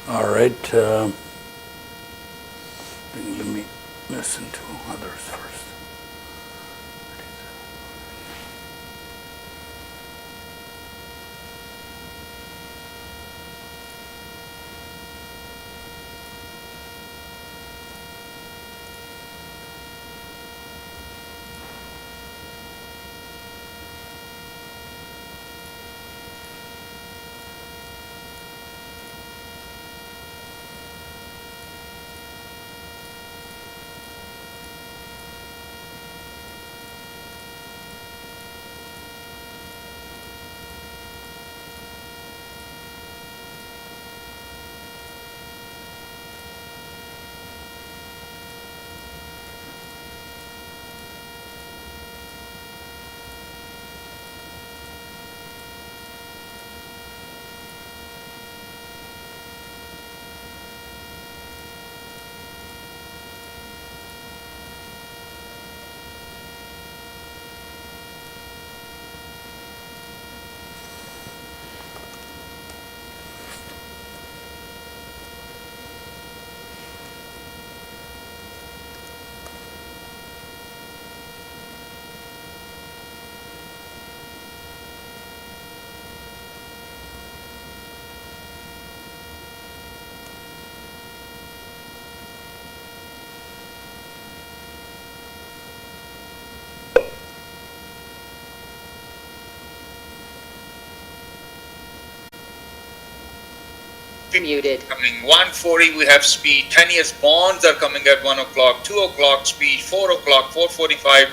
All right. Let me listen to others first. Muted. Coming 140, we have speed. 10 years bonds are coming at 1 o'clock, 2 o'clock speed, 4 o'clock, 4:45.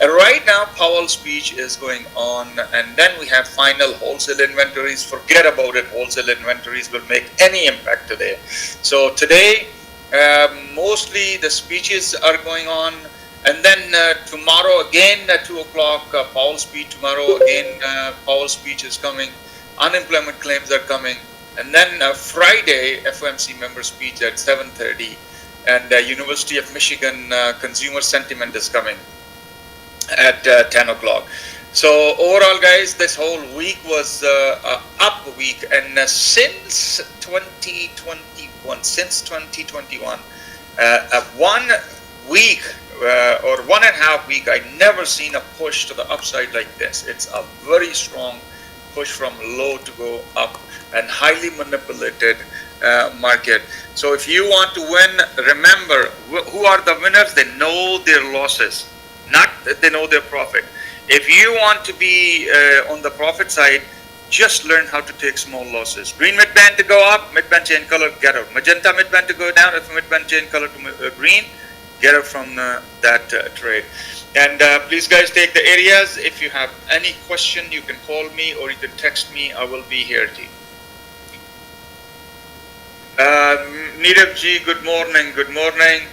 And right now, Powell's speech is going on, and then we have final wholesale inventories. Forget about it. Wholesale inventories will make any impact today. So today, mostly the speeches are going on, and then tomorrow again at 2 o'clock, Powell's speech. Tomorrow again, Powell's speech is coming. Unemployment claims are coming. And then Friday, FOMC member speech at 7:30, and University of Michigan consumer sentiment is coming at 10 o'clock. So overall, guys, this whole week was up week, and since 2021, 1 week or 1.5 week, I never seen a push to the upside like this. It's a very strong push from low to go up, and highly manipulated market. So if you want to win, remember, who are the winners? They know their losses, not that they know their profit. If you want to be on the profit side, just learn how to take small losses. Green midband to go up, midband change color, get out. Magenta midband to go down, if midband change color to green, get out from that trade. And please, guys, take the areas. If you have any question, you can call me or you can text me. I will be here, G. Neerav G, good morning. Good morning.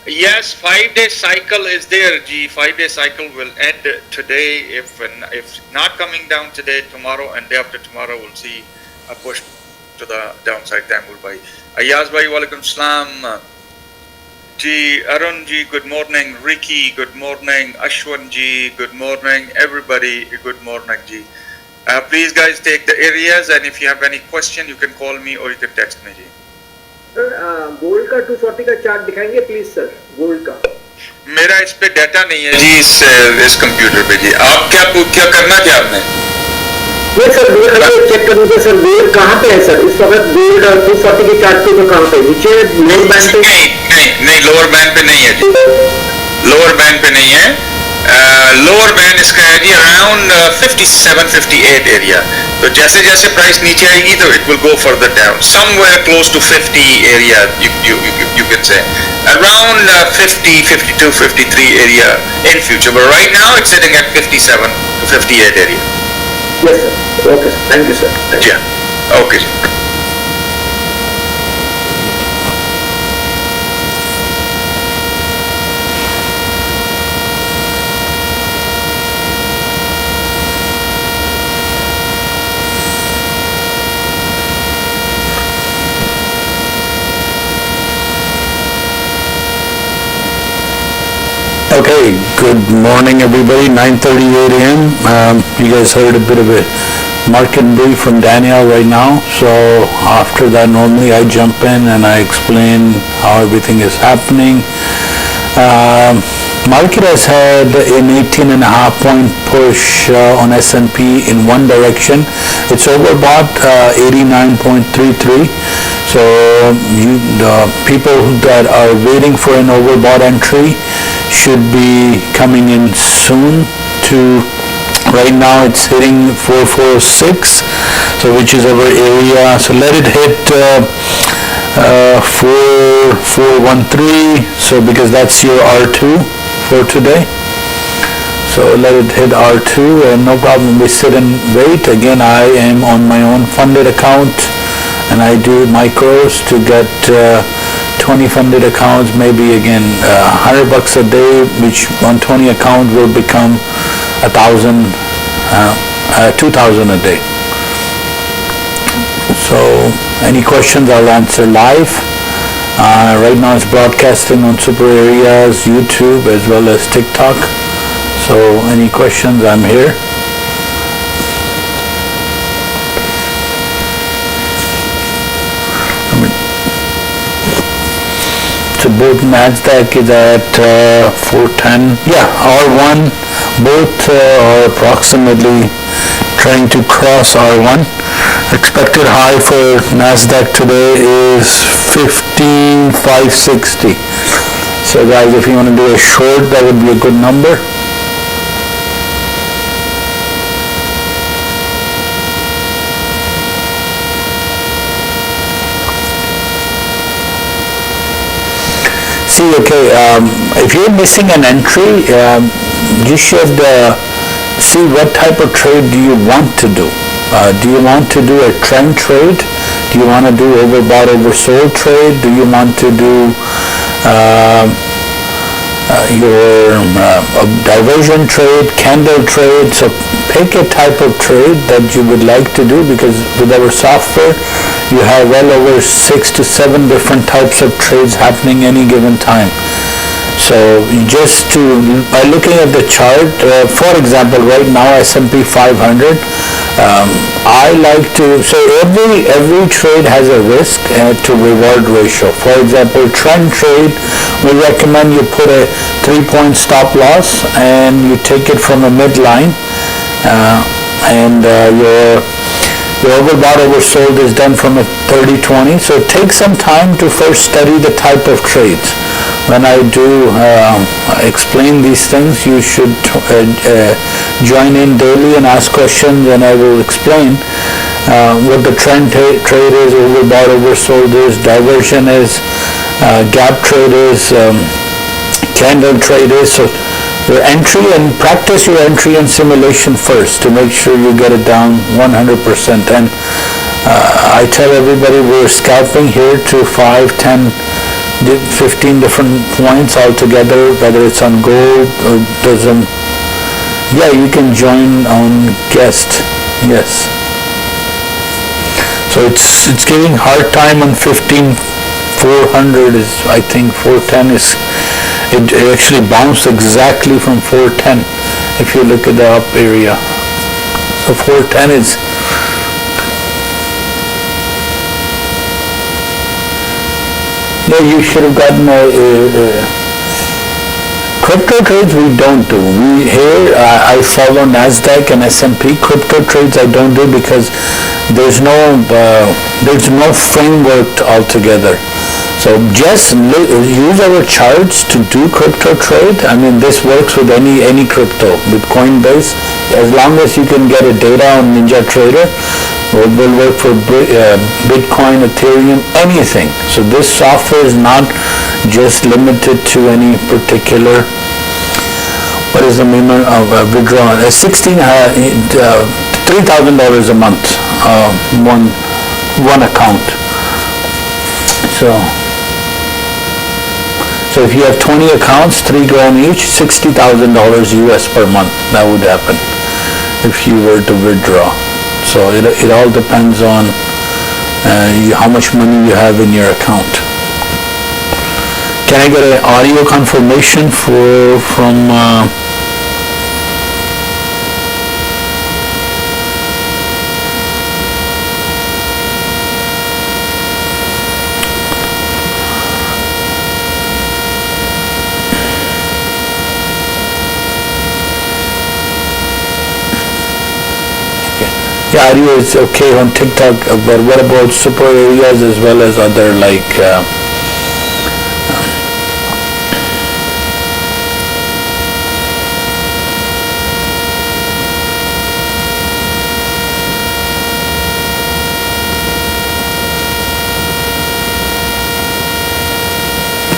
Yes, 5-day cycle is there, G. 5-day cycle will end today. If not coming down today, tomorrow and day after tomorrow, we'll see a push to the downside. Tamul bhai. Ayaz bhai, walaikum salam. G, Arun G, good morning. Ricky, good morning. Ashwan G, good morning. Everybody, good morning, G. Please, guys, take the areas, and if you have any question, you can call me or you can text me, G. Sir, gold का 240 का chart दिखाएंगे, please, sir. Gold का. मेरा इस पे data नहीं है जी, इस कंप्यूटर पे जी. आप क्या करना क्या आपने? नहीं सर, गोल्ड चेक कर लीजिए सर. गोल्ड कहाँ पे है सर? इस वक्त गोल्ड 240 के चार्ट पे तो कहाँ पे? नीचे लोअर बैंड पे? नहीं, लोअर बैंड पे नहीं है जी. लोअर बैंड पे नहीं है. लोअर बैंड इसका है जी अराउंड 57-58 एरिया. तो जैसे जैसे प्राइस नीचे आएगी तो it will go further down, somewhere close to 50 area. you can say around 50, 52, 53 area in future, but right now it's sitting at 57 to 58 area. Yes sir. Okay sir. Thank you sir. Thank you. Yeah. Okay. Okay, good morning, everybody. 9:38 a.m. You guys heard a bit of a market brief from Daniel right now. So after that, normally I jump in and I explain how everything is happening. Market has had an 18.5-point push on S&P in one direction. It's overbought 89.33. So the people that are waiting for an overbought entry should be coming in soon. To right now it's hitting 446, so which is our area. So let it hit 4413. So because that's your R2 for today. So let it hit R2 and no problem. We sit and wait. Again, I am on my own funded account and I do micros to get 20 funded accounts, maybe again $100 a day, which on 20 account will become 2,000 a day. So any questions I'll answer live. Right now it's broadcasting on Super Areas, YouTube, as well as TikTok. So any questions, I'm here. So both Nasdaq is at 410. Yeah, R1, both are approximately trying to cross R1. Expected high for Nasdaq today is 15,560. So guys, if you want to do a short, that would be a good number. See, okay, if you're missing an entry, you should see what type of trade do you want to do. Do you want to do a trend trade? Do you want to do overbought, oversold trade? Do you want to do your diversion trade, candle trade? So pick a type of trade that you would like to do, because with our software, you have well over 6 to 7 different types of trades happening any given time. So just by looking at the chart, for example, right now S&P 500, I like to say every trade has a risk to reward ratio. For example, trend trade, we recommend you put a 3-point stop loss and you take it from a midline, and your overbought, oversold is done from a 30-20. So take some time to first study the type of trades. When I do explain these things, you should join in daily and ask questions, and I will explain what the trend trade is, overbought, oversold is, diversion is, gap trade is, candle trade is. So your entry, and practice your entry and simulation first to make sure you get it down 100%. And I tell everybody we're scalping here to 5, 10, 15 different points altogether, whether it's on gold or doesn't. Yeah, you can join on guest. Yes. So it's giving hard time on 15,400 is, I think 410 is, it actually bounced exactly from 410 if you look at the up area. So 410 is, yeah, you should have gotten crypto trades. We don't do. I follow Nasdaq and S&P. Crypto trades I don't do because there's no framework altogether. So just use our charts to do crypto trade. I mean, this works with any crypto, with Coinbase. As long as you can get a data on NinjaTrader, it will work for Bitcoin, Ethereum, anything. So this software is not just limited to any particular. What is the minimum of withdrawal? $3,000 a month, one account. So if you have 20 accounts, $3,000 each, $60,000 US per month. That would happen if you were to withdraw. So it all depends on how much money you have in your account. Can I get an audio confirmation from the audio is okay on TikTok, but what about super areas as well as other like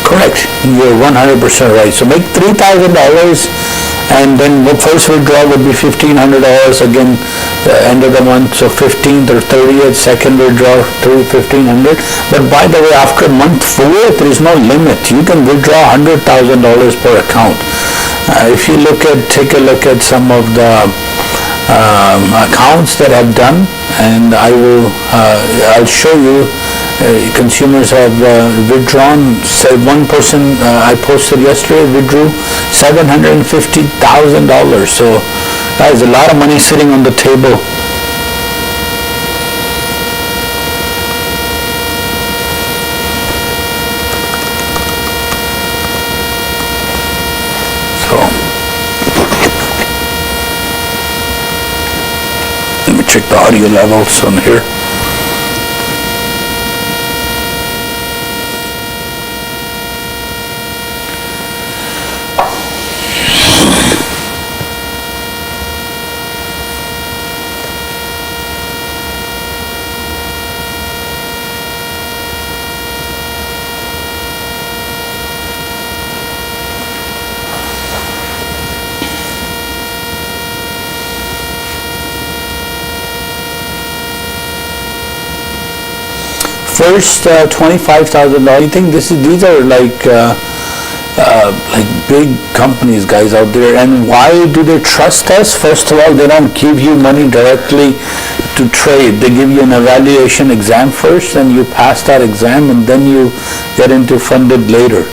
correct. You're 100% right. So make $3,000, and then the first withdrawal would be $1,500 again, the end of the month, so 15th or 30th, second withdrawal through $1,500. But by the way, after month 4, there is no limit. You can withdraw $100,000 per account. If you take a look at some of the accounts that I've done, and I'll show you. Consumers have withdrawn. Say one person I posted yesterday withdrew $750,000. So that is a lot of money sitting on the table. So let me check the audio levels on here. First $25,000. I think these are like big companies, guys, out there. And why do they trust us? First of all, they don't give you money directly to trade. They give you an evaluation exam first, and you pass that exam, and then you get into funded later.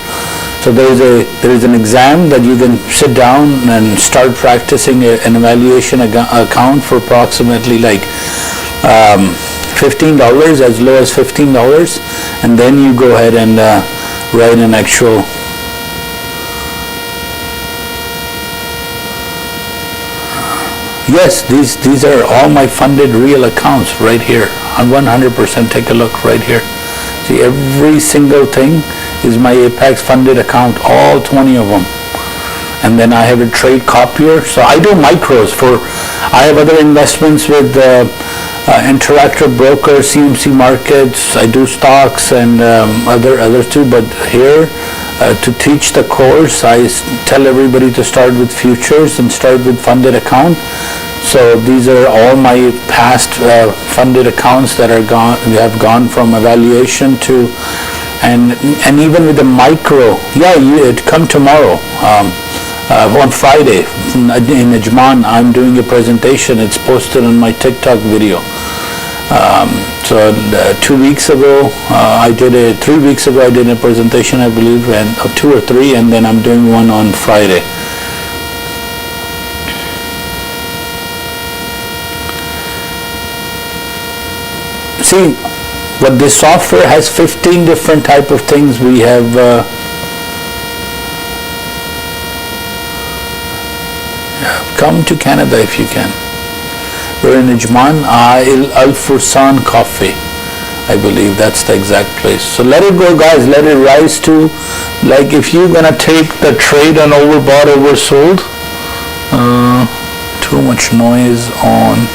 So there is an exam that you can sit down and start practicing an evaluation account for approximately like $15, as low as $15, and then you go ahead and write an actual yes, these are all my funded real accounts right here. On 100%, take a look right here. See, every single thing is my Apex funded account, all 20 of them. And then I have a trade copier. So I do micros I have other investments with Interactive Broker, CMC Markets. I do stocks and others too. But here, to teach the course, I tell everybody to start with futures and start with funded account. So these are all my past funded accounts that have gone from evaluation to, and even with the micro. Yeah, come tomorrow. On Friday in Ajman, I'm doing a presentation. It's posted on my TikTok video. So 2 weeks ago, 3 weeks ago, I did a presentation, I believe, and 2 or 3, and then I'm doing one on Friday. See, but this software has 15 different type of things. We have come to Canada if you can. We're in Ajman, unforeseen coffee. I believe that's the exact place. So let it go, guys. Let it rise to, like, if you're gonna take the trade on overbought, oversold. Too much noise on.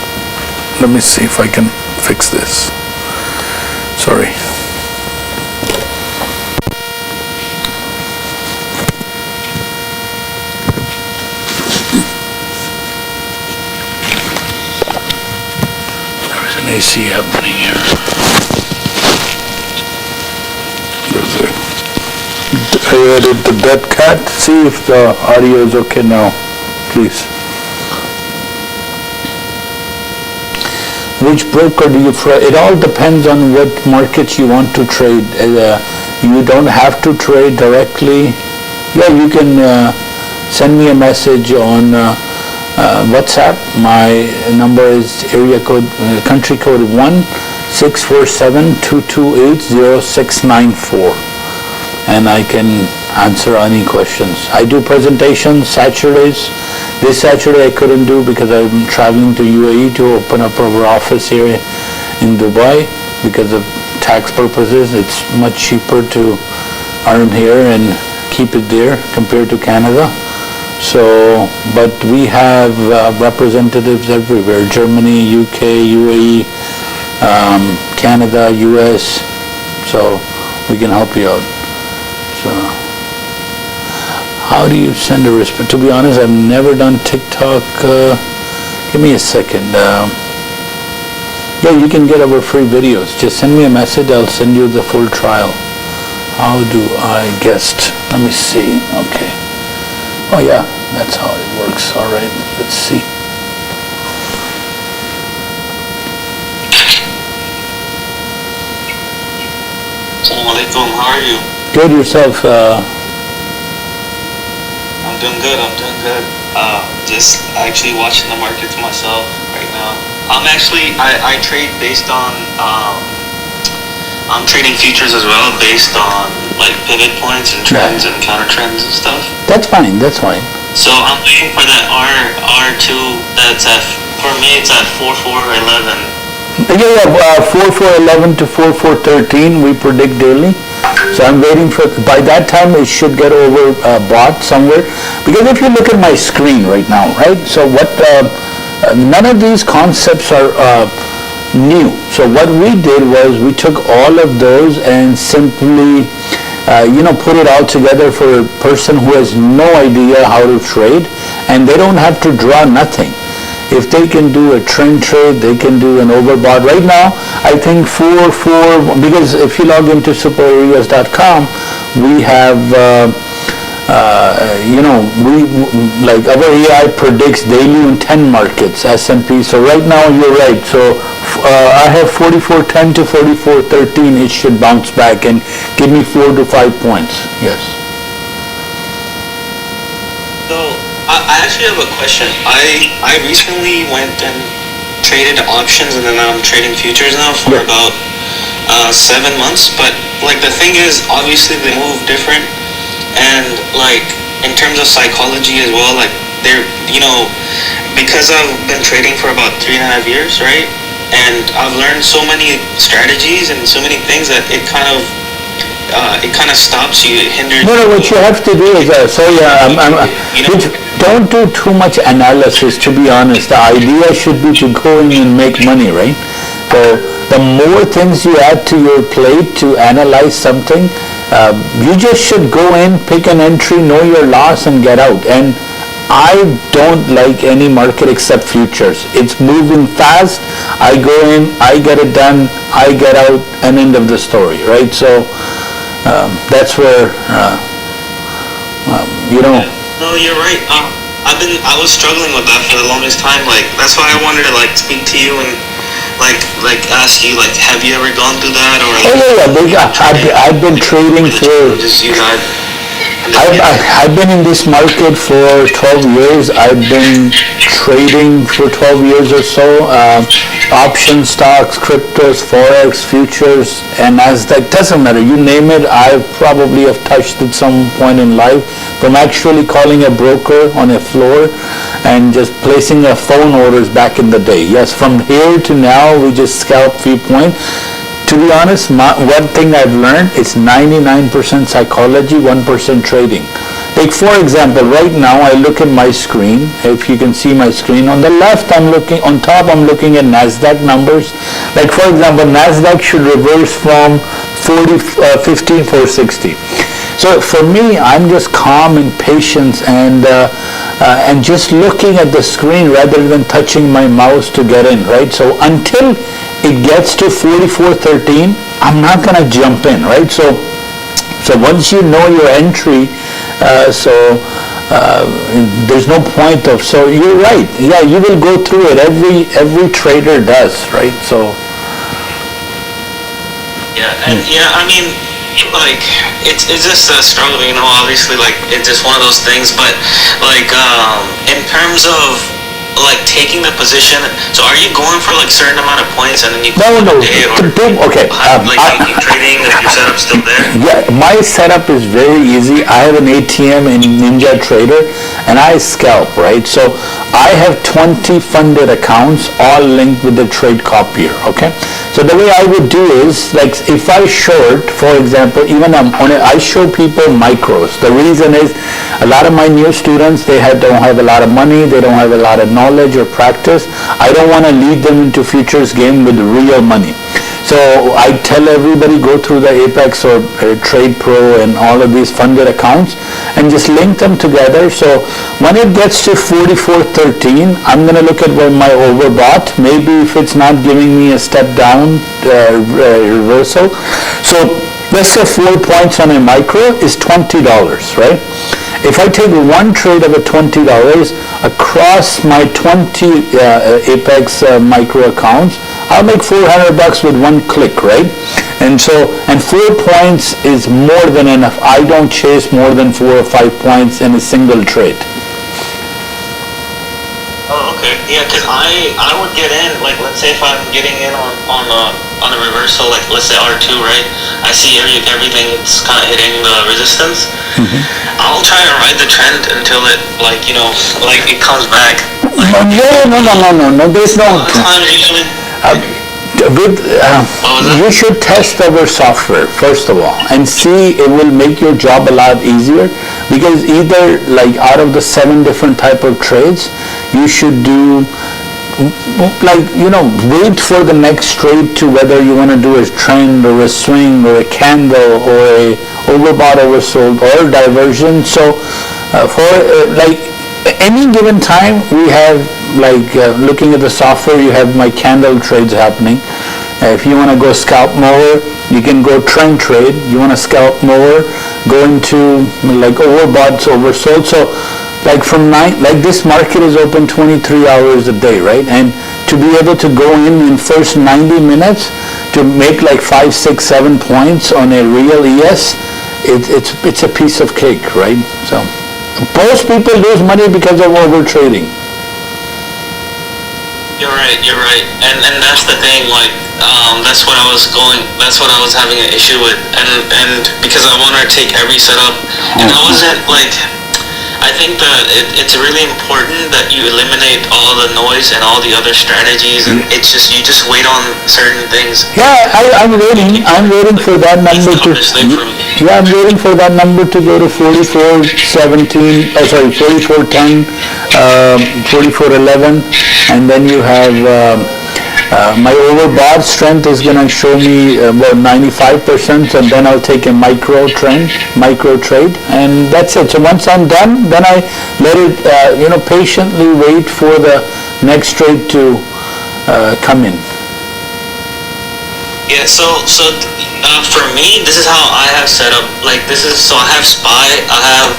Let me see if I can fix this. Sorry. There's an AC happening here. I added the dead cat. See if the audio is okay now, please. Which broker do you trade? It all depends on what markets you want to trade. You don't have to trade directly. Yeah, you can send me a message on WhatsApp. My number is country code 1-647-228-0694, and I can answer any questions. I do presentations Saturdays, This Saturday I couldn't do because I'm traveling to UAE to open up our office here in Dubai because of tax purposes. It's much cheaper to earn here and keep it there compared to Canada. So, but we have representatives everywhere, Germany, UK, UAE, Canada, US, so we can help you out. So, how do you send a response? To be honest, I've never done TikTok. Give me a second. Yeah, you can get our free videos. Just send me a message, I'll send you the full trial. How do I guest? Let me see. Okay. Oh yeah, that's how it works. All right, let's see. Assalamu alaikum, how are you? Good, yourself? I'm doing good. Just actually watching the markets myself right now. I trade based on, I'm trading futures as well based on like pivot points and trends and counter trends and stuff. That's fine, that's fine. So I'm waiting for that R2 that's for me it's at 4411. Yeah, 4411 to 4413 we predict daily. So I'm waiting for, by that time it should get over bought somewhere. Because if you look at my screen right now, right? So what, none of these concepts are new. So what we did was we took all of those and simply, put it all together for a person who has no idea how to trade, and they don't have to draw nothing. If they can do a trend trade, they can do an overbought. Right now, I think because if you log into superareas.com, we have, like our AI predicts daily on 10 markets, S&P. So right now, you're right. So I have 4410 to 4413. It should bounce back and give me 4 to 5 points. Yes. So I actually have a question. I recently went and traded options, and then I'm trading futures now for about 7 months. But like the thing is, obviously they move different, and like in terms of psychology as well, like they're because I've been trading for about 3.5 years, right? And I've learned so many strategies and so many things that it kind of stops you, it hinders. No, what you have to do is, don't do too much analysis, to be honest. The idea should be to go in and make money, right? So the more things you add to your plate to analyze something, you just should go in, pick an entry, know your loss, and get out. And I don't like any market except futures. It's moving fast. I go in, I get it done, I get out, and end of the story, right? So that's where, No, you're right. I was struggling with that for the longest time. Like that's why I wanted to like speak to you and like ask you, like, have you ever gone through that, or? I've been trading for. I've been in this market for 12 years. I've been trading for 12 years or so. Option stocks, cryptos, forex, futures, and Nasdaq. Doesn't matter. You name it, I probably have touched at some point in life. From actually calling a broker on a floor and just placing a phone orders back in the day. Yes, from here to now, we just scalp few points. To be honest, one thing I've learned is 99% psychology, 1% trading. Like for example, right now I look at my screen. If you can see my screen, on the left on top I'm looking at Nasdaq numbers. Like for example, Nasdaq should reverse from 15,460. So for me, I'm just calm and patient and just looking at the screen rather than touching my mouse to get in, right? So until it gets to 4413, I'm not gonna jump in, right? So once you know your entry, there's no point of. So you're right. Yeah, you will go through it. Every trader does, right? So. Yeah, and I mean, like it's just a struggle, obviously, like it's just one of those things. But like in terms of like taking the position? So are you going for like certain amount of points and then you No, close no. the day, or Okay. like you keep trading if your setup's still there? Yeah, my setup is very easy. I have an ATM in Ninja Trader, and I scalp, right? So I have 20 funded accounts, all linked with the trade copier, okay? So the way I would do is, like, if I short, for example, even I show people micros. The reason is, a lot of my new students, don't have a lot of money, they don't have a lot of knowledge or practice. I don't want to lead them into futures game with real money. So I tell everybody, go through the Apex or Trade Pro and all of these funded accounts and just link them together. So when it gets to 44.13, I'm going to look at where my overbought. Maybe if it's not giving me a step down reversal. So let's say 4 points on a micro is $20, right? If I take one trade of a $20 across my 20 Apex micro accounts, I'll make $400 with one click, right? And 4 points is more than enough. I don't chase more than 4 or 5 points in a single trade. Oh, okay. Yeah, because I would get in, like, let's say if I'm getting in on a reversal, like, let's say R2, right? I see everything's kind of hitting the resistance. I'll try to ride the trend until it, like, like it comes back. Like, No. There's no. times usually. You should test our software first of all and see. It will make your job a lot easier, because either, like, out of the 7 different type of trades, you should do, like, wait for the next trade to whether you want to do a trend or a swing or a candle or a overbought, oversold, or diversion. So for like any given time, we have, like, looking at the software, you have my candle trades happening. If you want to go scalp more, you can go trend trade. You want to scalp more, go into, like, overboughts, oversold. So, like, this market is open 23 hours a day, right? And to be able to go in first 90 minutes to make like 5, 6, 7 points on a real ES, it's a piece of cake, right? So most people lose money because of over trading. You're right. And that's the thing, like, that's what I was having an issue with, and because I want to take every setup, and I wasn't, like, I think that it's really important that you eliminate all the noise and all the other strategies, and you just wait on certain things. Yeah, I'm waiting for that number to. Yeah, I'm waiting for that number to go to 44.17. 44.10, 44.11, and then you have. My overbought strength is going to show me about 95%, and then I'll take a micro trade, and that's it. So once I'm done, then I let it, patiently wait for the next trade to come in. Yeah, so for me, this is how I have set up, like, so I have SPY, I have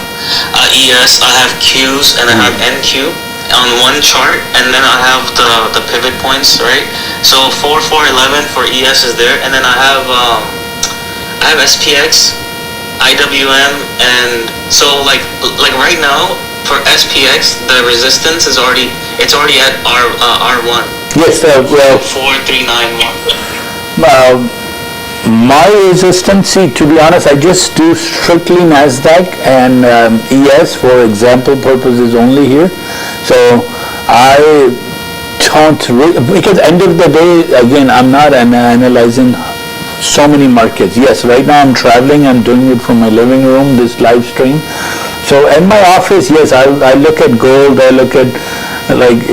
ES, I have Qs, and I have NQ on one chart, and then I have the pivot points, right? So 4.11 for ES is there, and then I have SPX, IWM, and so like right now for SPX, the resistance is already at R1. Yes, 4391. My resistance, to be honest, I just do strictly Nasdaq and ES for example purposes only here. So I don't because end of the day, again, I'm not analyzing so many markets. Yes, right now I'm traveling, I'm doing it from my living room, this live stream. So in my office, yes, I look at gold, I look at, like,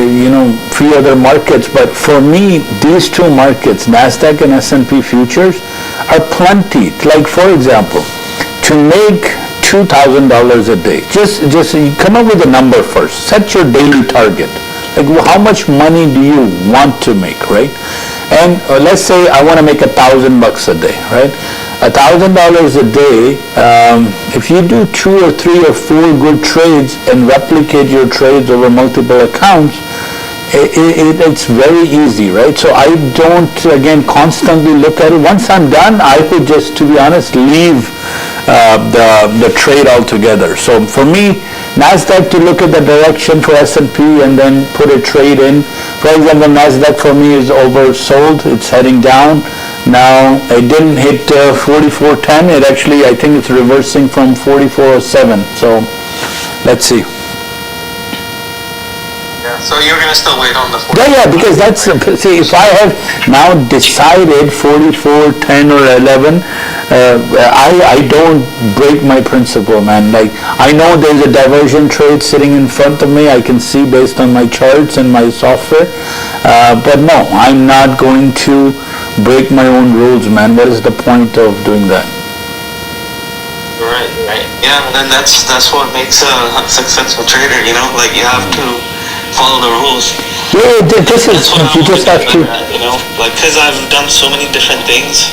few other markets, but for me, these two markets, Nasdaq and S&P futures, are plenty. Like, for example, to make $2,000 a day, just you come up with a number first, set your daily target. Like, how much money do you want to make, right? And let's say I want to make $1,000 a day, right? $1,000 a day, if you do 2 or 3 or 4 good trades and replicate your trades over multiple accounts, it's very easy, right? So I don't, again, constantly look at it. Once I'm done, I could just, to be honest, leave the trade altogether. So for me, Nasdaq to look at the direction for S&P and then put a trade in. For example, Nasdaq for me is oversold. It's heading down. Now, it didn't hit 44.10. It actually, I think it's reversing from 44.07. So, let's see. So you're gonna still wait on the 40? Yeah, because that's, see, if I have now decided 44, 10 or 11, I don't break my principle, man. Like, I know there's a diversion trade sitting in front of me. I can see based on my charts and my software. But no, I'm not going to break my own rules, man. What is the point of doing that? Right. Yeah, and then that's what makes a successful trader, you know? Like, you have to follow the rules. Yeah, this is, you just have to. You know, like, because I've done so many different things,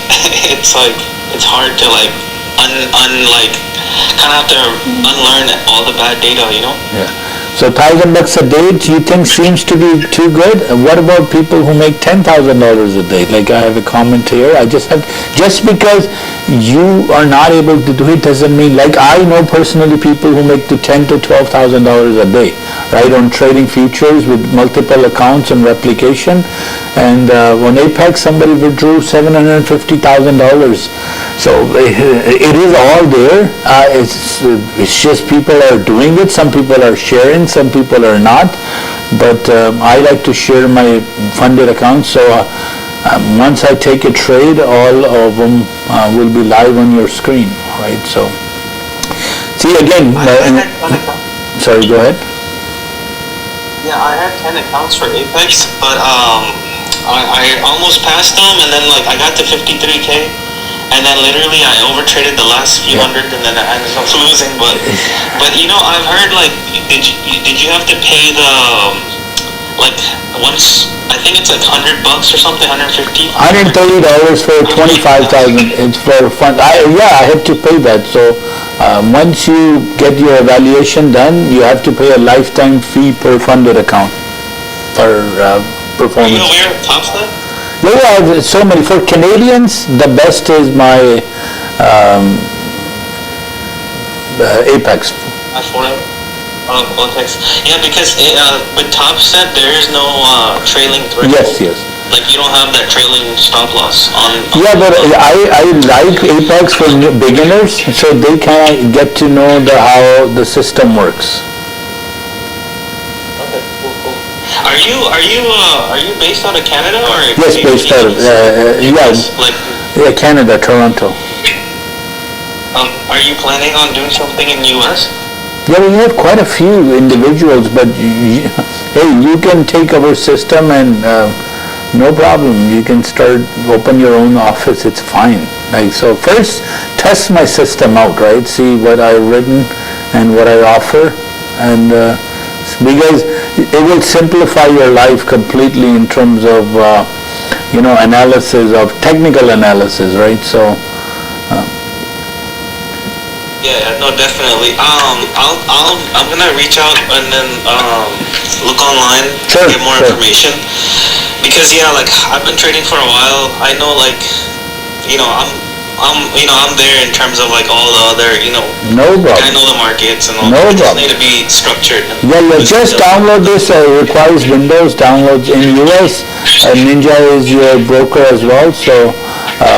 it's like, it's hard to like, kind of have to unlearn all the bad data, you know? Yeah. So $1,000 a day, do you think seems to be too good? What about people who make $10,000 a day? Like I have a comment here. Just because you are not able to do it doesn't mean, like I know personally people who make to $10,000 to $12,000 a day, right, on trading futures with multiple accounts and replication. And on Apex, somebody withdrew $750,000. So it is all there. It's just people are doing it. Some people are sharing. Some people are not. But I like to share my funded accounts. So once I take a trade, all of them will be live on your screen, right? So see again. Sorry, go ahead. Yeah, I had 10 accounts for Apex, but I almost passed them, and then like I got to 53K, and then literally I overtraded the last few hundred, and then I ended up losing. But you know, I've heard like, did you have to pay the like once? I think it's like $100 or something, 150. $130 for 25,000. It's for fund. I had to pay that. So once you get your evaluation done, you have to pay a lifetime fee per funded account for performance. Are you aware of TopStat? Yeah, so many. For Canadians, the best is my Apex. Yeah, because with TopStat there is no trailing threshold. Yes. Like you don't have that trailing stop loss on yeah, but I like Apex for beginners, so they can get to know how the system works. Okay, cool. Are you based out of Canada or? Yes, based out of Canada, Toronto. Are you planning on doing something in US? Yeah, we have quite a few individuals, but hey, you can take our system and no problem. You can open your own office. It's fine. Like, so first, test my system out, right? See what I've written and what I offer, and because it will simplify your life completely in terms of analysis of technical analysis, right? So. Yeah, no, definitely. I'm gonna reach out and then look online, get more information. Because like I've been trading for a while. I know, like, I'm there in terms of like all the other, No problem. I know the markets and all. No that. problem. Just need to be structured. Yeah, just download this. Requires Windows downloads in US. Ninja is your broker as well, so.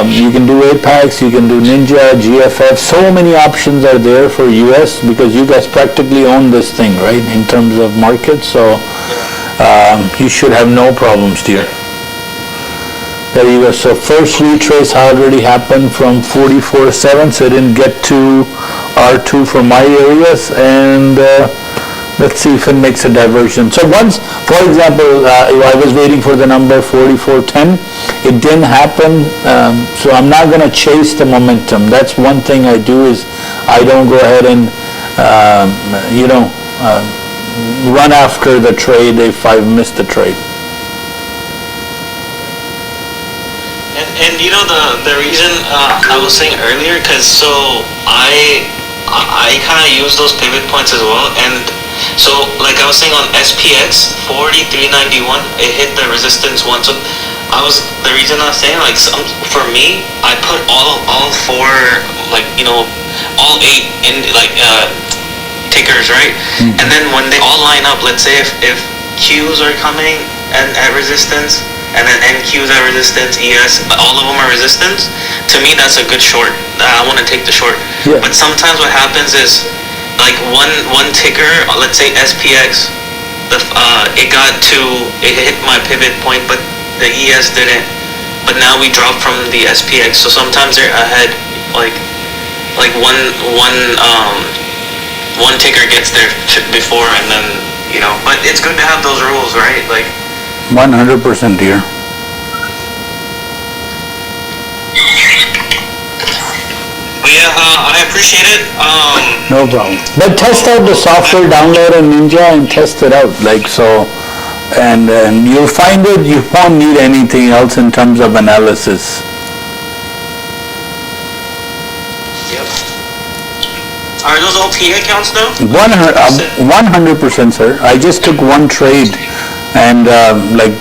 You can do Apex, you can do Ninja, GFF, so many options are there for US because you guys practically own this thing, right, in terms of market, so you should have no problems here. There you go. So first retrace already happened from 44.7, so it didn't get to R2 for my areas, and let's see if it makes a diversion. So once, for example, I was waiting for the number 44.10. It didn't happen, so I'm not going to chase the momentum. That's one thing I do is I don't go ahead and, run after the trade if I've missed the trade. And the reason I was saying earlier, because so I kind of use those pivot points as well, and so like I was saying on SPX 43.91, it hit the resistance once. So the reason I was saying, like, for me, I put all four, like, all 8 in, like, tickers, right? And then when they all line up, let's say if Qs are coming and at resistance, and then NQs at resistance, ES, all of them are resistance, to me that's a good short. I want to take the short. Yeah. But sometimes what happens is, like one ticker, let's say SPX, it hit my pivot point, but the ES didn't. But now we dropped from the SPX, so sometimes they're ahead, like one ticker gets there before, and then, but it's good to have those rules, right? Like 100% dear. But yeah, I appreciate it. No problem. But test out the software, download a Ninja and test it out, and you'll find it, you won't need anything else in terms of analysis. Yep. Are those all PA accounts though? 100%, sir. I just took one trade, and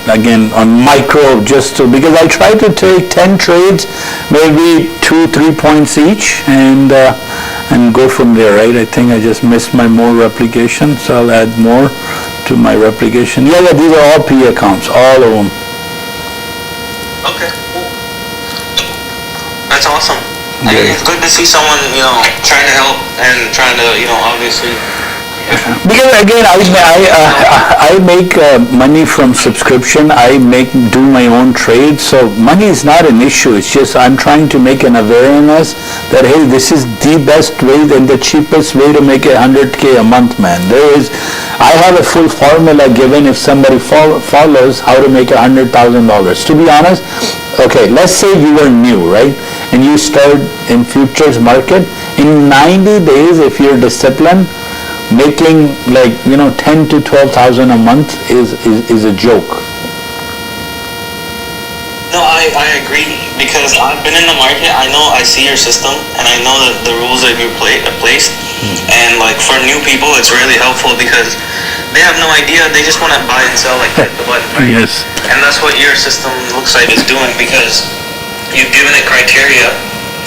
again on micro, because I try to take 10 trades, maybe 2-3 points each, and go from there, right? I think I just missed my more replication, so I'll add more to my replication. Yeah, these are all PA accounts, all of them. Okay, cool. That's awesome. Yeah. It's good to see someone, trying to help and trying to, obviously. Because again, I make money from subscription. I do my own trades, so money is not an issue. It's just I'm trying to make an awareness that hey, this is the best way and the cheapest way to make $100K a month, man. I have a full formula given if somebody follows how to make $100,000. To be honest, okay, let's say you are new, right, and you start in futures market. In 90 days, if you're disciplined, making 10 to 12,000 a month is a joke. No, I agree, because I've been in the market. I see your system, and I know that the rules that you placed, and for new people, it's really helpful because they have no idea. They just want to buy and sell like hit the button, right? Yes. And that's what your system looks like it's doing, because you've given it criteria,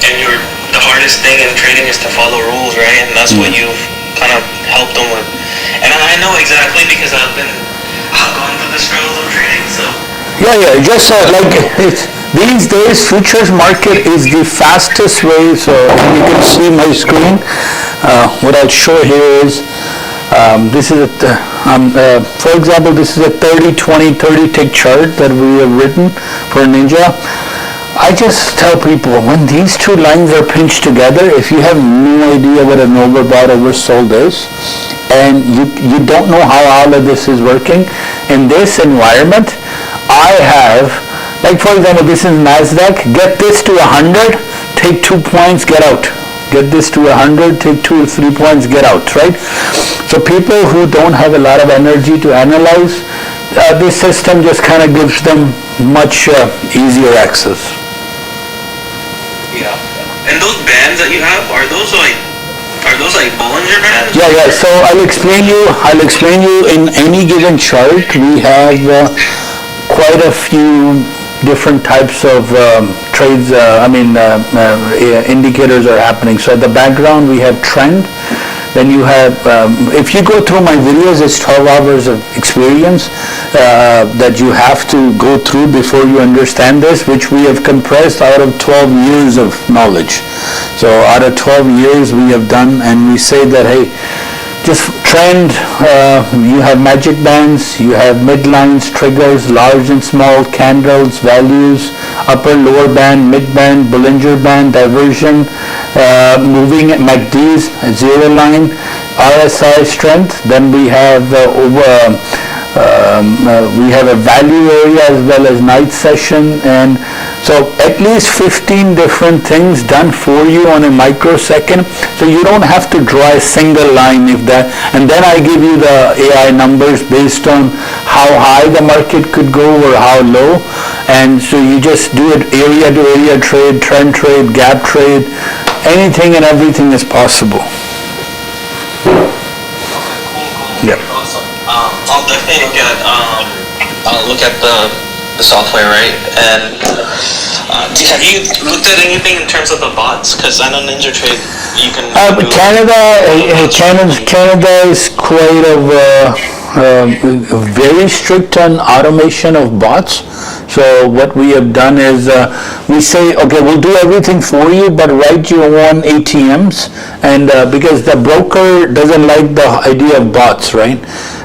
and the hardest thing in trading is to follow rules, right? And that's what you've kind of helped them with. And I know exactly, because I've gone through the struggles of trading, so. Yeah, just these days, futures market is the fastest way, so you can see my screen. What I'll show here is, this is for example, this is a 30-20-30 tick chart that we have written for Ninja. I just tell people, when these two lines are pinched together, if you have no idea what an overbought oversold is, and you don't know how all of this is working, in this environment, I have, for example, this is Nasdaq, get this to 100, take 2 points, get out. Get this to 100, take 2 or 3 points, get out, right? So people who don't have a lot of energy to analyze, this system just kind of gives them much easier access. Yeah. And those bands that you have, are those like Bollinger bands? Yeah. So I'll explain you in any given chart. We have quite a few different types of trades, indicators are happening. So at the background we have trend. Then you have, if you go through my videos, it's 12 hours of experience that you have to go through before you understand this, which we have compressed out of 12 years of knowledge. So out of 12 years we have done, and we say that, hey, just trend, you have magic bands, you have midlines, triggers, large and small, candles, values, upper, lower band, mid band, Bollinger Band, diversion, moving MACDs, zero line, RSI strength. Then we have we have a value area as well as night session, and so at least 15 different things done for you on a microsecond, so you don't have to draw a single line and then I give you the AI numbers based on how high the market could go or how low, and so you just do it area to area trade, trend trade, gap trade, anything and everything is possible. Yep. Awesome. I'll definitely look at the the software, right? And have you looked at anything in terms of the bots? Because I know NinjaTrade, you can. Canada is quite very strict on automation of bots. So what we have done is we say, okay, we'll do everything for you, but write your own ATMs, and because the broker doesn't like the idea of bots, right?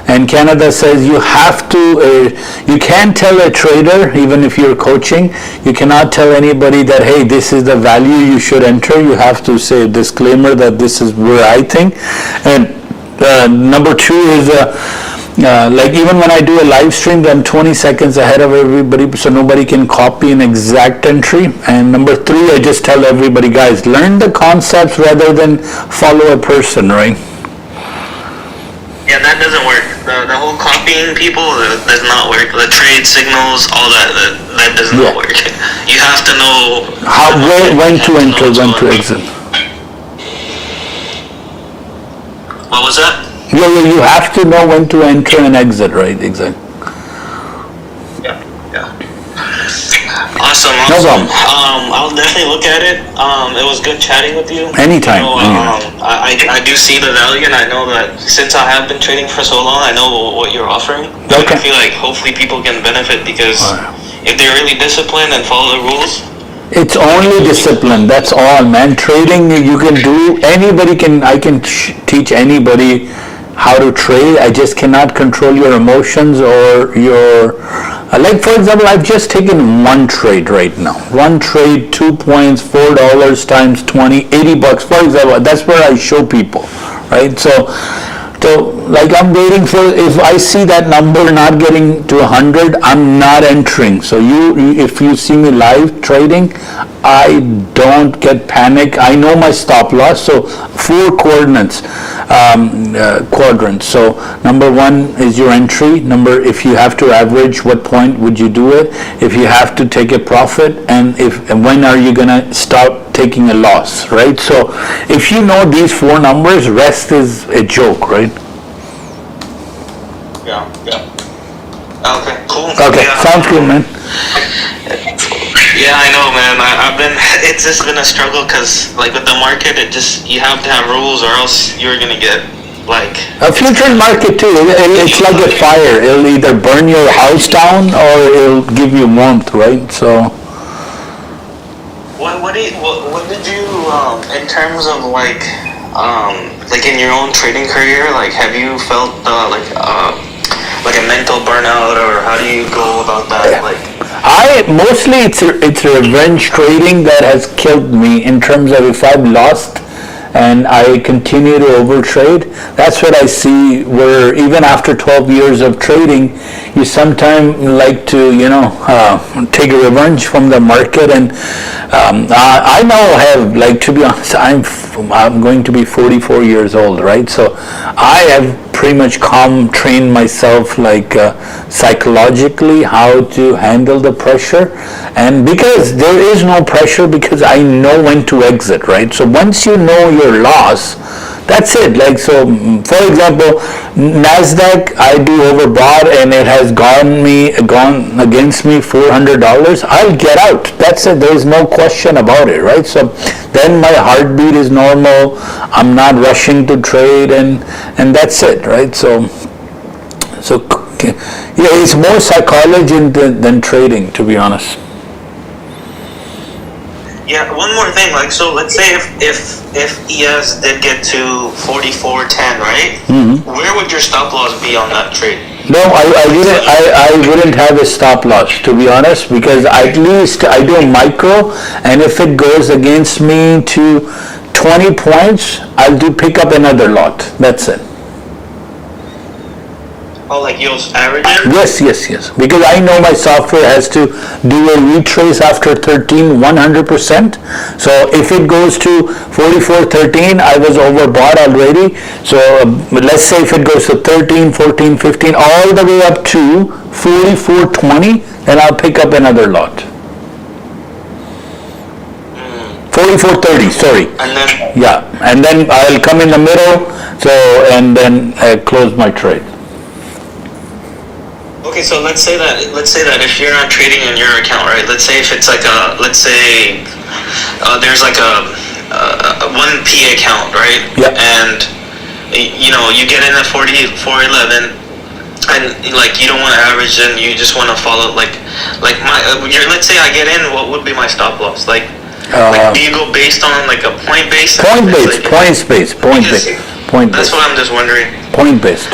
And Canada says you have to, you can't tell a trader, even if you're coaching, you cannot tell anybody that, hey, this is the value you should enter. You have to say a disclaimer that this is where I think. And number two is, like even when I do a live stream, I'm 20 seconds ahead of everybody, so nobody can copy an exact entry. And number three, I just tell everybody, guys, learn the concepts rather than follow a person, right? Yeah, that doesn't work. The whole copying people does not work. The trade signals, all that does not work. You have to know when to enter, when to exit. What was that? Yeah, you have to know when to enter and exit, right? Exactly. Yeah. Awesome. No problem. I'll definitely look at it. It was good chatting with you. Anytime. I do see the value, and I know that since I have been trading for so long, I know what you're offering. Okay. I feel like hopefully people can benefit because if they're really disciplined and follow the rules. It's only discipline. That's all, man. Trading, you can do. I can teach anybody how to trade. I just cannot control your emotions or your. Like for example, I've just taken one trade right now. One trade, 2 points, $4 times 20, $80. For example, that's where I show people, right? So like I'm waiting for, if I see that number not getting to 100, I'm not entering. So if you see me live trading, I don't get panic. I know my stop loss. So 4 quadrants. So number one is your entry. If you have to average, what point would you do it? If you have to take a profit, and when are you gonna stop taking a loss, right? So if you know these 4 numbers, rest is a joke, right? Yeah. Okay, cool. Okay, sounds good, man. Yeah, I know, man. It's just been a struggle because, like, with the market, you have to have rules or else you're gonna get, like... A futures market too, it's like a fire. It'll either burn your house down or it'll give you warmth, right? So... What did you, in terms of, like in your own trading career, like, have you felt, like a mental burnout, or how do you go about that, like... Mostly it's revenge trading that has killed me, in terms of if I've lost and I continue to overtrade. That's what I see, where even after 12 years of trading, you sometimes like to, take a revenge from the market. And I now have, like, to be honest, I'm going to be 44 years old, right? So I have pretty much trained myself, like, psychologically how to handle the pressure. And because there is no pressure, because I know when to exit, right? So once you know your loss, that's it. Like, so for example, Nasdaq, I do overbought and it has gone against me $400. I'll get out. That's it. There is no question about it, right? So then my heartbeat is normal. I'm not rushing to trade, and that's it, right? So yeah, it's more psychology than trading, to be honest. Yeah, one more thing, like, so let's say if ES did get to 44.10, right? Mm-hmm. Where would your stop loss be on that trade? No, I wouldn't have a stop loss, to be honest, because at least I do a micro, and if it goes against me to 20 points, I'll pick up another lot. That's it. Oh, like you'll average it? Yes. Because I know my software has to do a retrace after 13 100%. So if it goes to 44.13, I was overbought already. So let's say if it goes to 13, 14, 15, all the way up to 44.20, then I'll pick up another lot. 44.30, sorry. And then? Yeah, and then I'll come in the middle, and then close my trade. Okay, so let's say that if you're not trading in your account, right? Let's say if it's like there's like a 1P account, right? Yeah. And you get in at 411, and like you don't want to average, and you just want to follow like let's say I get in, what would be my stop loss? Like do you go based on like a point based? Point based. That's what I'm just wondering. Point based.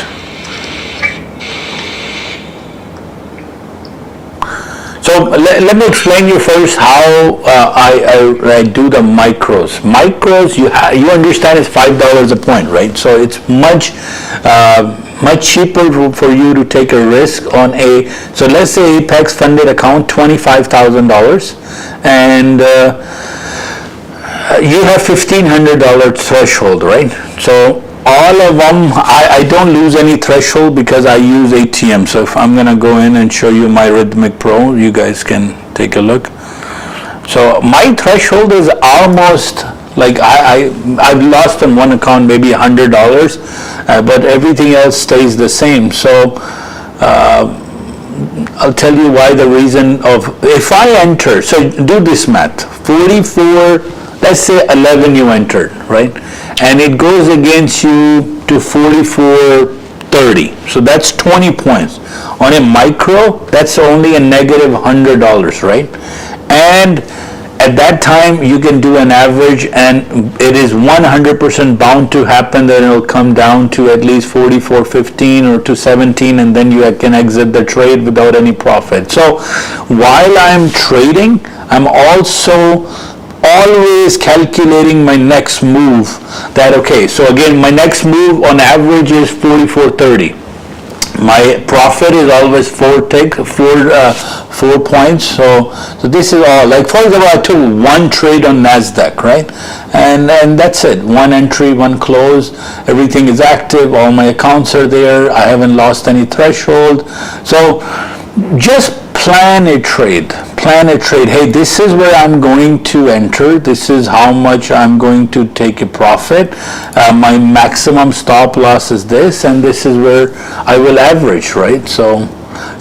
So let me explain you first how I do the micros. Micros, you understand, is $5 a point, right? So it's much cheaper for you to take a risk on so let's say Apex funded account $25,000, and you have $1,500 threshold, right? So all of them, I don't lose any threshold because I use ATM. So if I'm gonna go in and show you my Rhythmic Pro, you guys can take a look. So my threshold is almost like I've lost on one account maybe $100, but everything else stays the same. So I'll tell you why. The reason of, if I enter, so do this math, 44, let's say 11 you entered, right? And it goes against you to 44.30. So that's 20 points. On a micro, that's only a negative $100, right? And at that time, you can do an average, and it is 100% bound to happen that it'll come down to at least 44.15 or to 17, and then you can exit the trade without any profit. So while I'm trading, I'm also always calculating my next move. Okay, so again, my next move on average is 44.30. My profit is always 4 points. So this is all, like for example, I took one trade on Nasdaq, right? And that's it. One entry, one close. Everything is active. All my accounts are there. I haven't lost any threshold. So just plan a trade. Hey, this is where I'm going to enter. This is how much I'm going to take a profit. My maximum stop loss is this, and this is where I will average, right? So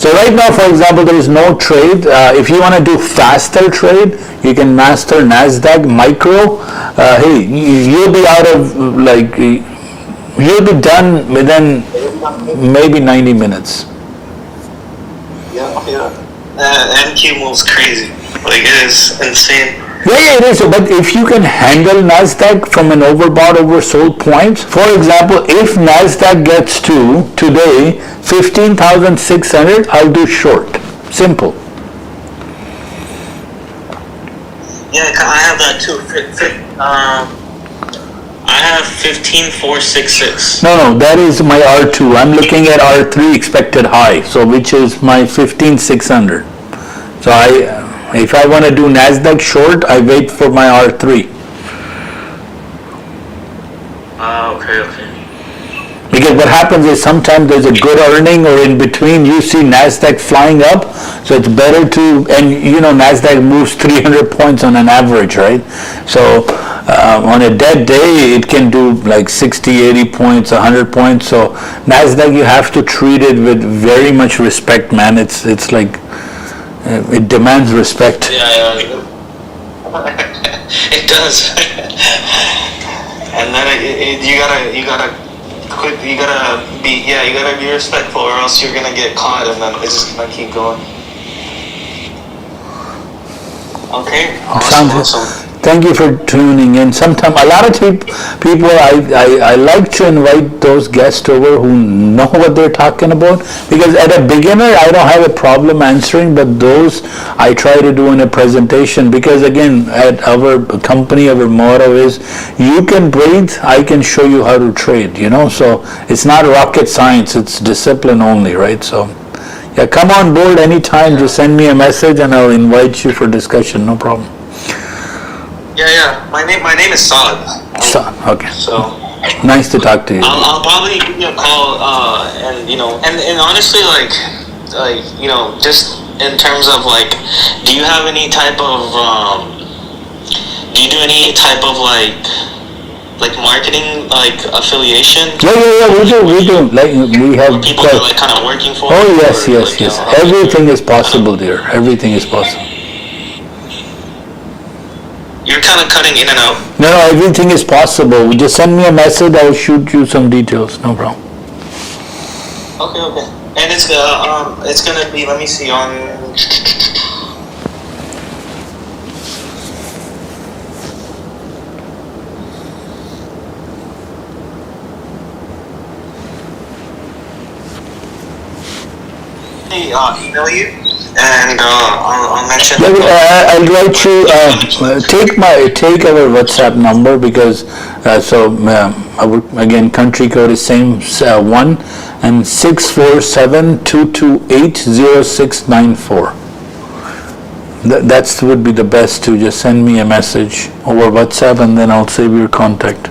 right now, for example, there is no trade. If you want to do faster trade, you can master Nasdaq micro. Hey, you'll be out of you'll be done within maybe 90 minutes. Yeah. MQ moves crazy. Like, it is insane. Yeah, it is. But if you can handle Nasdaq from an overbought, oversold points, for example, if Nasdaq gets to today 15,600, I'll do short. Simple. Yeah, I have that too. I have 15,466. No, that is my R2. I'm looking at R3 expected high, so which is my 15,600. So if I want to do Nasdaq short, I wait for my R3. Okay. Because what happens is sometimes there's a good earning, or in between you see Nasdaq flying up, so it's better to, and Nasdaq moves 300 points on an average, right? So on a dead day, it can do like 60, 80 points, 100 points. So Nasdaq, you have to treat it with very much respect, man. It's like, it demands respect. Yeah. It does. And then you gotta be respectful, or else you're gonna get caught, and then it's just gonna keep going. Okay. Awesome. Thank you for tuning in. Sometimes a lot of people, I like to invite those guests over who know what they're talking about, because at a beginner I don't have a problem answering, but those I try to do in a presentation, because again, at our company, our motto is, you can breathe, I can show you how to trade, so it's not rocket science, it's discipline only, right? So yeah, come on board anytime, just send me a message and I'll invite you for discussion, no problem. Yeah. My name is Saad. Okay. So nice to talk to you. I'll probably give you a call, and honestly, just in terms of do you have any type of do you do any type of like marketing, like affiliation? Yeah, we do. Like we have. Or people are like kind of working for? Oh yes, or, yes, like, yes. how- Everything is possible, dear. Everything is possible. You're kind of cutting in and out. No, everything is possible. You just send me a message. I'll shoot you some details. No problem. Okay. And it's gonna be, let me see, on. Email you, and I'll mention. I'll write you. Take our WhatsApp number because our again country code is same 1 and 647-228-0694. That's would be the best to just send me a message over WhatsApp and then I'll save your contact.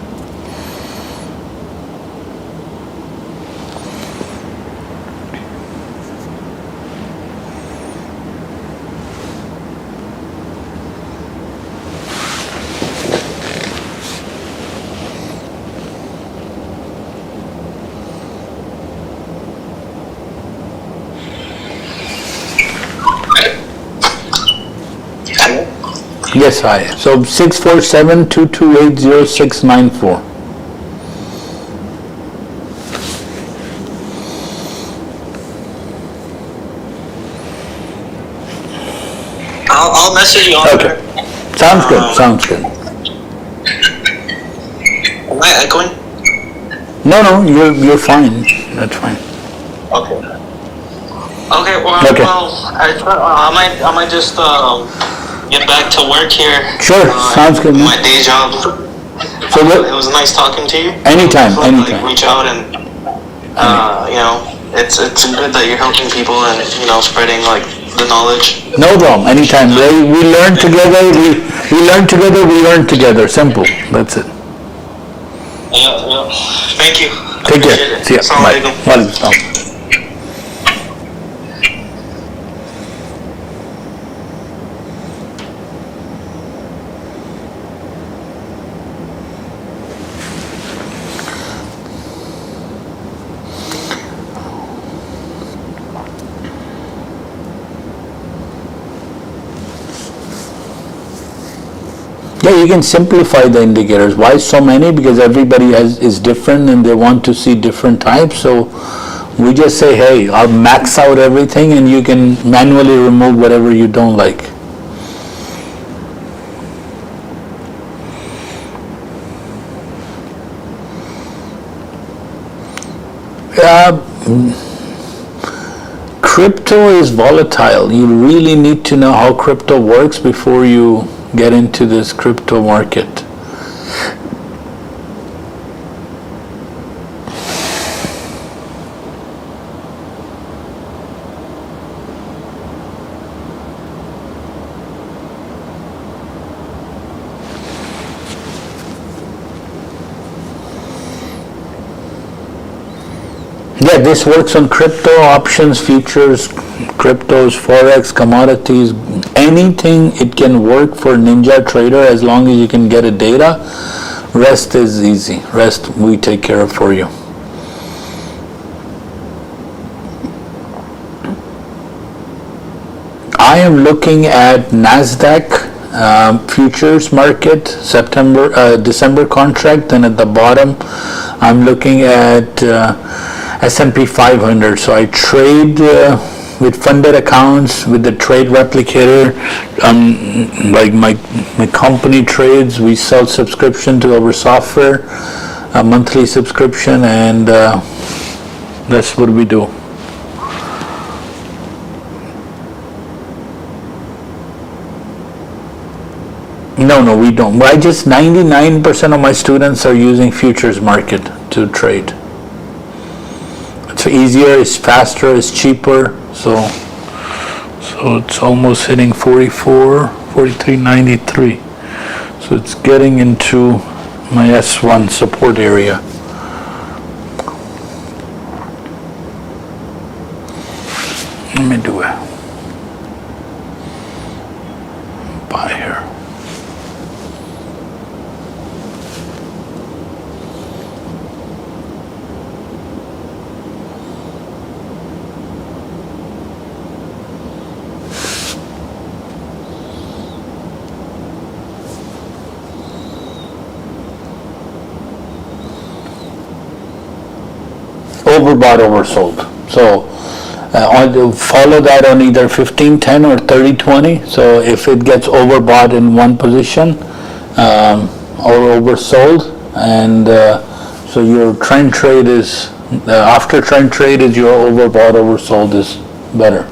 Yes, hi. So 647-228-0694. I'll message you on Okay. Sounds good. Sounds good. Am I echoing? No, you're fine. That's fine. Okay. Okay. Well, Okay. I might just get back to work here. Sure. Sounds good, man. My day job. So It was nice talking to you. Anytime, Like, anytime. reach out and it's good that you're helping people and spreading like the knowledge. No problem. Anytime. We learn together. We learn together. We learn together. Simple. That's it. Yeah. Thank you. Take care. Appreciate it. See ya. Assalamu Bye. alaikum. Walaikum salam. Yeah, you can simplify the indicators. Why so many? Because everybody is different and they want to see different types. So we just say, hey, I'll max out everything and you can manually remove whatever you don't like. Crypto is volatile. You really need to know how crypto works before you get into this crypto market. Yeah, this works on crypto, options, futures, cryptos, forex, commodities, anything. It can work for Ninja Trader as long as you can get a data. Rest is easy. Rest we take care of for you. I am looking at Nasdaq futures market December contract, and at the bottom I'm looking at S&P 500. So I trade with funded accounts with the trade replicator. Like my company trades, we sell subscription to our software, a monthly subscription, and that's what we do. No, we don't. 99% of my students are using futures market to trade. It's easier, it's faster, it's cheaper, so it's almost hitting 43.93. So it's getting into my S1 support area. Let me do a buy here. overbought, oversold. So follow that on either 15-10 or 30-20. So if it gets overbought in one position or oversold, and so your trend trade is, after trend trade is your overbought, oversold is better.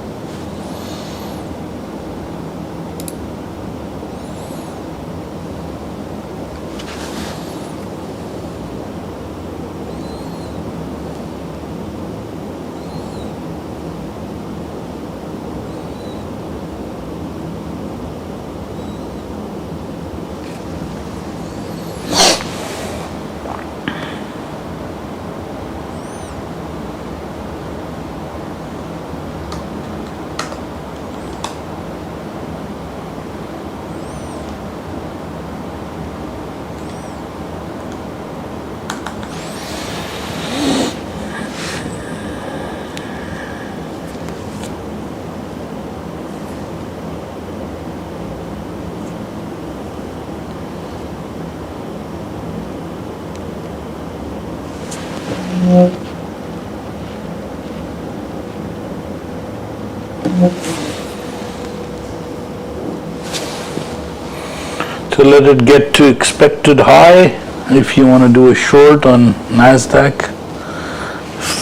To let it get to expected high, if you want to do a short on Nasdaq,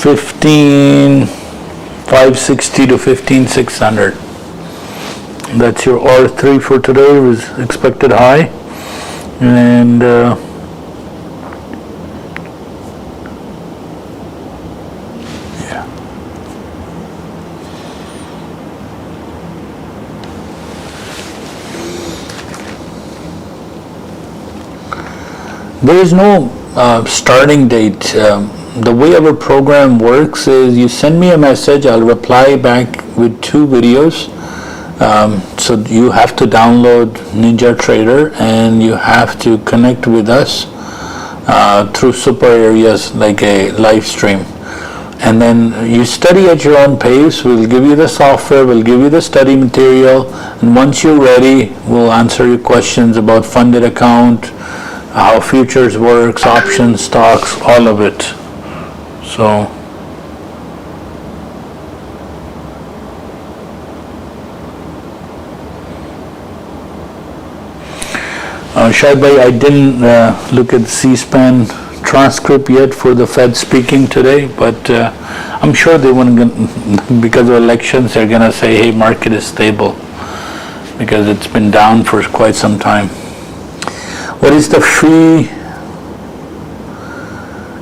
15,560 to 15,600. That's your R3 for today, was expected high. And there is no starting date. The way our program works is you send me a message, I'll reply back with 2 videos. So you have to download NinjaTrader and you have to connect with us through super areas like a live stream. And then you study at your own pace. We'll give you the software, we'll give you the study material, and once you're ready, we'll answer your questions about funded account, how futures works, options, stocks, all of it. So Shahid bhai, I didn't look at C-SPAN transcript yet for the Fed speaking today, but I'm sure they want to, because of elections, they're going to say, hey, market is stable, because it's been down for quite some time. What is the fee?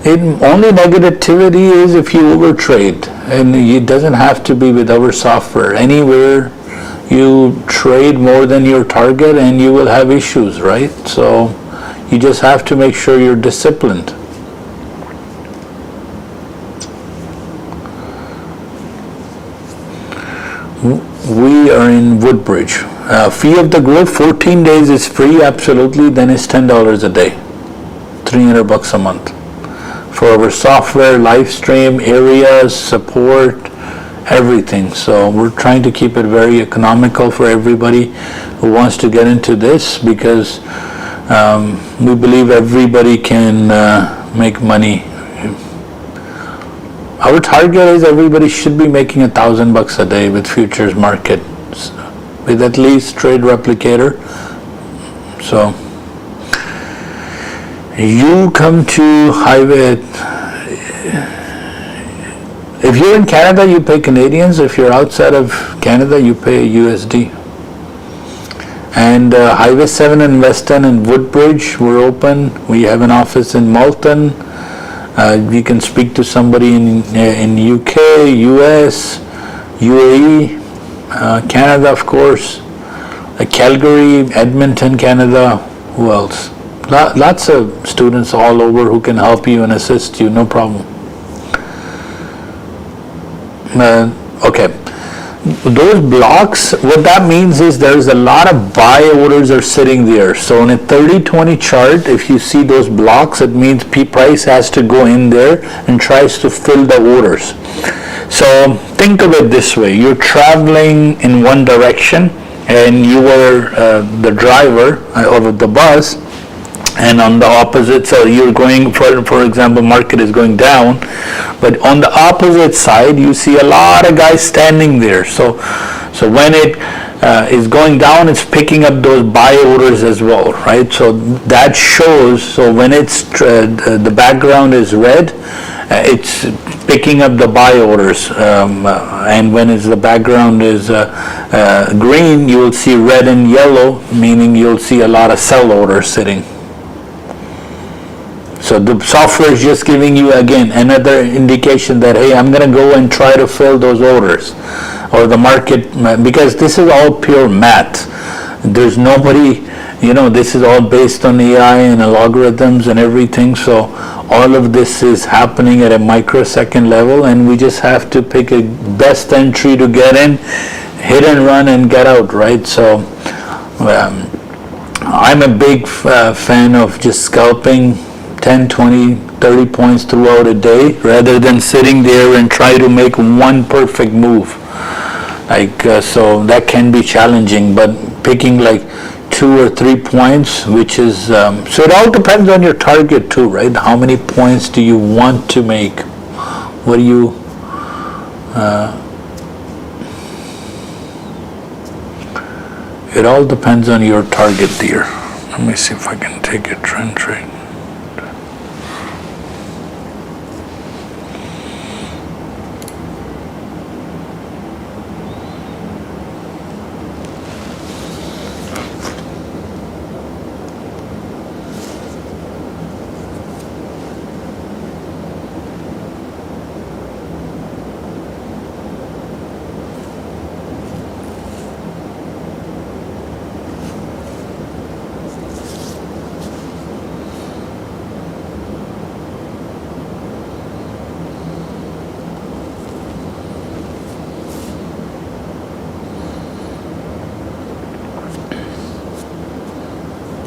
Only negativity is if you overtrade, and it doesn't have to be with our software. Anywhere you trade more than your target and you will have issues, right? So you just have to make sure you're disciplined. We are in Woodbridge. Fee of the group, 14 days is free, absolutely, then it's $10 a day, $300 a month. For our software, live stream, areas, support, everything. So we're trying to keep it very economical for everybody who wants to get into this, because we believe everybody can make money. Our target is everybody should be making $1,000 a day with futures market, with at least trade replicator. So you come to highway. If you're in Canada, you pay Canadians. If you're outside of Canada, you pay USD. And Highway 7 in Weston and Woodbridge, we're open. We have an office in Malton. You can speak to somebody in UK, US, UAE, Canada, of course, Calgary, Edmonton, Canada. Who else? Lots of students all over who can help you and assist you, no problem. Okay, those blocks, what that means is there's a lot of buy orders are sitting there. So on a 30-20 chart, if you see those blocks, it means price has to go in there and tries to fill the orders. So think of it this way: you're traveling in one direction and you were the driver of the bus, And on the opposite, so you're going, for example, market is going down, but on the opposite side, you see a lot of guys standing there. So when it is going down, it's picking up those buy orders as well, right? So that shows, so when it's, the background is red, it's picking up the buy orders, and when it's the background is green, you will see red and yellow, meaning you'll see a lot of sell orders sitting. So the software is just giving you, again, another indication that, hey, I'm going to go and try to fill those orders, or the market, because this is all pure math. There's nobody, this is all based on AI and algorithms and everything, so all of this is happening at a microsecond level, and we just have to pick a best entry to get in, hit and run and get out, right? So I'm a big fan of just scalping 10, 20, 30 points throughout a day, rather than sitting there and try to make one perfect move. So that can be challenging, but picking like 2 or 3 points, which is, so it all depends on your target too, right? How many points do you want to make? What do you, it all depends on your target there. Let me see if I can take a trend trade.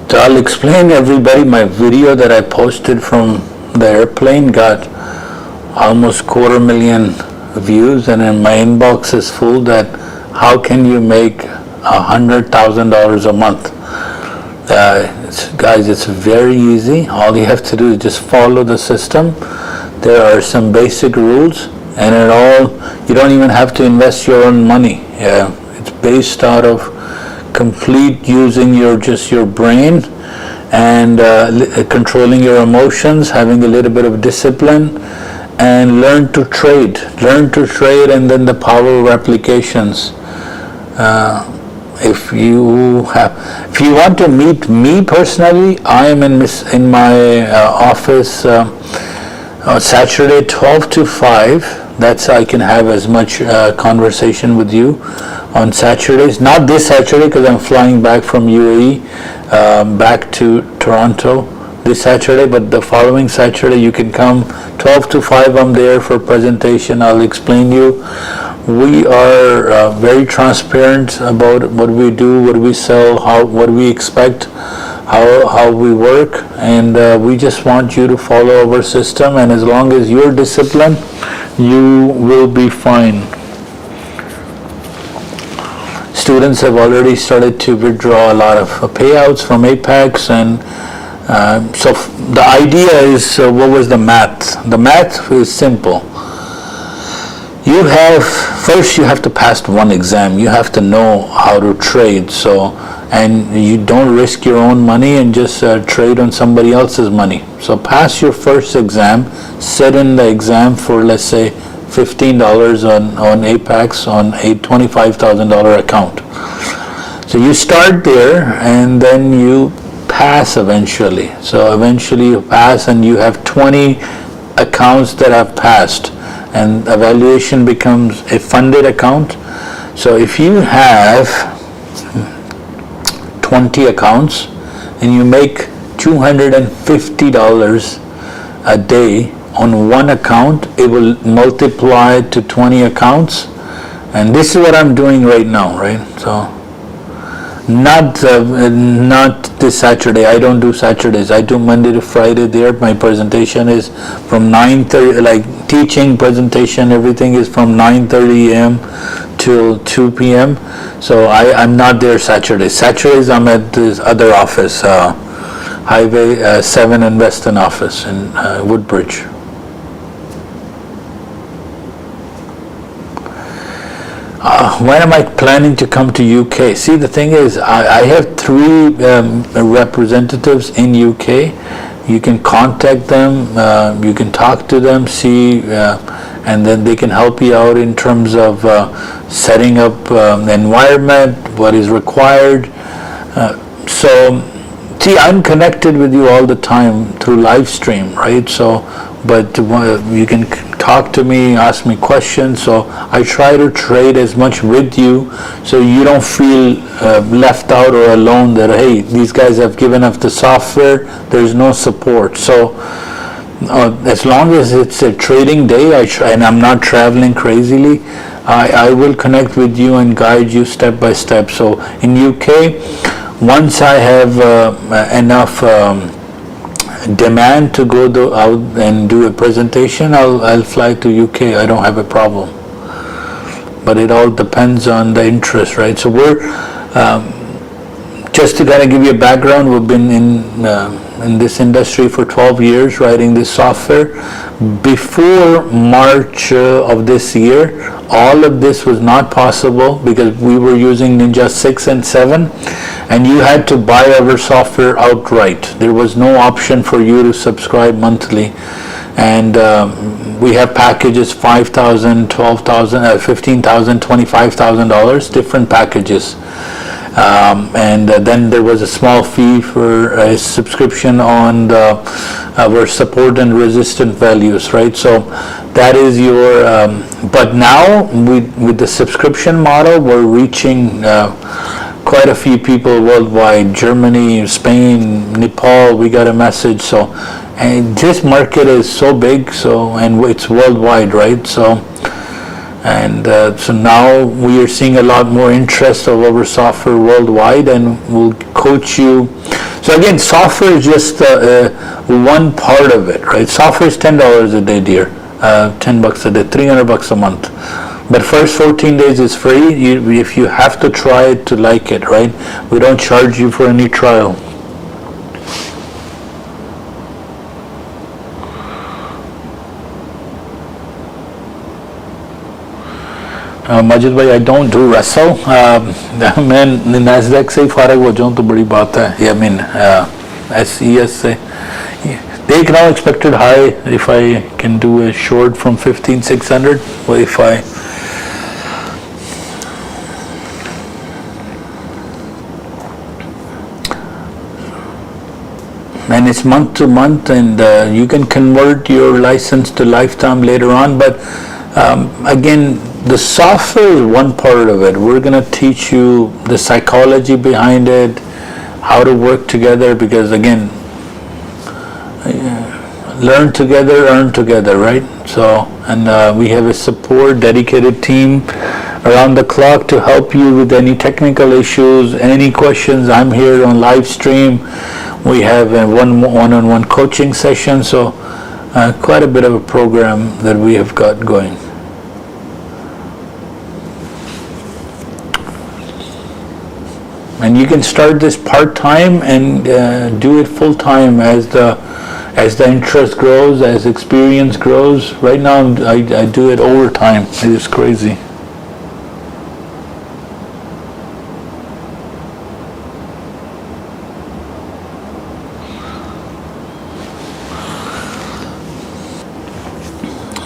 So I'll explain everybody, my video that I posted from the airplane got almost 250,000 views, and in my inbox is full that how can you make $100,000 a month? Guys, it's very easy. All you have to do is just follow the system. There are some basic rules, and you don't even have to invest your own money. It's based out of complete using your brain and controlling your emotions, having a little bit of discipline, and learn to trade, and then the power of applications. If you want to meet me personally, I am in my office Saturday 12 to 5. That's I can have as much conversation with you on Saturdays. Not this Saturday because I'm flying back from UAE back to Toronto this Saturday, but the following Saturday you can come 12 to 5. I'm there for presentation. I'll explain you. We are very transparent about what we do, what we sell, what we expect, how we work, and we just want you to follow our system, and as long as you're disciplined, you will be fine. Students have already started to withdraw a lot of payouts from Apex, and so the idea is, what was the math? The math is simple. You have to pass one exam. You have to know how to trade. And you don't risk your own money and just trade on somebody else's money. So pass your first exam, sit in the exam for, let's say, $15 on Apex on a $25,000 account. So you start there and then you pass eventually. So eventually you pass and you have 20 accounts that have passed, and evaluation becomes a funded account. So if you have 20 accounts and you make $250 a day on one account, it will multiply to 20 accounts, and this is what I'm doing right now, right? So not this Saturday. I don't do Saturdays. I do Monday to Friday there. My presentation is from 9:30, like teaching presentation, everything is from 9:30 a.m. till 2 p.m. So I'm not there Saturdays. Saturdays I'm at this other office. Highway 7 and Weston office in Woodbridge. When am I planning to come to UK? See, the thing is, I have 3 representatives in UK. You can contact them, you can talk to them, see, and then they can help you out in terms of setting up the environment, what is required. So, see, I'm connected with you all the time through live stream, right? So, but you can talk to me, ask me questions. So I try to trade as much with you, so you don't feel left out or alone. That hey, these guys have given up the software. There's no support. So as long as it's a trading day, and I'm not traveling crazily, I will connect with you and guide you step by step. So in UK, once I have enough demand to go out and do a presentation, I'll fly to UK. I don't have a problem. But it all depends on the interest, right? So we're just to kind of give you a background. We've been in this industry for 12 years, writing this software. Before March of this year, all of this was not possible because we were using Ninja 6 and 7, and you had to buy our software outright. There was no option for you to subscribe monthly. And we have packages $5,000, $12,000, $15,000, $25,000, different packages. And then there was a small fee for a subscription on our support and resistant values, right? So that is your, but now with the subscription model, we're reaching quite a few people worldwide. Germany, Spain, Nepal, we got a message. So, and this market is so big, so, and it's worldwide, right? So, and so now we are seeing a lot more interest of our software worldwide, and we'll coach you. So again, software is just one part of it, right? Software is $10 a day, dear. $10 a day, $300 a month. But first 14 days is free. If you have to try it to like it, right? We don't charge you for any trial. Majid भाई, I don't do wrestle. मैं Nasdaq से ही फारग हो जाऊँ तो बड़ी बात है. I mean SES से देख रहा हूँ expected high. If I can do a short from 15,600, or if I and it's month to month, and you can convert your license to lifetime later on. But again, the software is one part of it. We're going to teach you the psychology behind it, how to work together, because again, learn together, earn together, right? So, and we have a support, dedicated team around the clock to help you with any technical issues, any questions. I'm here on live stream. We have a one-on-one coaching session, so quite a bit of a program that we have got going. And you can start this part-time and do it full-time as the interest grows, as experience grows. Right now, I do it overtime. It is crazy.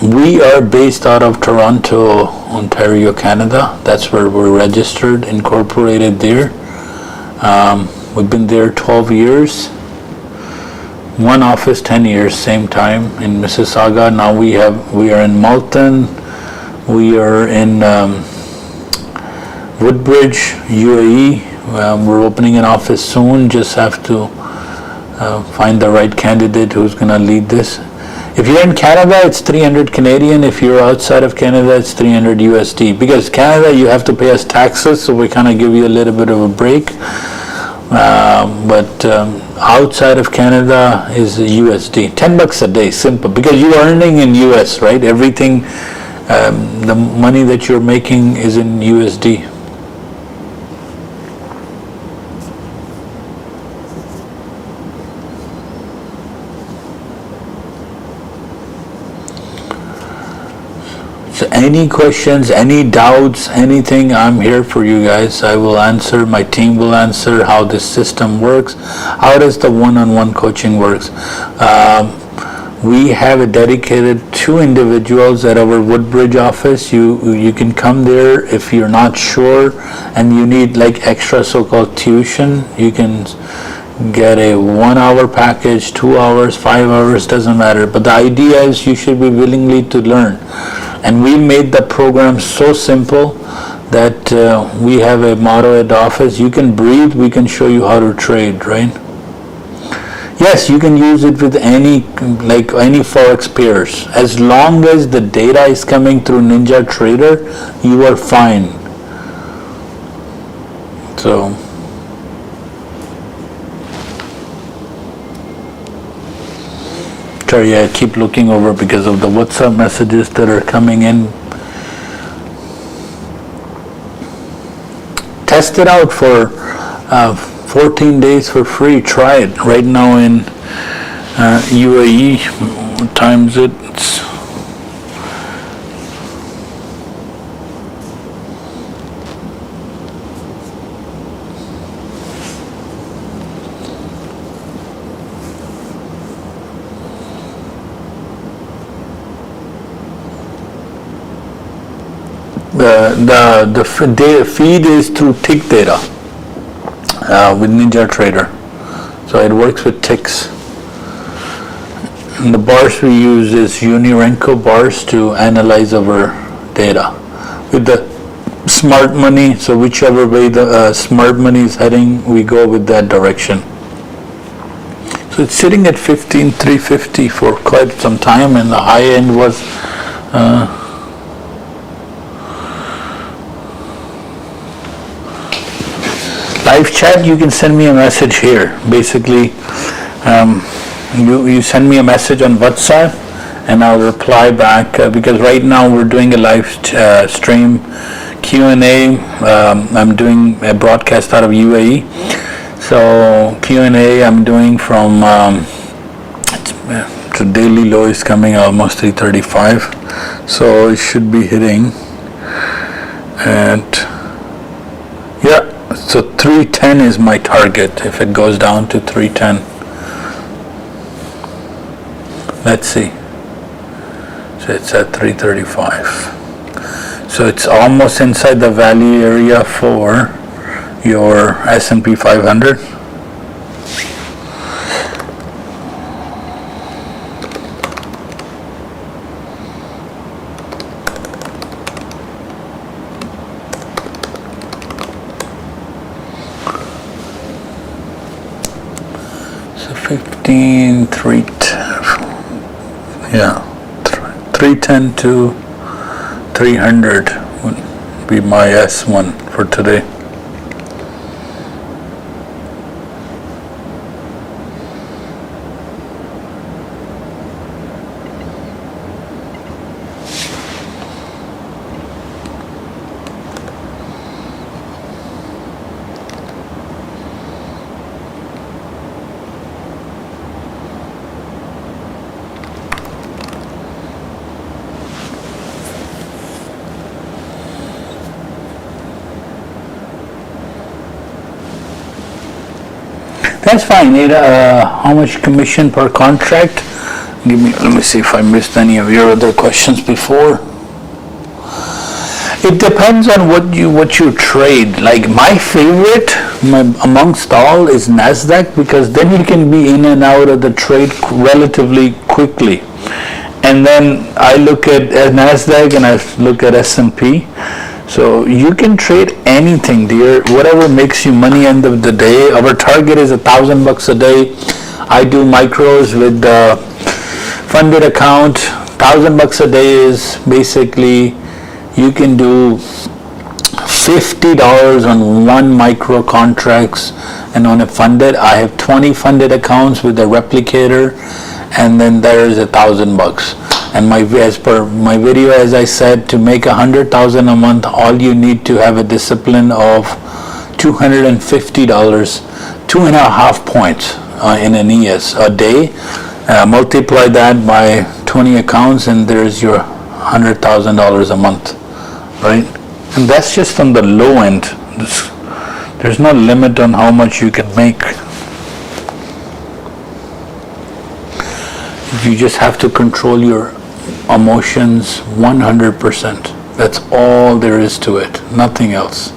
We are based out of Toronto, Ontario, Canada. That's where we're registered, incorporated there. We've been there 12 years. One office, 10 years, same time in Mississauga. Now we are in Malton. We are in Woodbridge, UAE. We're opening an office soon. Just have to find the right candidate who's going to lead this. If you're in Canada, it's 300 Canadian. If you're outside of Canada, it's 300 USD. Because Canada, you have to pay us taxes, so we kind of give you a little bit of a break. But outside of Canada is USD. $10 a day, simple. Because you're earning in US, right? Everything, the money that you're making is in USD. So any questions, any doubts, anything, I'm here for you guys. I will answer, my team will answer how this system works. How does the one-on-one coaching works? We have a dedicated 2 individuals at our Woodbridge office. You can come there if you're not sure and you need like extra so-called tuition. You can get a 1-hour package, 2 hours, 5 hours, doesn't matter. But the idea is you should be willingly to learn. And we made the program so simple that we have a motto at the office: you can breathe, we can show you how to trade, right? Yes, you can use it with any forex pairs. As long as the data is coming through Ninja Trader, you are fine. So sorry, I keep looking over because of the WhatsApp messages that are coming in. Test it out for 14 days for free. Try it right now in UAE. What time is it? The feed is through tick data with Ninja Trader, so it works with ticks. And the bars we use is Unirenko bars to analyze our data with the smart money. So whichever way the smart money is heading, we go with that direction. So it's sitting at 15,350 for quite some time, and the high end was live chat. You can send me a message here. Basically, you send me a message on WhatsApp and I'll reply back because right now we're doing a live stream Q&A. I'm doing a broadcast out of UAE. So Q&A I'm doing from the daily low is coming almost 335. So it should be hitting at, yeah. So 310 is my target if it goes down to 310. Let's see. So it's at 335. So it's almost inside the value area for your S&P 500. So 15, 310 to 300 would be my S1 for today. That's fine. How much commission per contract? Let me see if I missed any of your other questions before. It depends on what you trade. Like my favorite amongst all is Nasdaq, because then you can be in and out of the trade relatively quickly. And then I look at Nasdaq and I look at S&P. So you can trade anything, dear, whatever makes you money end of the day. Our target is $1,000 a day. I do micros with the funded account. $1,000 a day is basically you can do $50 on one micro contracts, and on a funded, I have 20 funded accounts with a replicator, and then there is $1,000. And as per my video, as I said, to make $100,000 a month, all you need to have a discipline of $250, 2.5 points in an ES a day. Multiply that by 20 accounts, and there's your $100,000 a month, right? And that's just on the low end. There's no limit on how much you can make. You just have to control your emotions 100%. That's all there is to it, nothing else.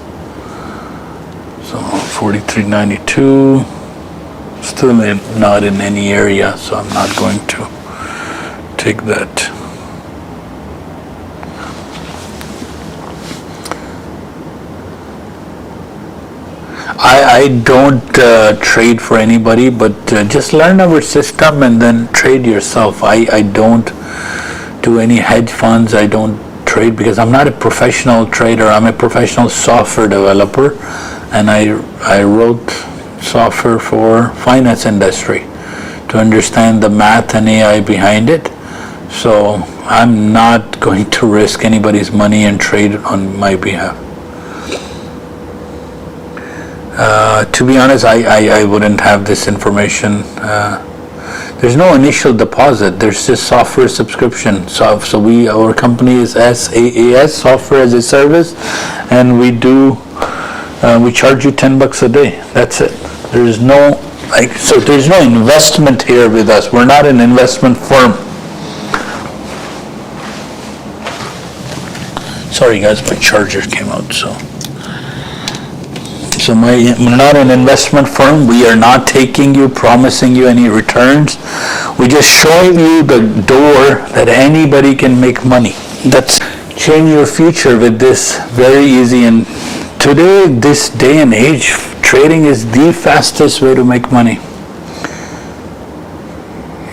So 43.92, still not in any area, so I'm not going to take that. I don't trade for anybody, but just learn our system and then trade yourself. I don't do any hedge funds. I don't trade because I'm not a professional trader. I'm a professional software developer, and I wrote software for finance industry to understand the math and AI behind it. So I'm not going to risk anybody's money and trade on my behalf. To be honest, I wouldn't have this information. There's no initial deposit. There's just software subscription. So our company is SAAS, Software as a Service, and we charge you $10 a day. That's it. There's no there's no investment here with us. We're not an investment firm. Sorry guys, my charger came out, so we're not an investment firm. We are not taking you, promising you any returns. We're just showing you the door that anybody can make money. That's change your future with this very easy. And today, this day and age, trading is the fastest way to make money.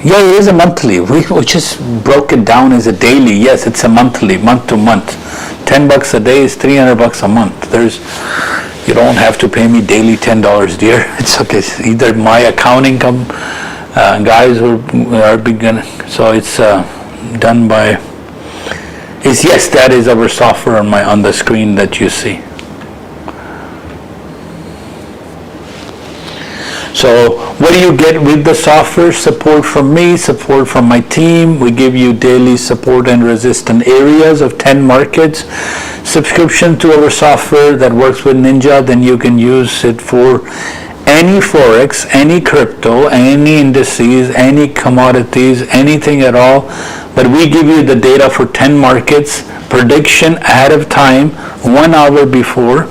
Yeah, it is a monthly. We just broke it down as a daily. Yes, it's a monthly, month to month. $10 a day is $300 a month. You don't have to pay me daily $10, dear. It's okay. Either my accounting guys are beginning. So it's done by. Yes, that is our software on the screen that you see. So what do you get with the software? Support from me, support from my team. We give you daily support in resistant areas of 10 markets. Subscription to our software that works with Ninja, then you can use it for any forex, any crypto, any indices, any commodities, anything at all. But we give you the data for 10 markets, prediction ahead of time, 1 hour before.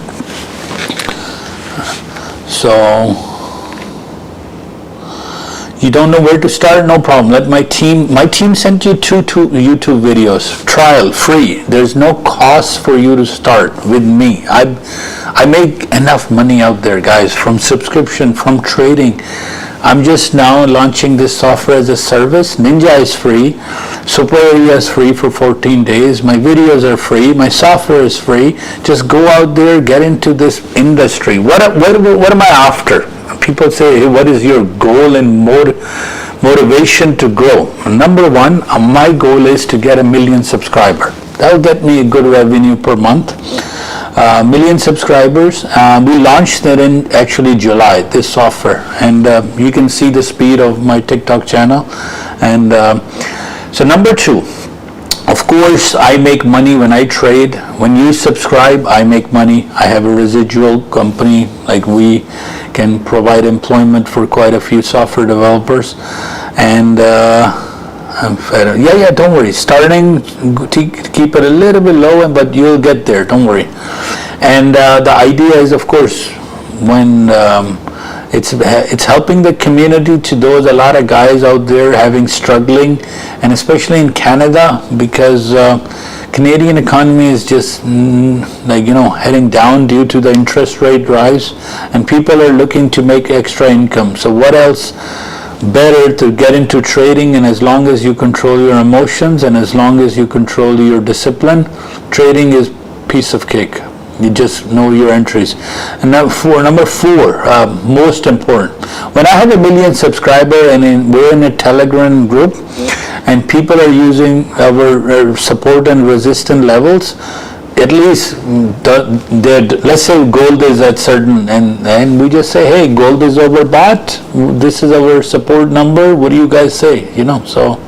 So you don't know where to start? No problem. Let my team sent you two YouTube videos, trial, free. There's no cost for you to start with me. I make enough money out there, guys, from subscription, from trading. I'm just now launching this software as a service. Ninja is free. Super Area is free for 14 days. My videos are free. My software is free. Just go out there, get into this industry. What am I after? People say, hey, what is your goal and motivation to grow? Number one, my goal is to get 1 million subscribers. That will get me a good revenue per month. 1 million subscribers. We launched that in actually July, this software. And you can see the speed of my TikTok channel. And so number two, of course, I make money when I trade. When you subscribe, I make money. I have a residual company, like we can provide employment for quite a few software developers. And don't worry. Starting, keep it a little bit low, but you'll get there. Don't worry. And the idea is, of course, when it's helping the community, to those, a lot of guys out there struggling, and especially in Canada, because Canadian economy is just heading down due to the interest rate rise, and people are looking to make extra income. So what else better to get into trading? And as long as you control your emotions and as long as you control your discipline, trading is piece of cake. You just know your entries. And number four, most important. When I have 1 million subscribers and we're in a Telegram group and people are using our support and resistance levels, at least let's say gold is at certain, and we just say, hey, gold is overbought. This is our support number. What do you guys say? So.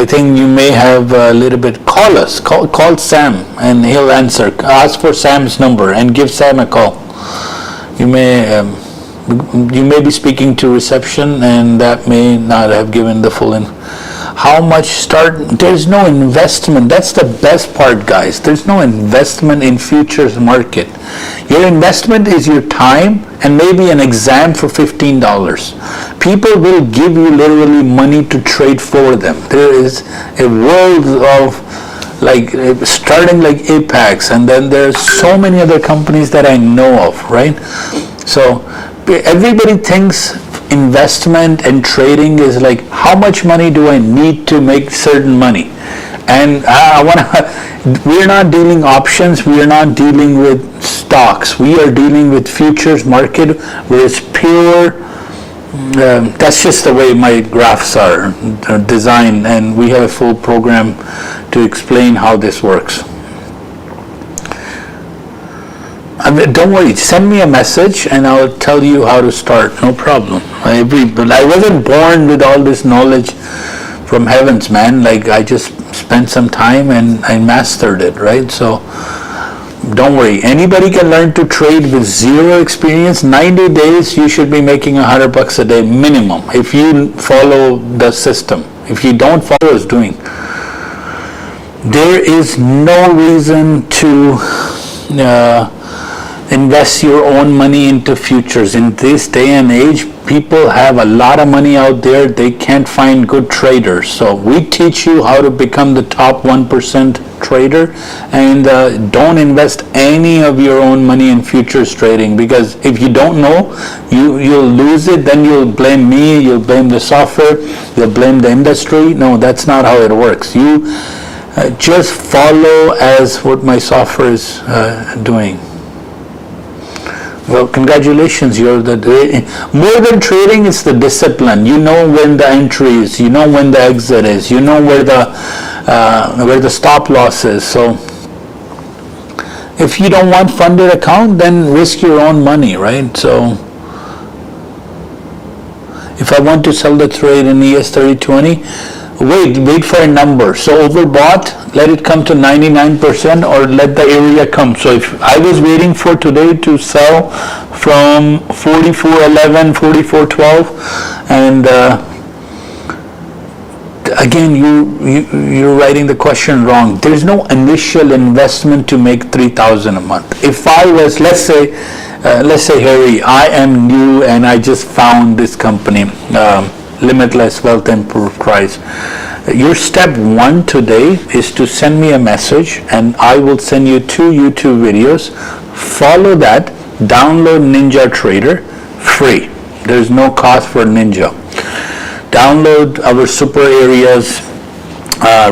I think you may have a little bit. Call us. Call Sam, and he'll answer. Ask for Sam's number and give Sam a call. You may be speaking to reception, and that may not have given the full info. How much start? There's no investment. That's the best part, guys. There's no investment in futures market. Your investment is your time and maybe an exam for $15. People will give you literally money to trade for them. There is a world of starting like Apex, and then there's so many other companies that I know of, right? So everybody thinks investment and trading is like, how much money do I need to make certain money? And we're not dealing options, we are not dealing with stocks, we are dealing with futures market where it's pure, that's just the way my graphs are designed, and we have a full program to explain how this works. Don't worry, send me a message and I'll tell you how to start, no problem. I wasn't born with all this knowledge from heavens, man. Like, I just spent some time and I mastered it, right? So don't worry, anybody can learn to trade with zero experience. 90 days you should be making $100 a day minimum if you follow the system. If you don't follow what's doing, there is no reason to invest your own money into futures. In this day and age, people have a lot of money out there. They can't find good traders. So we teach you how to become the top 1% trader, and don't invest any of your own money in futures trading, because if you don't know, you'll lose it. Then you'll blame me, you'll blame the software, you'll blame the industry. No, that's not how it works. You just follow as what my software is doing. Well, congratulations, you're more than trading, it's the discipline. You know when the entry is, you know when the exit is, you know where the stop loss is. So if you don't want funded account, then risk your own money, right? So if I want to sell the trade in ES3020, wait for a number. So overbought, let it come to 99%, or let the area come. So if I was waiting for today to sell from 44.11, 44.12, and again, you're writing the question wrong. There's no initial investment to make $3,000 a month. If I was, let's say Harry, I am new and I just found this company, Limitless Wealth Enterprise. Your step one today is to send me a message, and I will send you 2 YouTube videos. Follow that, download Ninja Trader, free. There's no cost for Ninja. Download our super areas,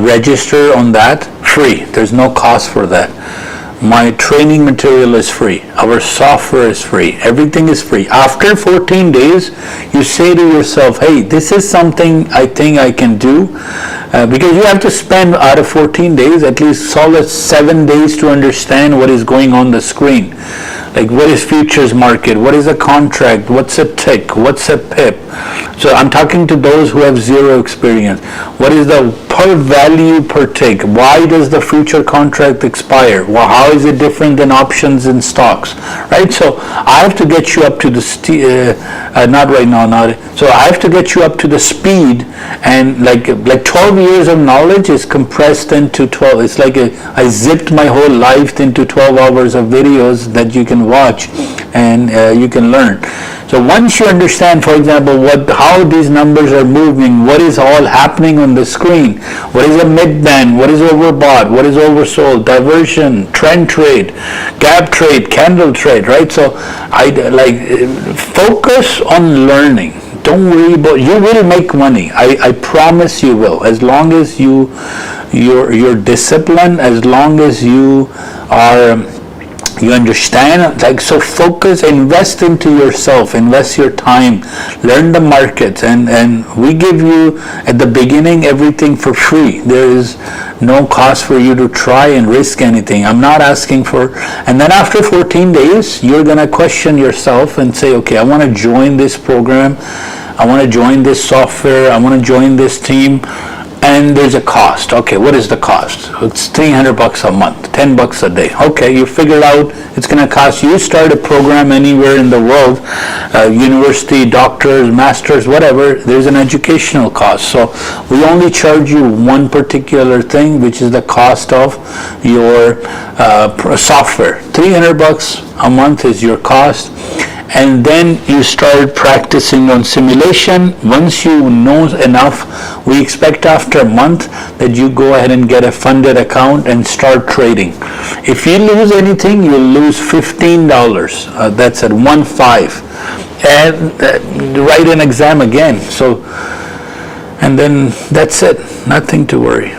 register on that, free. There's no cost for that. My training material is free. Our software is free. Everything is free. After 14 days, you say to yourself, hey, this is something I think I can do, because you have to spend out of 14 days at least solid 7 days to understand what is going on the screen. Like, what is futures market? What is a contract? What's a tick? What's a pip? So I'm talking to those who have zero experience. What is the per value per tick? Why does the future contract expire? Well, how is it different than options in stocks? Right? So I have to get you up to the So I have to get you up to the speed, and like 12 years of knowledge is compressed into 12. It's like I zipped my whole life into 12 hours of videos that you can watch, and you can learn. So once you understand, for example, how these numbers are moving, what is all happening on the screen, what is a mid-band, what is overbought, what is oversold, diversion, trend trade, gap trade, candle trade, right? So I focus on learning. Don't worry about, you will make money. I promise you will, as long as you're disciplined, as long as you understand. So focus, invest into yourself, invest your time, learn the markets, and we give you at the beginning everything for free. There is no cost for you to try and risk anything. I'm not asking for, and then after 14 days, you're gonna question yourself and say, okay, I want to join this program, I want to join this software, I want to join this team. and there's a cost. Okay, what is the cost? It's $300 a month, $10 a day. Okay, you figured out it's going to cost you. Start a program anywhere in the world, university, doctors, masters, whatever. There's an educational cost. So we only charge you one particular thing, which is the cost of your software. $300 a month is your cost. And then you start practicing on simulation. Once you know enough, we expect after a month that you go ahead and get a funded account and start trading. If you lose anything, you'll lose $15. That's at 1.5. And write an exam again. So, and then that's it. Nothing to worry.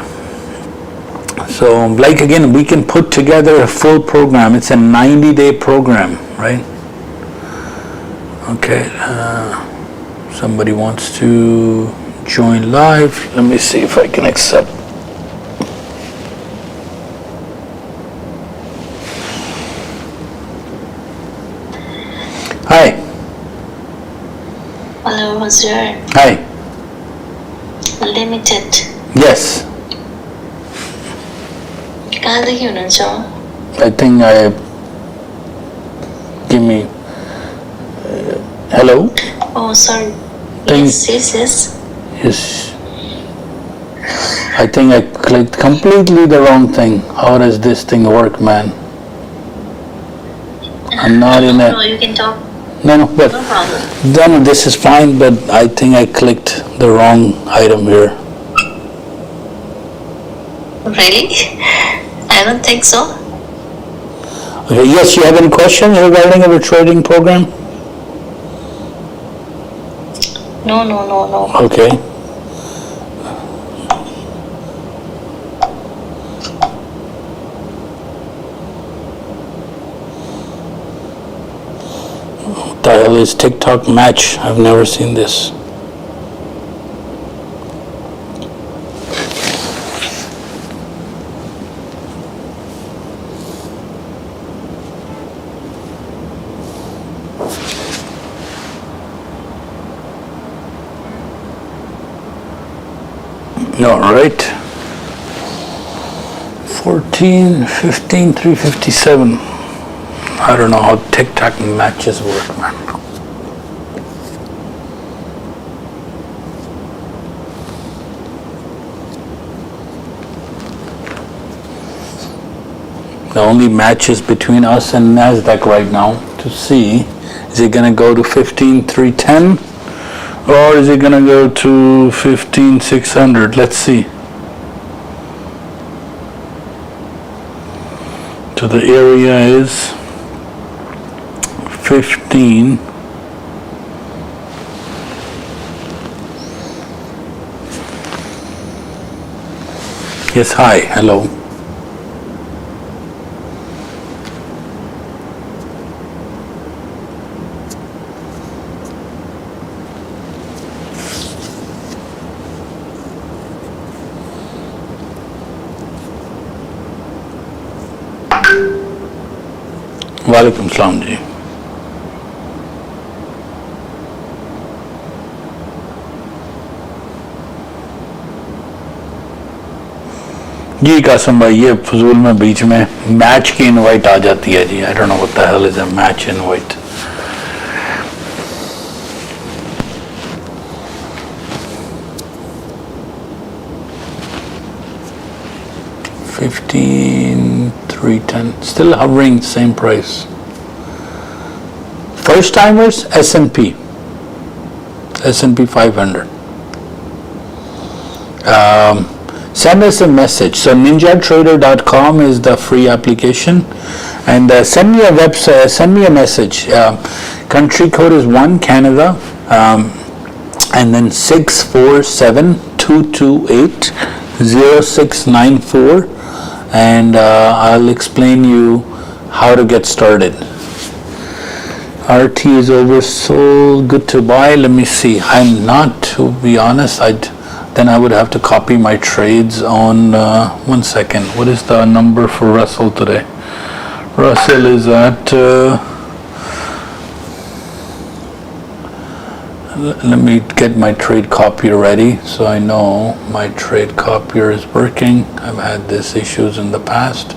So, like again, we can put together a full program. It's a 90-day program, right? Okay, somebody wants to join live. Let me see if I can accept. Hi. Hello, sir. Hi. Limited. Yes. I think give me. Hello? Oh, sorry. Yes. Yes. I think I clicked completely the wrong thing. How does this thing work, man? I'm not in a... No, you can talk. No, but... No problem. No, this is fine, but I think I clicked the wrong item here. Really? I don't think so. Okay, yes, you have any questions regarding our trading program? No. Okay. What the hell is TikTok match? I've never seen this. All right. 14, 15, 357. I don't know how TikTok matches work, man. The only matches between us and Nasdaq right now to see, is it going to go to 15,310? Or is it going to go to 15,600? Let's see. So the area is 15. Yes, hi, hello. वालेकुम सलाम जी। जी कासम भाई, ये फजूल में बीच में match की invite आ जाती है ji. I don't know what the hell is a match invite. $15,310, still hovering same price. First timers, S&P 500. Send us a message. So ninjatrader.com is the free application, and send me a website. Send me a message. Country code is 1 Canada, and then 647-228-0694. And I'll explain you how to get started. RT is oversold, good to buy. Let me see. I'm not, to be honest. Then I would have to copy my trades on, 1 second. What is the number for Russell today? Russell is at Let me get my trade copier ready so I know my trade copier is working. I've had these issues in the past.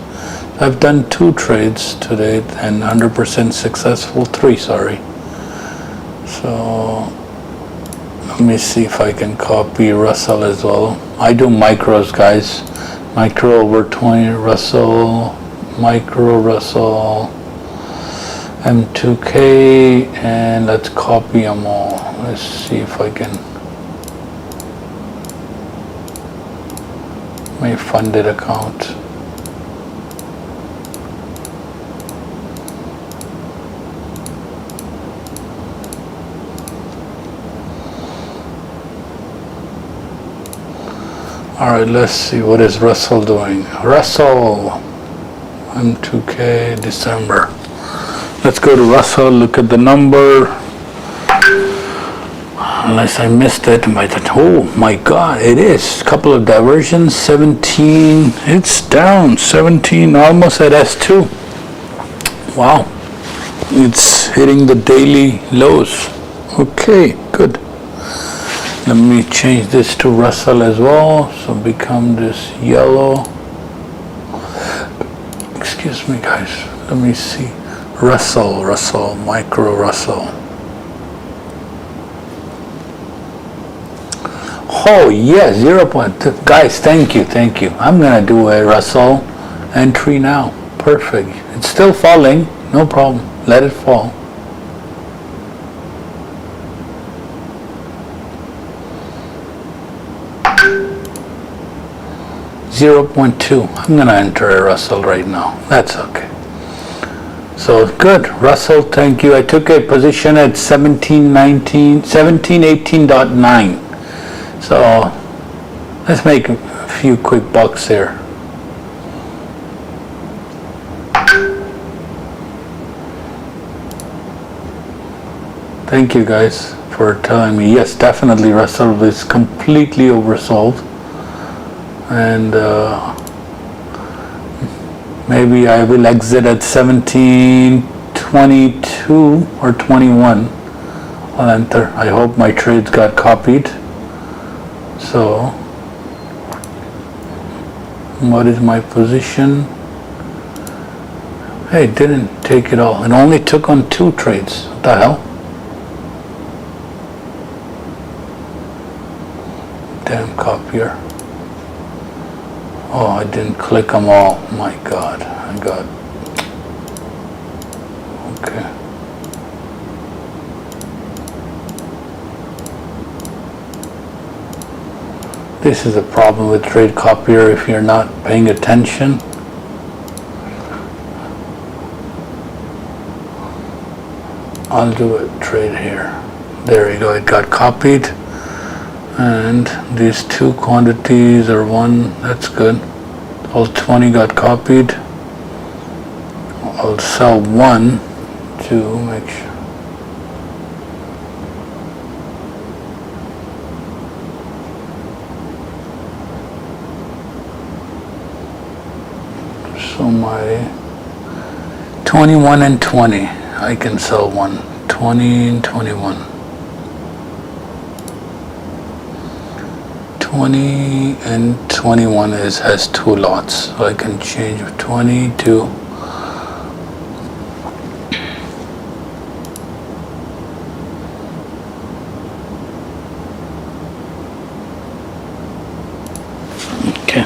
I've done 2 trades to date and 100% successful, 3, sorry. So let me see if I can copy Russell as well. I do micros, guys. Micro over 20, Russell, micro, Russell, M2K, and let's copy them all. Let's see if I can. My funded account. All right, let's see, what is Russell doing? Russell, M2K, December. Let's go to Russell, look at the number. Unless I missed it, oh my God, it is. A couple of diversions, 17, it's down, 17, almost at S2. Wow, it's hitting the daily lows. Okay, good. Let me change this to Russell as well, so become this yellow. Excuse me, guys, let me see. Russell, micro Russell. Oh yeah, 0.2. Guys, thank you. I'm gonna do a Russell entry now. Perfect. It's still falling, no problem. Let it fall. $0.2. I'm gonna enter a Russell right now. That's okay. So good, Russell, thank you. I took a position at 1718.9. So let's make a few quick bucks here. Thank you guys for telling me. Yes, definitely Russell is completely oversold. And maybe I will exit at 1722 or 21. I'll enter. I hope my trades got copied. So, what is my position? Hey, it didn't take it all. It only took on 2 trades. What the hell? Damn copier. Oh, I didn't click them all. My God, I got. Okay. This is a problem with trade copier if you're not paying attention. I'll do a trade here. There you go, it got copied. And these 2 quantities are 1, that's good. All 20 got copied. I'll sell 1 to make sure. So my 21 and 20, I can sell 1. 20 and 21. 20 and 21 has 2 lots, so I can change 20 to okay.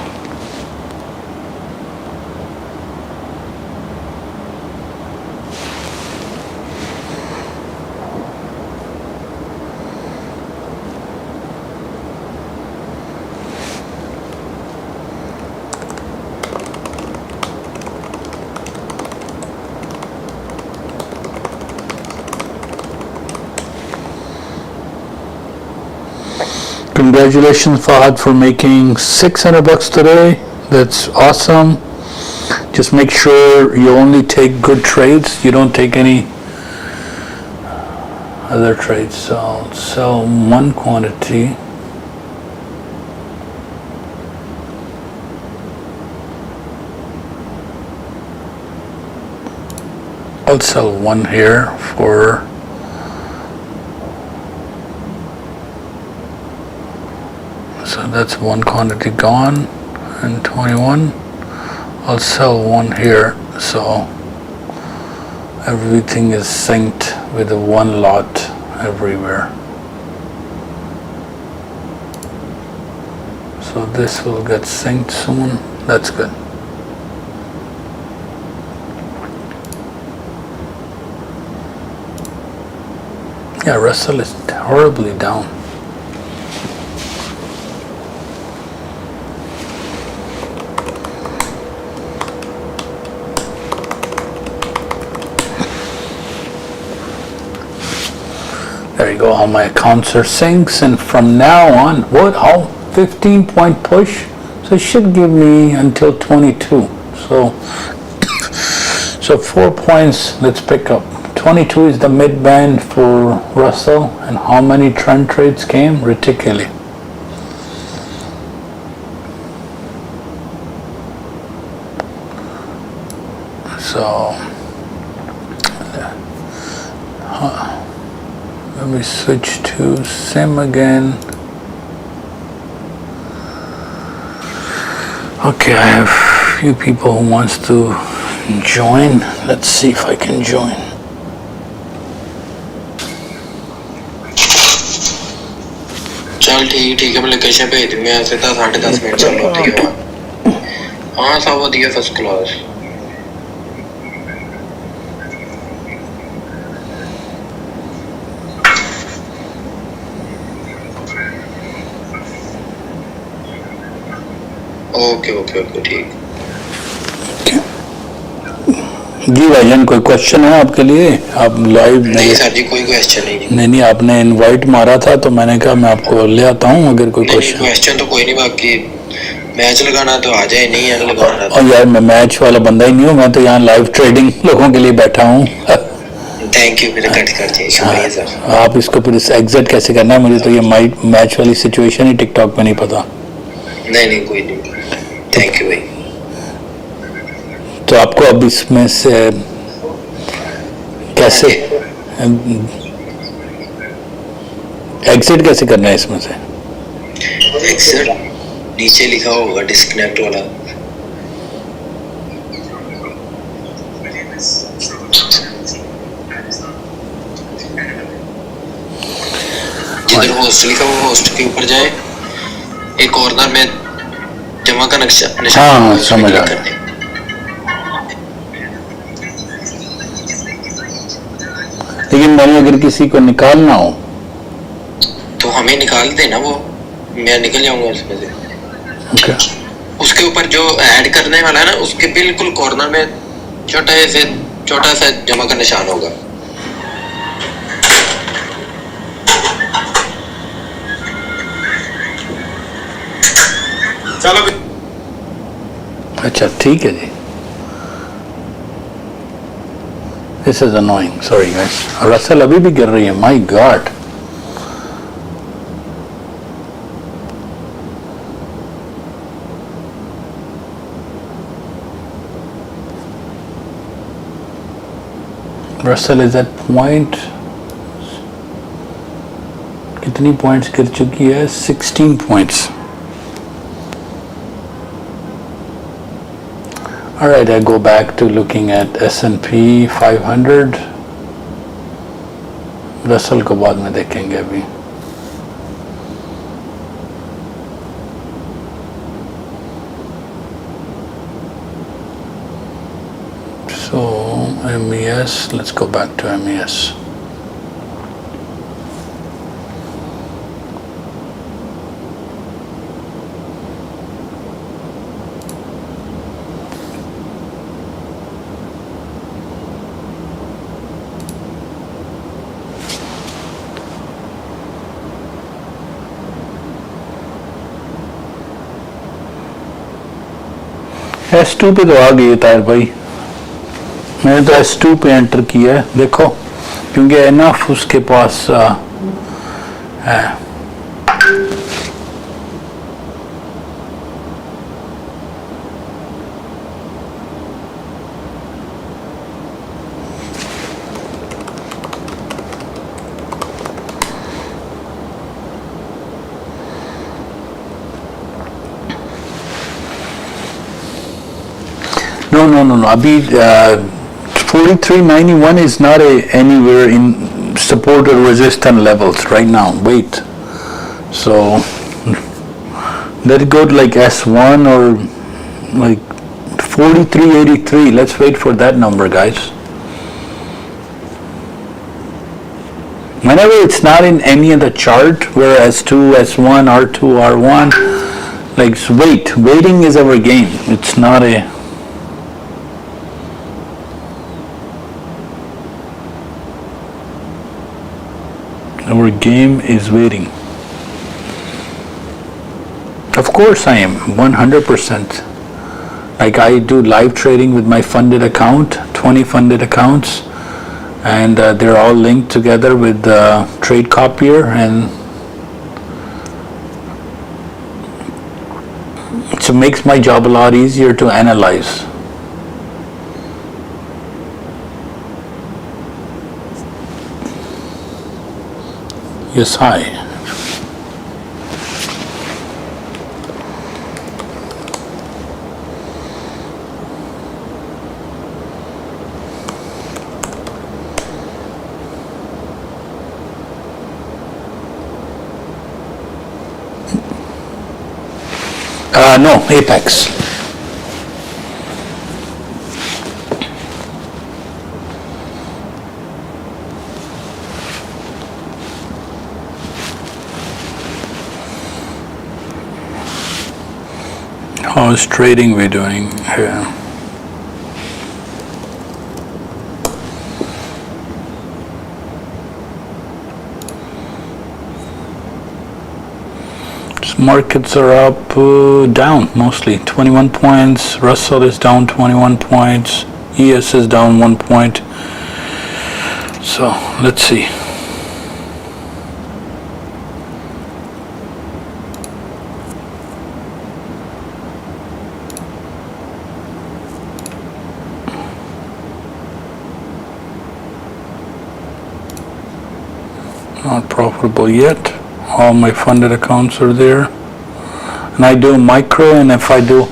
Congratulations, Fahad, for making $600 today. That's awesome. Just make sure you only take good trades. You don't take any other trades. So I'll sell 1 quantity. I'll sell 1 here for that's one quantity gone, and 21. I'll sell one here, so everything is synced with the one lot everywhere. So this will get synced soon. That's good. Yeah, Russell is horribly down. There you go, all my accounts are syncs, and from now on, what, how, 15-point push? So it should give me until 22. So 4 points, let's pick up. 22 is the mid band for Russell, and how many trend trades came? Reticuli. So let me switch to Sim again. Okay, I have a few people who wants to join. Let's see if I can join. चल ठीक है मैं location भेज दूंगा यहाँ से 10-10:30 minute चल होती है हाँ सब वधिया फर्स्ट क्लास ओके ठीक जी भाईजान, कोई क्वेश्चन है आपके लिए? आप लाइव नहीं सर जी, कोई क्वेश्चन नहीं। नहीं, आपने इनवाइट मारा था तो मैंने कहा मैं आपको ले आता हूँ, अगर कोई क्वेश्चन तो कोई नहीं, बाकी मैच लगाना तो आ जाए, नहीं है लगाना तो। और यार मैं मैच वाला बंदा ही नहीं हूँ, मैं तो यहाँ लाइव ट्रेडिंग लोगों के लिए बैठा हूँ। थैंक यू, मेरा कट कर दिया, शुक्रिया सर। आप इसको फिर एग्जिट कैसे करना है? मुझे तो ये मैच वाली सिचुएशन ही टिकटॉक पे नहीं पता। नहीं कोई नहीं, थैंक यू भाई। तो आपको अब इसमें से कैसे एग्जिट कैसे करना है इसमें से? एग्जिट नीचे लिखा होगा डिस्कनेक्ट वाला। जिधर होस्ट लिखा हुआ होस्ट के ऊपर जाए, एक कॉर्नर में जमा का निशान। हाँ समझ आ गया। लेकिन मैंने अगर किसी को निकालना हो तो हमें निकाल देना, वो मैं निकल जाऊंगा उसमें से। okay. उसके ऊपर जो ऐड करने वाला है ना, उसके बिल्कुल कॉर्नर में छोटा सा जमा का निशान होगा। चलो अच्छा ठीक है जी। This is annoying. Sorry guys. Russell अभी भी गिर रही है। My God. Russell is at point. कितनी पॉइंट्स गिर चुकी है? 16 points. Alright, I go back to looking at S&P 500. Russell को बाद में देखेंगे अभी. So MES, let's go back to MES. S2 पे तो आ गई है तार भाई, मैंने तो S2 पे एंटर किया है, देखो क्योंकि एनफ उसके पास है। Abhi 43.91 is not anywhere in support or resistance levels right now. Wait. So let it go to like S1 or like 43.83. Let's wait for that number, guys. Whenever it's not in any of the chart, where S2, S1, R2, R1, like waiting is our game. It's not a... Our game is waiting. Of course I am, 100%. Like I do live trading with my funded account, 20 funded accounts, and they're all linked together with the trade copier, and so it makes my job a lot easier to analyze. Yes, hi. No, Apex. How is trading we doing here? Markets are up, down mostly, 21 points. Russell is down 21 points. ES is down 1 point. So let's see. Not profitable yet. All my funded accounts are there, and I do micro, and if I do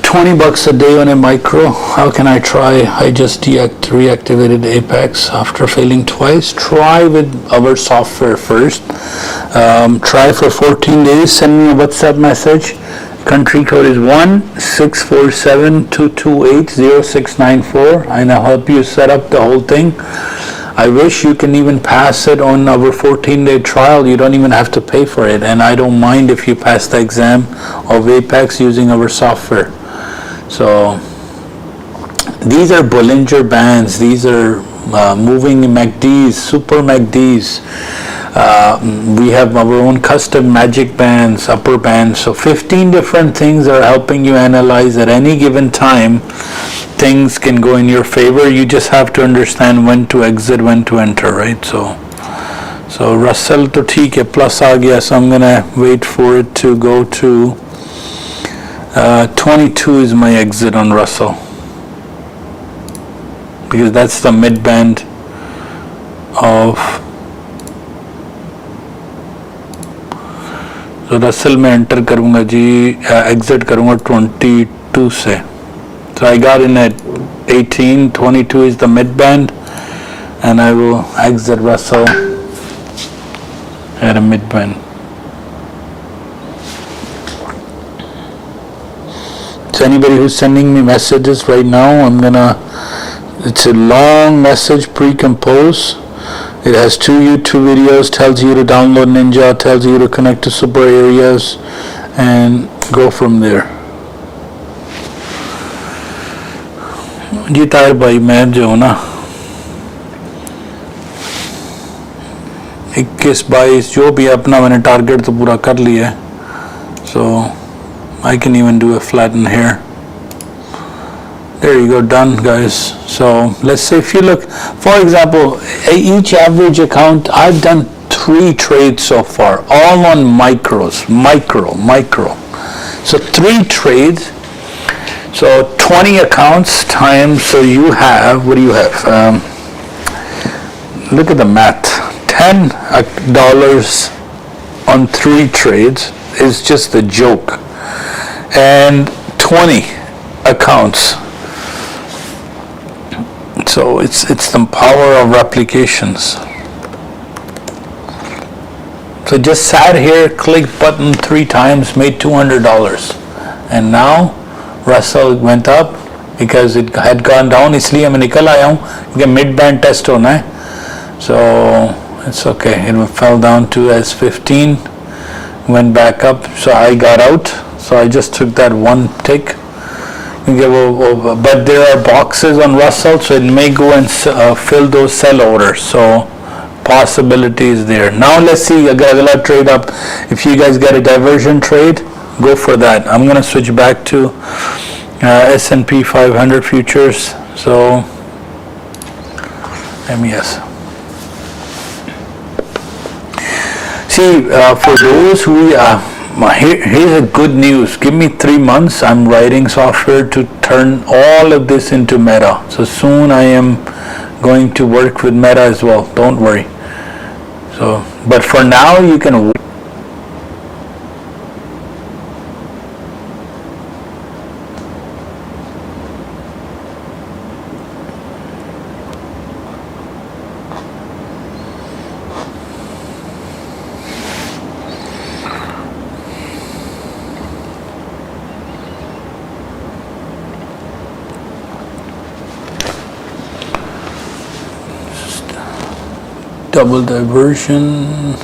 $20 a day on a micro, how can I try? I just reactivated Apex after failing twice. Try with our software first. Try for 14 days. Send me a WhatsApp message. Country code is 1-647-228-0694, and I'll help you set up the whole thing. I wish you can even pass it on our 14-day trial. You don't even have to pay for it, and I don't mind if you pass the exam of Apex using our software. So these are Bollinger Bands. These are moving MACDs, super MACDs. We have our own custom magic bands, upper bands. So 15 different things are helping you analyze at any given time. Things can go in your favor. You just have to understand when to exit, when to enter, right? So Russell to theek hai, plus aa gaya, so I'm gonna wait for it to go to 22 is my exit on Russell, because that's the mid band of. So Russell में enter करूँगा जी, exit करूँगा 22 से. So I got in at 18, 22 is the mid band, and I will exit Russell at a mid band. So anybody who's sending me messages right now, it's a long message pre-composed. It has 2 YouTube videos, tells you to download Ninja, tells you to connect to super areas, and go from there. जी ताहिर भाई, मैं जो हूँ ना 21-22 जो भी अपना मैंने target तो पूरा कर लिया है. So I can even do a flatten here. There you go, done guys. So let's say if you look, for example, each average account, I've done 3 trades so far, all on micro. So 3 trades. So 20 accounts times, so you have, what do you have? Look at the math. $10 on 3 trades is just a joke. And 20 accounts So it's the power of replications. So just sat here, clicked button 3 times, made $200. And now Russell went up because it had gone down, इसलिए मैं निकल आया हूँ क्योंकि mid band test होना है. So it's okay. It fell down to S15, went back up, so I got out. So I just took that one tick. But there are boxes on Russell, so it may go and fill those sell orders. So possibility is there. Now let's see, agla trade up. If you guys get a diversion trade, go for that. I'm going to switch back to S&P 500 futures. So MES. See, for those who here's a good news. Give me 3 months. I'm writing software to turn all of this into Meta. So soon I am going to work with Meta as well. Don't worry. So, but for now you can. Double diversion.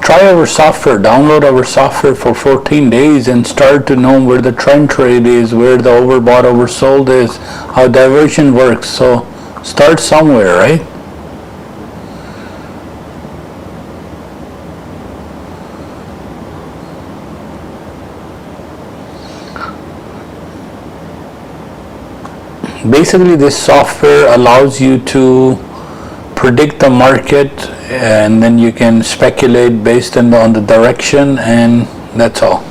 Try our software, download our software for 14 days and start to know where the trend trade is, where the overbought, oversold is, how diversion works. So start somewhere, right? Basically, this software allows you to predict the market, and then you can speculate based on the direction, and that's all.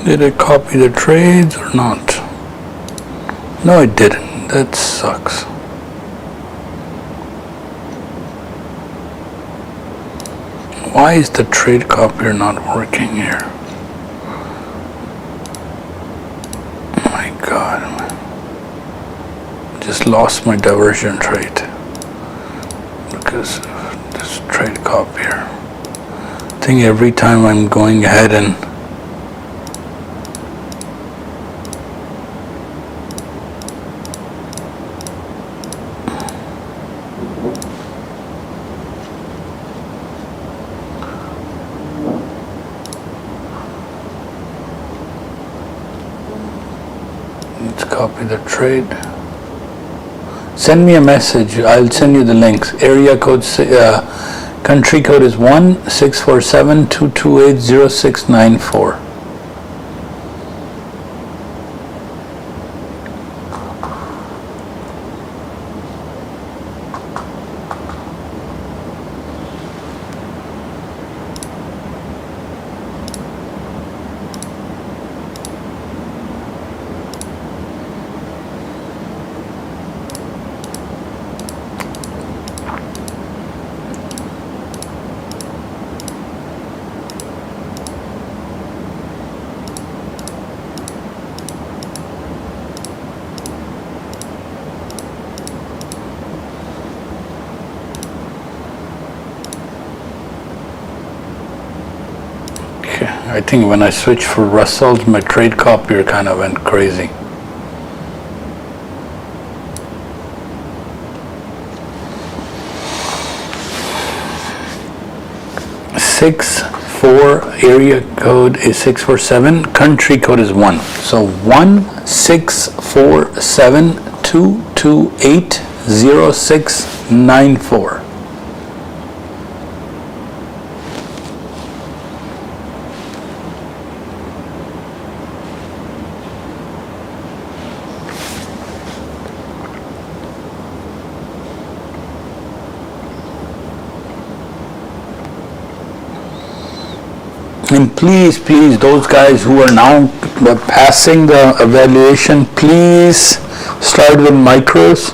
Did it copy the trades or not? No, it didn't. That sucks. Why is the trade copier not working here? Oh my God. Just lost my diversion trade because of this trade copier. I think every time I'm going ahead and copy the trade. Send me a message. I'll send you the links. Area code, country code is 1-647-228-0694. I think when I switched for Russell's, my trade copier kind of went crazy. Area code is 647, country code is 1. So 16472280694. And please, those guys who are now passing the evaluation, please start with micros.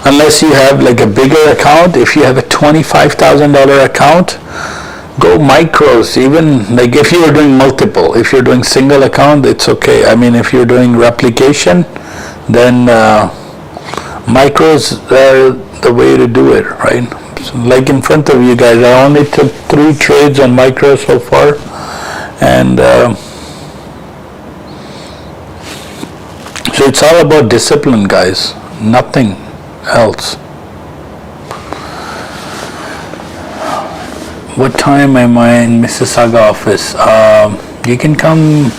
Unless you have like a bigger account, if you have a $25,000 account, go micros. Even like if you are doing multiple, if you're doing single account, it's okay. I mean, if you're doing replication, then micros are the way to do it, right? So like in front of you guys, I only took 3 trades on micros so far. And so it's all about discipline, guys, nothing else. What time am I in Mississauga office? You can come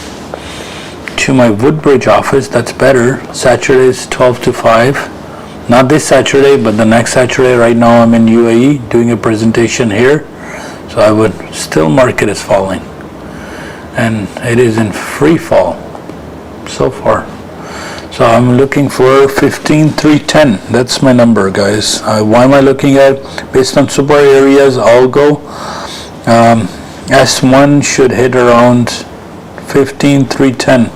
to my Woodbridge office, that's better. Saturdays 12 to 5. Not this Saturday, but the next Saturday. Right now I'm in UAE doing a presentation here. So I would still market is falling. And it is in free fall so far. So I'm looking for 15,310. That's my number, guys. Why am I looking at? Based on super areas, Algo, S1 should hit around 15,310.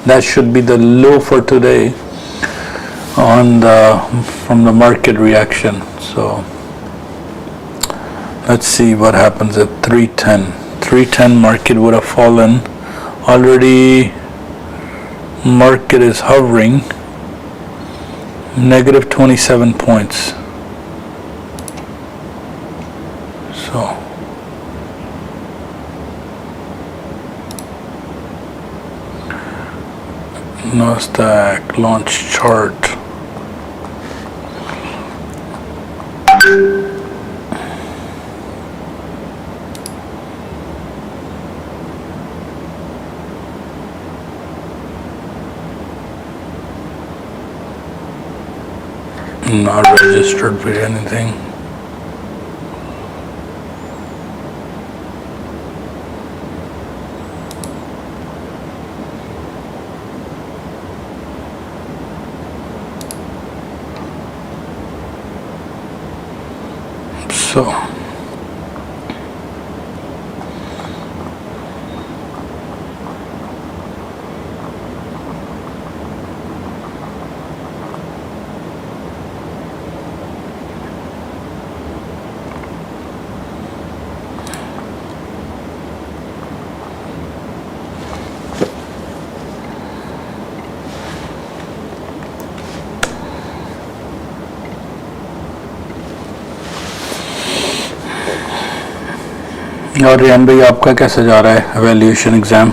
That should be the low for today on from the market reaction. So let's see what happens at 310. 310 market would have fallen already. Market is hovering negative 27 points. So Nasdaq launch chart. Not registered for anything. So और रियान भाई आपका कैसा जा रहा है evaluation exam?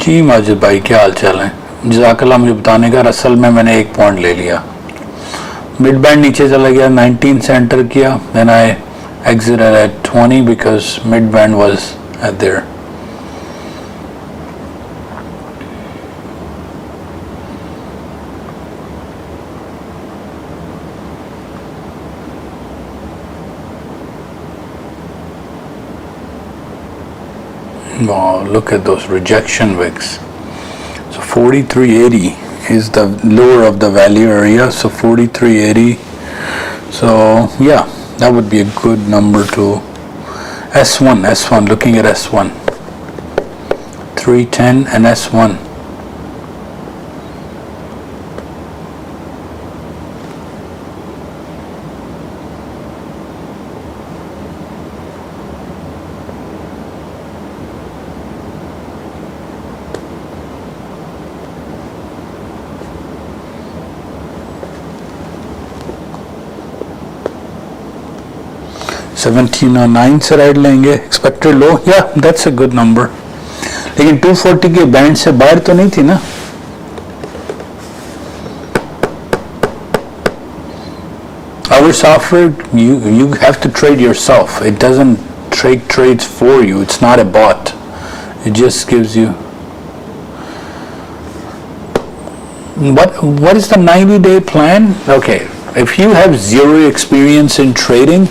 जी माजिद भाई क्या हाल चाल है? जज़ाकल्लाह मुझे बताने का। असल में मैंने 1 पॉइंट ले लिया, मिड बैंड नीचे चला गया, 19 से एंटर किया, then I exited at 20 because mid band was at there. Wow, look at those rejection wicks. So 4380 is the lower of the value area. So 4380. So yeah, That would be a good number to S1, looking at S1. 310 and S1. $1709 से right लेंगे. Expected लो, या that's a good number. लेकिन 240 के band से बाहर तो नहीं थी ना. Our software, you have to trade yourself. It doesn't take trades for you. It's not a bot. It just gives you. What is the 90-day plan? Okay, if you have zero experience in trading,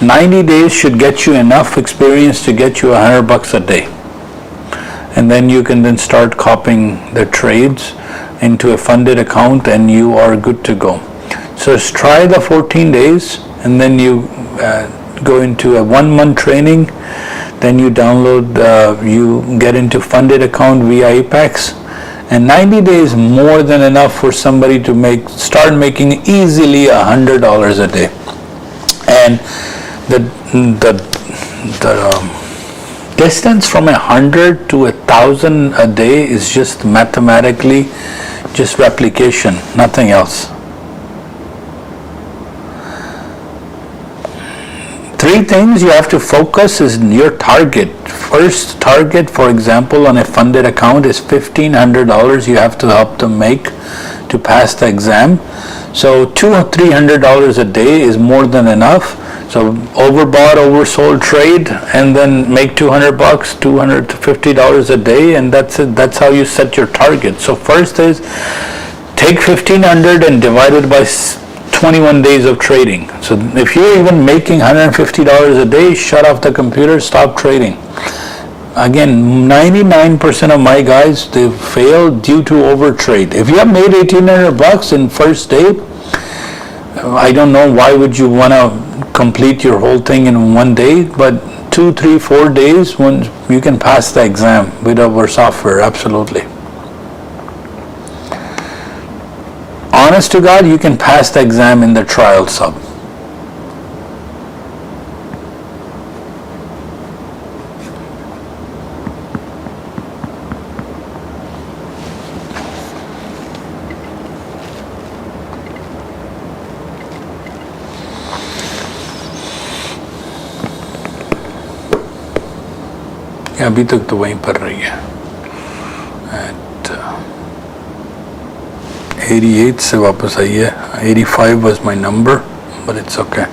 90 days should get you enough experience to get you $100 a day. And then you can then start copying the trades into a funded account and you are good to go. So just try the 14 days and then you go into a 1 month training. Then you download, you get into funded account via Apex. And 90 days more than enough for somebody to start making easily $100 a day. And the distance from 100 to 1,000 a day is just mathematically just replication, nothing else. 3 things you have to focus is your target. First target, for example, on a funded account is $1,500 you have to help them make to pass the exam. So $200-300 a day is more than enough. So overbought, oversold trade, and then make $200, $200 to $50 a day, and that's it. That's how you set your target. So first is take 1,500 and divide it by 21 days of trading. So if you're even making $150 a day, shut off the computer, stop trading. Again, 99% of my guys, they fail due to overtrade. If you have made $1,800 in first day, I don't know why would you want to complete your whole thing in 1 day, but 2, 3, 4 days when you can pass the exam with our software, absolutely. Honest to God, you can pass the exam in the trial sub. अभी तक तो वहीं पर रही है. At 88 से वापस आई है. 85 was my number, but it's okay.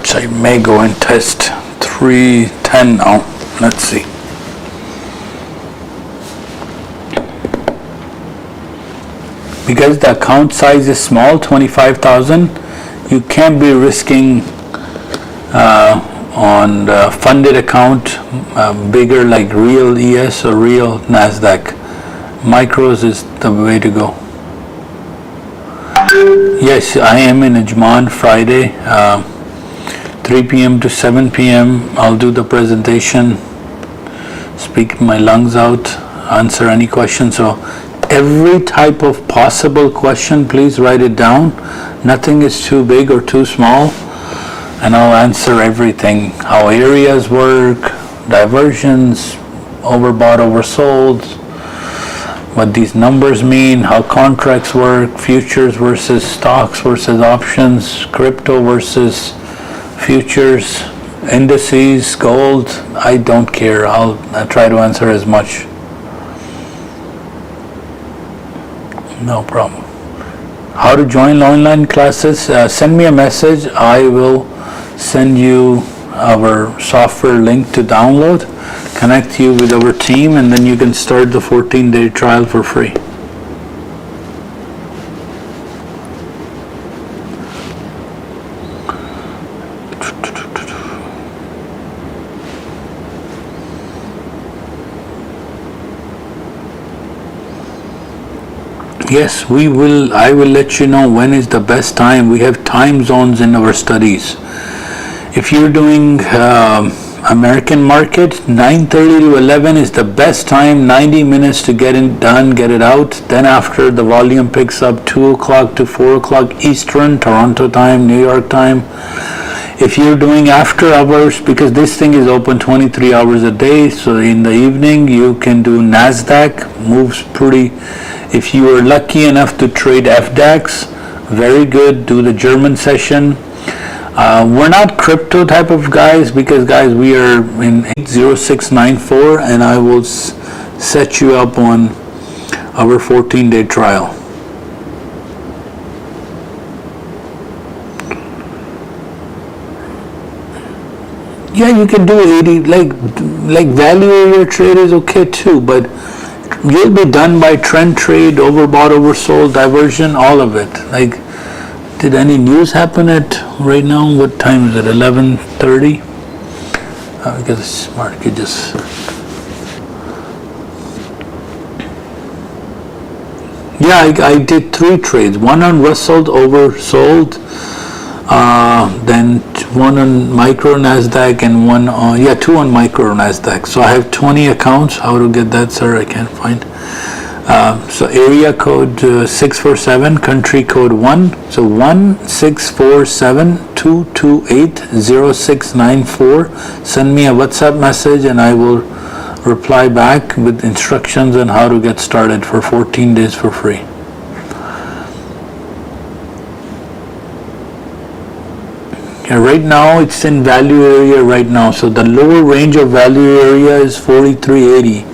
So I may go and test 310 now. Let's see. Because the account size is small, 25,000, you can't be risking on the funded account bigger like real ES or real Nasdaq. Micros is the way to go. Yes, I am in Ajman Friday, 3 p.m. to 7 p.m. I'll do the presentation, speak my lungs out, answer any questions. So every type of possible question, please write it down. Nothing is too big or too small. And I'll answer everything, how areas work, diversions, overbought, oversold, what these numbers mean, how contracts work, futures versus stocks versus options, crypto versus futures, indices, gold. I don't care. I'll try to answer as much. No problem. How to join online classes? Send me a message. I will send you our software link to download, connect you with our team, and then you can start the 14-day trial for free. Yes, we will. I will let you know when is the best time. We have time zones in our studies. If you're doing American market, 9:30 to 11 is the best time. 90 minutes to get it done, get it out. Then after the volume picks up 2 o'clock to 4 o'clock Eastern, Toronto time, New York time. If you're doing after hours, because this thing is open 23 hours a day, so in the evening you can do Nasdaq, moves pretty. If you are lucky enough to trade FDAX, very good, do the German session. We're not crypto type of guys, because guys, we are in 80694, and I will set you up on our 14-day trial. Yeah, you can do 80, like value area trade is okay too, but you'll be done by trend trade, overbought, oversold, diversion, all of it. Like, did any news happen at right now? What time is it? 11:30? Because this market just. Yeah, I did 3 trades. One on Russell oversold, then one on micro Nasdaq, and one on 2 on micro Nasdaq. So I have 20 accounts. How to get that, sir? I can't find. So area code 647, country code 1. So 1-647-228-0694. Send me a WhatsApp message and I will reply back with instructions on how to get started for 14 days for free. Yeah, right now it's in value area right now. So the lower range of value area is 43.80.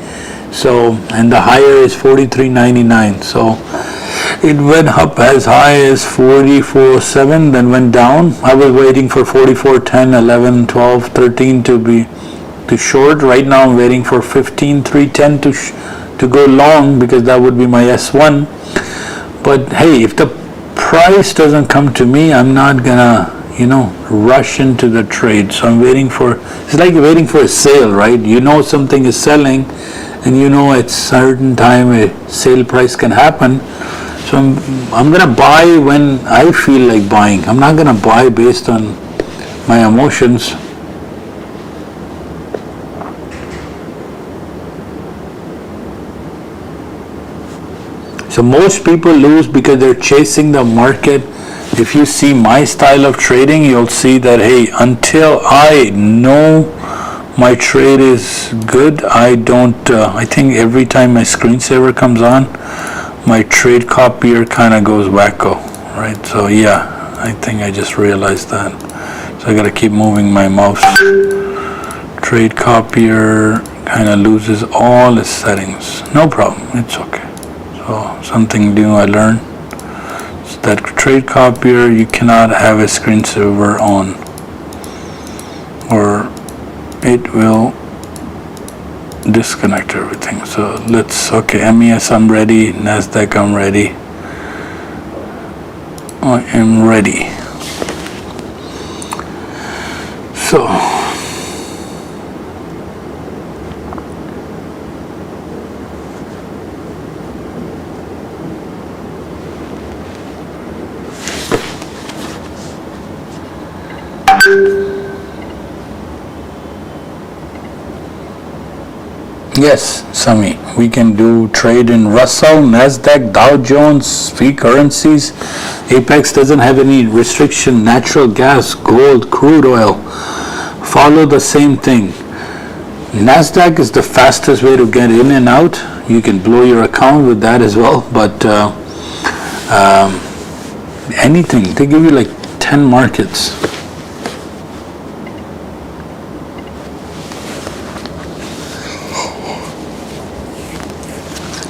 So, and the higher is 43.99. So it went up as high as 44.07, then went down. I was waiting for 44.10, 11, 12, 13 to short. Right now I'm waiting for 15.310 to go long, because that would be my S1. But hey, if the price doesn't come to me, I'm not gonna rush into the trade. So I'm waiting for, it's like waiting for a sale, right? You know something is selling, and you know at certain time a sale price can happen. So I'm gonna buy when I feel like buying. I'm not gonna buy based on my emotions. So most people lose because they're chasing the market. If you see my style of trading, you'll see that, hey, until I know my trade is good, I don't, I think every time my screensaver comes on, my trade copier kind of goes wacko, right? So yeah, I think I just realized that. So I gotta keep moving my mouse. Trade copier kind of loses all its settings. No problem, it's okay. So something new I learned. So that trade copier, you cannot have a screensaver on, or it will disconnect everything. So okay, MES I'm ready, Nasdaq I'm ready. I am ready. So yes, Sami, we can do trade in Russell, Nasdaq, Dow Jones, currencies. Apex doesn't have any restriction. Natural gas, gold, crude oil, follow the same thing. Nasdaq is the fastest way to get in and out. You can blow your account with that as well, but anything, they give you like 10 markets.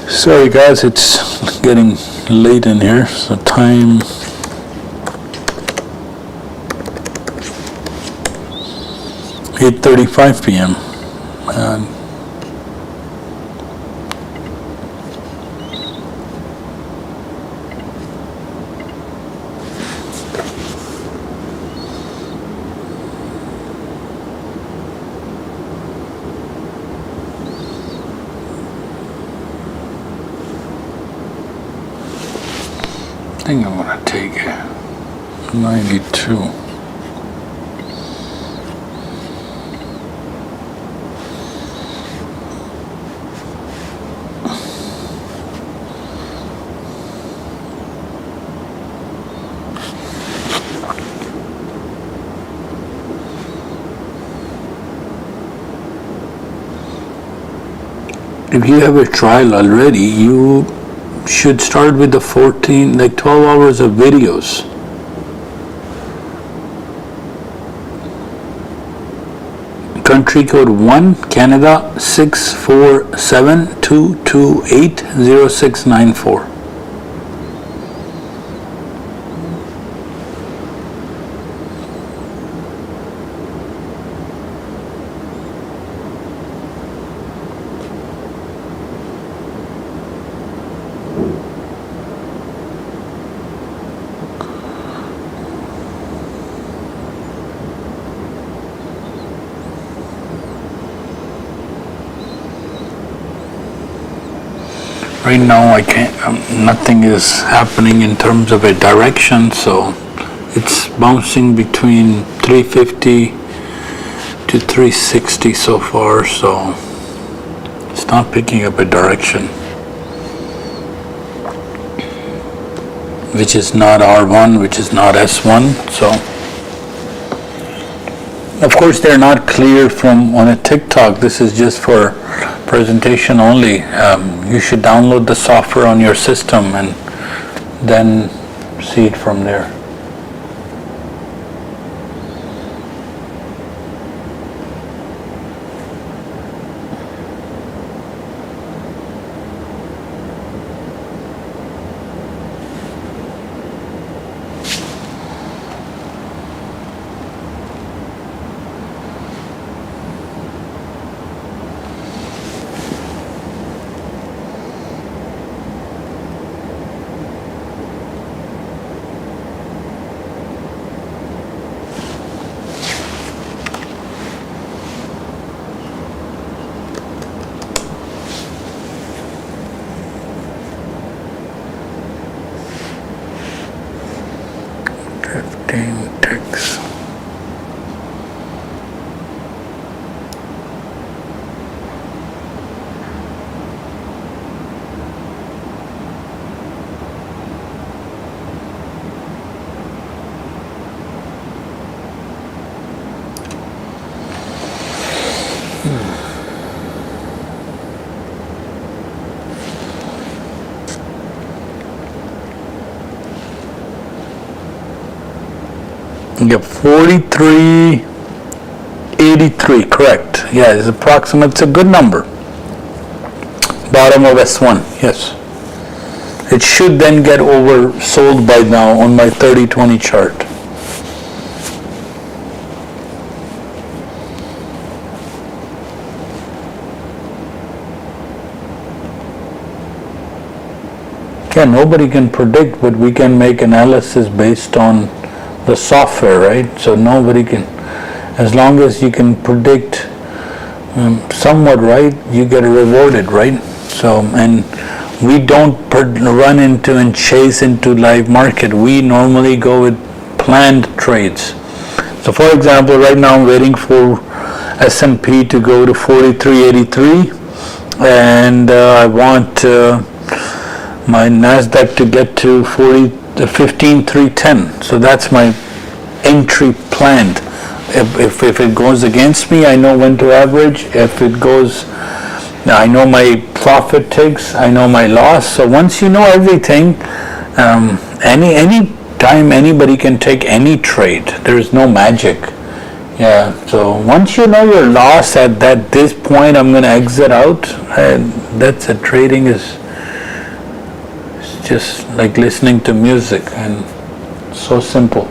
Sorry guys, it's getting late in here, so time. It's 8:35 p.m. think I'm gonna take it. 92. If you have a trial already, you should start with the 14, like 12 hours of videos. Country code 1, Canada 647-228-0694. Right now I can't, nothing is happening in terms of a direction, so it's bouncing between 350 to 360 so far, so it's not picking up a direction, which is not R1, which is not S1, so of course they're not clear from on a TikTok. This is just for presentation only. You should download the software on your system and then see it from there. Ticks. You get 43.83, correct. Yeah, it's approximate, it's a good number. Bottom of S1, yes. It should then get oversold by now on my 30-20 chart. Yeah, nobody can predict, but we can make analysis based on the software, right? So nobody can, as long as you can predict somewhat right, you get rewarded, right? So, and we don't run into and chase into live market. We normally go with planned trades. So for example, right now I'm waiting for S&P to go to 43.83, and I want my Nasdaq to get to 15,310. So that's my entry planned. If it goes against me, I know when to average. If it goes, I know my profit ticks, I know my loss. So once you know everything, any time anybody can take any trade. There is no magic. Yeah. So once you know your loss at this point, I'm going to exit out. And that's it. Trading is just like listening to music, and so simple.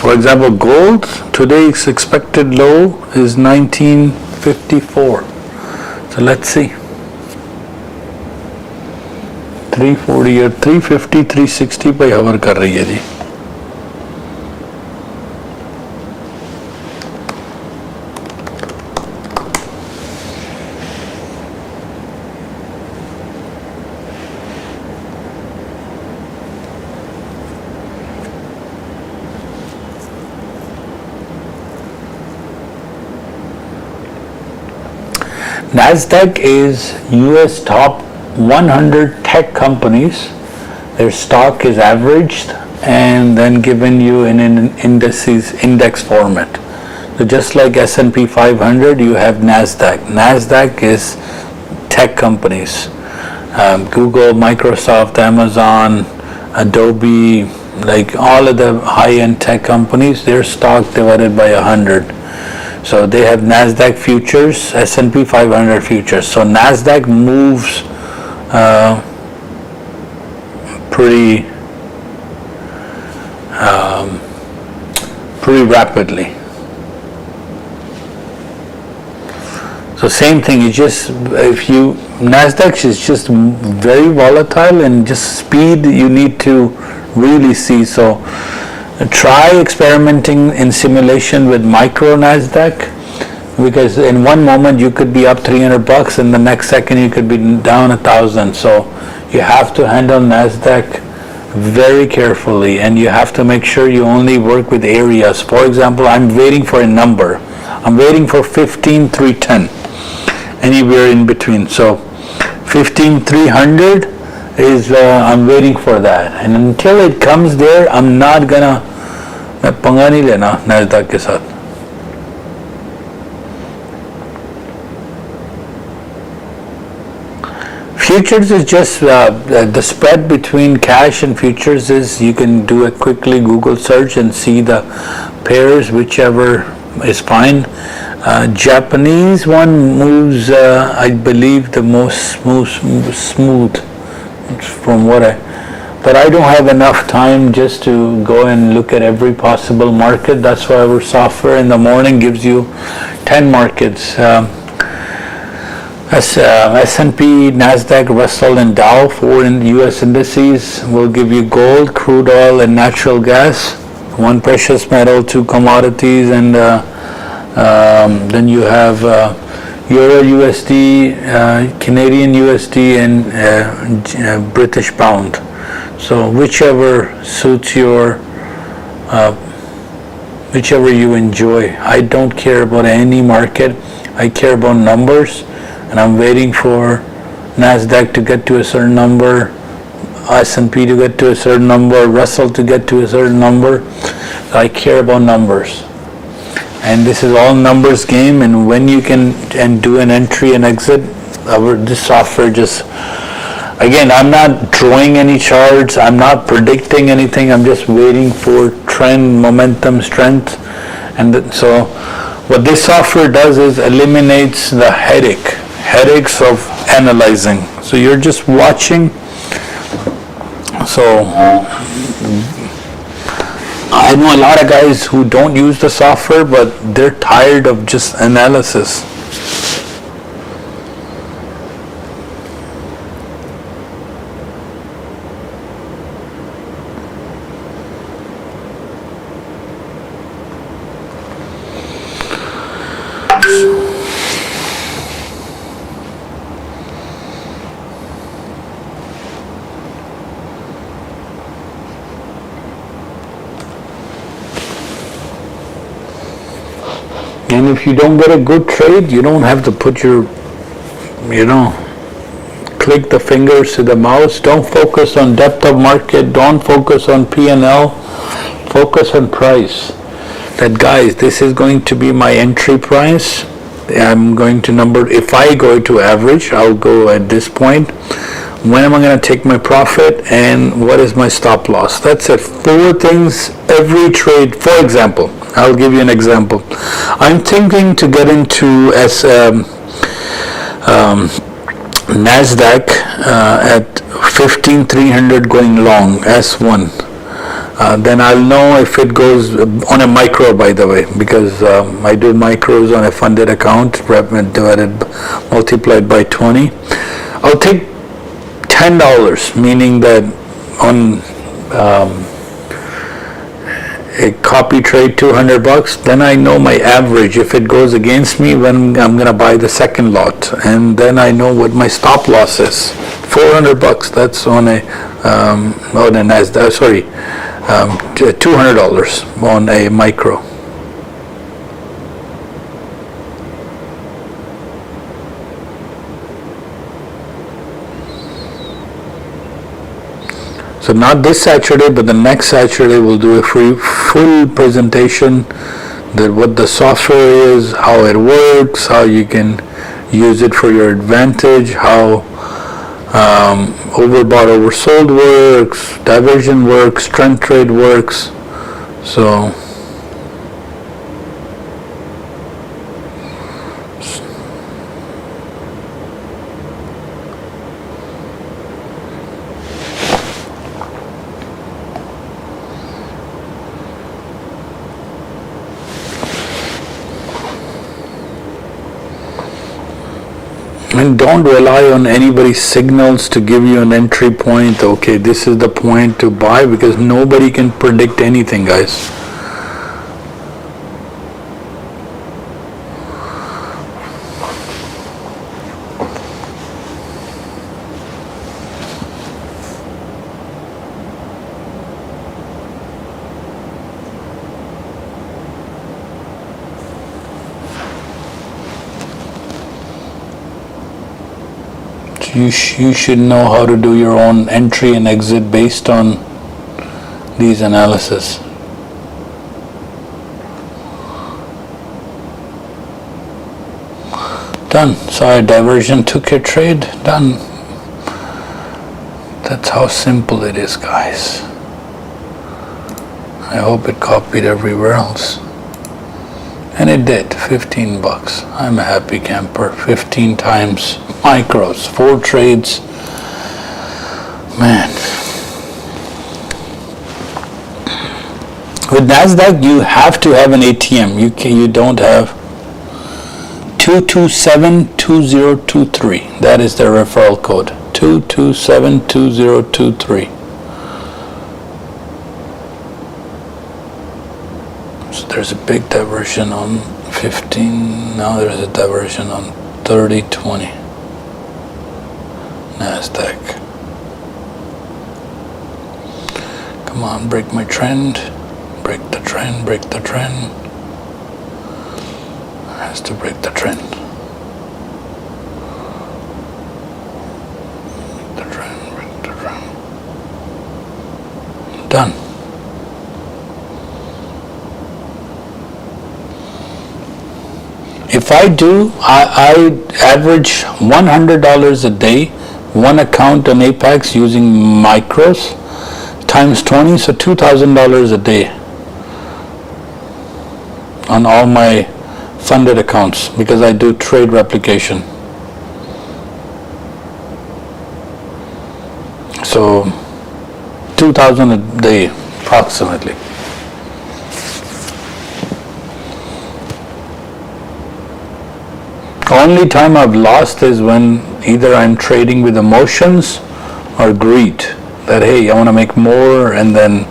For example, gold, today's expected low is 1954. So let's see. 340 or 350, 360 पे hover कर रही है जी. Nasdaq is US top 100 tech companies. Their stock is averaged and then given you in an indices index format. So just like S&P 500, you have Nasdaq. Nasdaq is tech companies. Google, Microsoft, Amazon, Adobe, like all of the high-end tech companies, their stock divided by 100. So they have Nasdaq futures, S&P 500 futures. So Nasdaq moves pretty rapidly. So same thing, Nasdaq is just very volatile, and just speed you need to really see. So try experimenting in simulation with micro Nasdaq, because in one moment you could be up $300 and the next second you could be down 1,000. So you have to handle Nasdaq very carefully, and you have to make sure you only work with areas. For example, I'm waiting for a number. I'm waiting for 15,310, anywhere in between. So 15,300 is I'm waiting for that, and until it comes there, I'm not gonna पंगा नहीं लेना Nasdaq के साथ. Futures is just the spread between cash and futures is, you can do a quickly Google search and see the pairs, whichever is fine. Japanese one moves, I believe, the most smooth from but I don't have enough time just to go and look at every possible market. That's why our software in the morning gives you 10 markets. S&P, Nasdaq, Russell, and Dow, 4 in US indices, will give you gold, crude oil, and natural gas, 1 precious metal, 2 commodities, and then you have Euro USD, Canadian USD, and British pound. So whichever suits whichever you enjoy. I don't care about any market. I care about numbers. And I'm waiting for Nasdaq to get to a certain number, S&P to get to a certain number, Russell to get to a certain number. I care about numbers. And this is all numbers game, and when you can do an entry and exit, this software just, again, I'm not drawing any charts, I'm not predicting anything, I'm just waiting for trend, momentum, strength. And so what this software does is eliminates the headaches of analyzing. So you're just watching. So I know a lot of guys who don't use the software, but they're tired of just analysis. And if you don't get a good trade, you don't have to put your, click the fingers to the mouse. Don't focus on depth of market. Don't focus on P&L. Focus on price. That, guys, this is going to be my entry price. I'm going to if I go to average, I'll go at this point. When am I going to take my profit, and what is my stop loss? That's it. 4 things every trade. For example, I'll give you an example. I'm thinking to get into Nasdaq at 15,300 going long, S1. Then I'll know if it goes on a micro, by the way, because I do micros on a funded account, multiplied by 20. I'll take $10, meaning that on a copy trade $200, then I know my average. If it goes against me, when I'm going to buy the second lot, and then I know what my stop loss is. $400. That's on a Nasdaq. Sorry, $200 on a micro. So not this Saturday, but the next Saturday we'll do a full presentation that what the software is, how it works, how you can use it for your advantage, how overbought, oversold works, diversion works, trend trade works. So and don't rely on anybody's signals to give you an entry point. Okay, this is the point to buy, because nobody can predict anything, guys. You should know how to do your own entry and exit based on these analysis. Done. Sorry, diversion took your trade. Done. That's how simple it is, guys. I hope it copied everywhere else. And it did. $15. I'm a happy camper. 15 times micros, 4 trades. Man. With Nasdaq, you have to have an ATM. You don't have. 227-2023. That is the referral code. 227-2023. So there's a big diversion on 15. Now there's a diversion on 30-20. Nasdaq. Come on, break my trend. Break the trend, break the trend. Has to break the trend. Break the trend, break the trend. Done. If I do, I average $100 a day, one account on Apex using micros, times 20, so $2,000 a day on all my funded accounts, because I do trade replication. So 2,000 a day approximately. Only time I've lost is when either I'm trading with emotions or greed, that hey, I want to make more, and then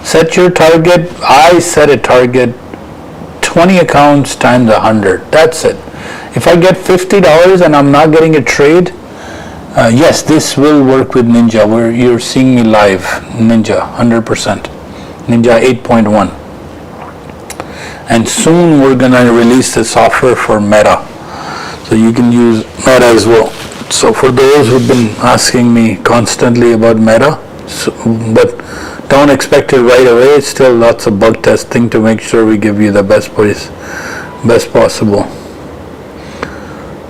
set your target. I set a target 20 accounts times 100. That's it. If I get $50 and I'm not getting a trade, yes, this will work with Ninja, where you're seeing me live. Ninja, 100%. Ninja 8.1. And soon we're going to release the software for Meta. So you can use Meta as well. So for those who've been asking me constantly about Meta, but don't expect it right away. It's still lots of bug testing to make sure we give you the best possible.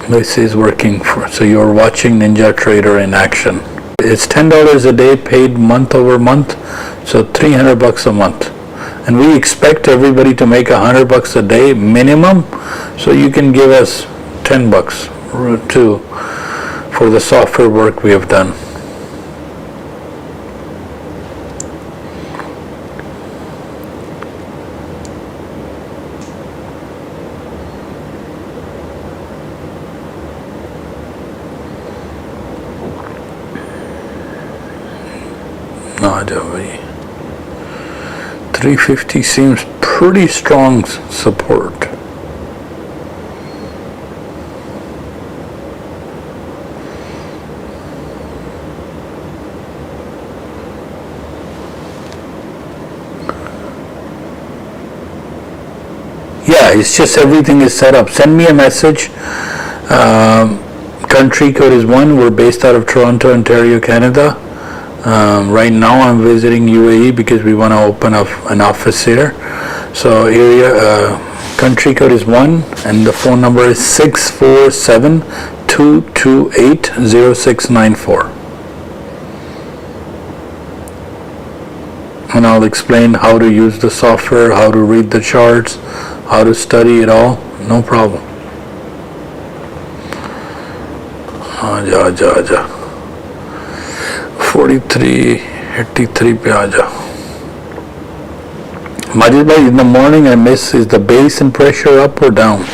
This is working so you're watching Ninja Trader in action. It's $10 a day paid month over month, so $300 a month. And we expect everybody to make $100 a day minimum, so you can give us $10 too for the software work we have done. No, 350 seems pretty strong support. Yeah, it's just everything is set up. Send me a message. Country code is 1. We're based out of Toronto, Ontario, Canada. Right now I'm visiting UAE because we want to open up an office here. So country code is 1 and the phone number is 647-228-0694. And I'll explain how to use the software, how to read the charts, how to study it all, no problem. आजा 4383 पे आजा. Majid bhai, in the morning I miss, is the base and pressure up or down?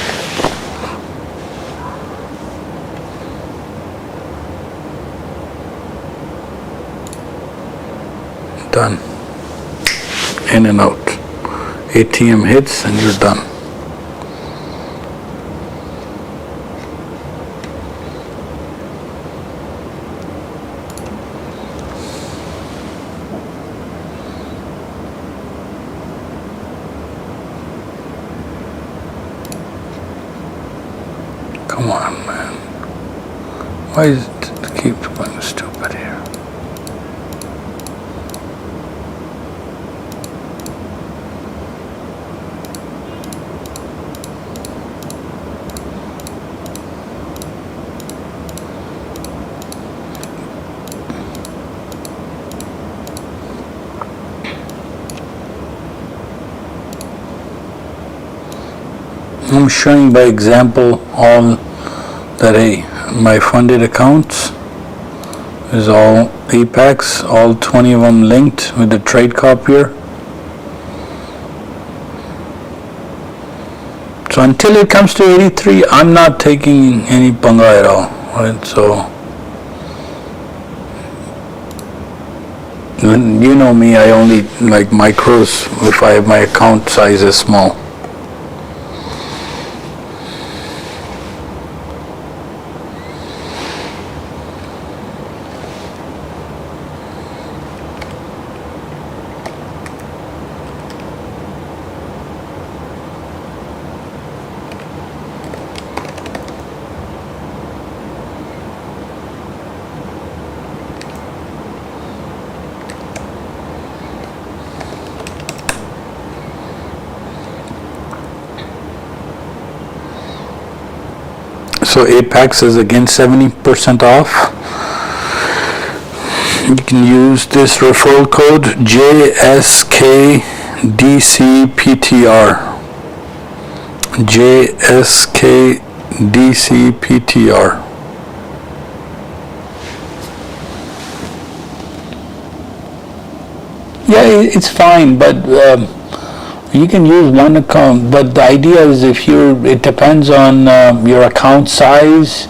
Done. In and out. ATM hits and you're done. Come on, man. Why is it keep going stupid here? I'm showing by example all that my funded accounts is all Apex, all 20 of them linked with the trade copier. So until it comes to 83, I'm not taking any panga at all, right? So you know me, I only like micros if my account size is small. So Apex is again 70% off. You can use this referral code JSKDCPTR. JSKDCPTR. Yeah, it's fine, but you can use one account, but the idea is it depends on your account size,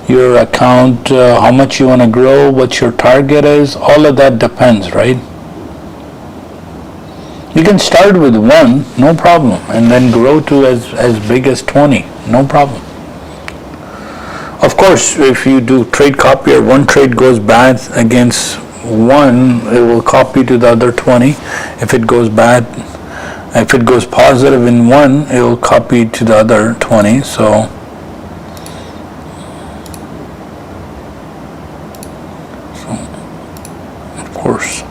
your account, how much you want to grow, what your target is, all of that depends, right? You can start with 1, no problem, and then grow to as big as 20, no problem. Of course, if you do trade copier, one trade goes bad against 1, it will copy to the other 20. If it goes positive in 1, it will copy to the other 20. So of course.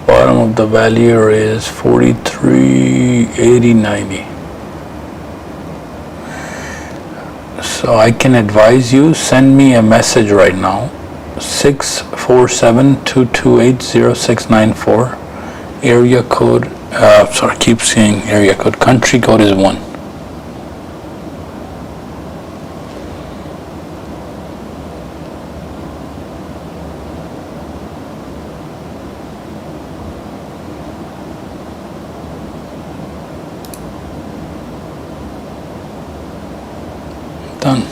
Bottom of the value is 43.80.90. So I can advise you, send me a message right now, 647-228-0694. Area code, keep saying area code. Country code is 1. Done.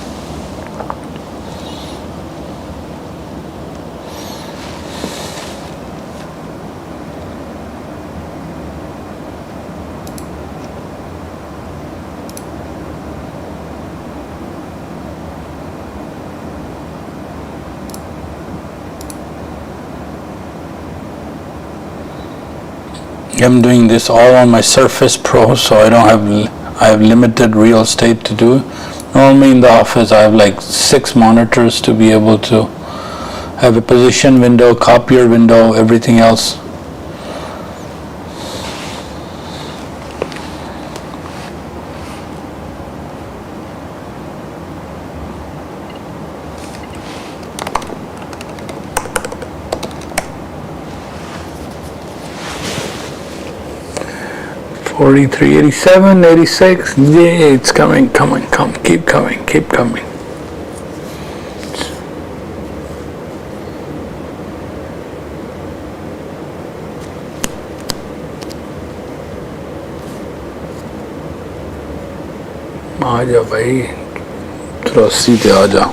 I'm doing this all on my Surface Pro, so I have limited real estate to do. Normally in the office I have like 6 monitors to be able to have a position window, copier window, everything else. $43, $87, $86. Yeah, it's coming, keep coming. आ जा भाई, 83 पे आ जा.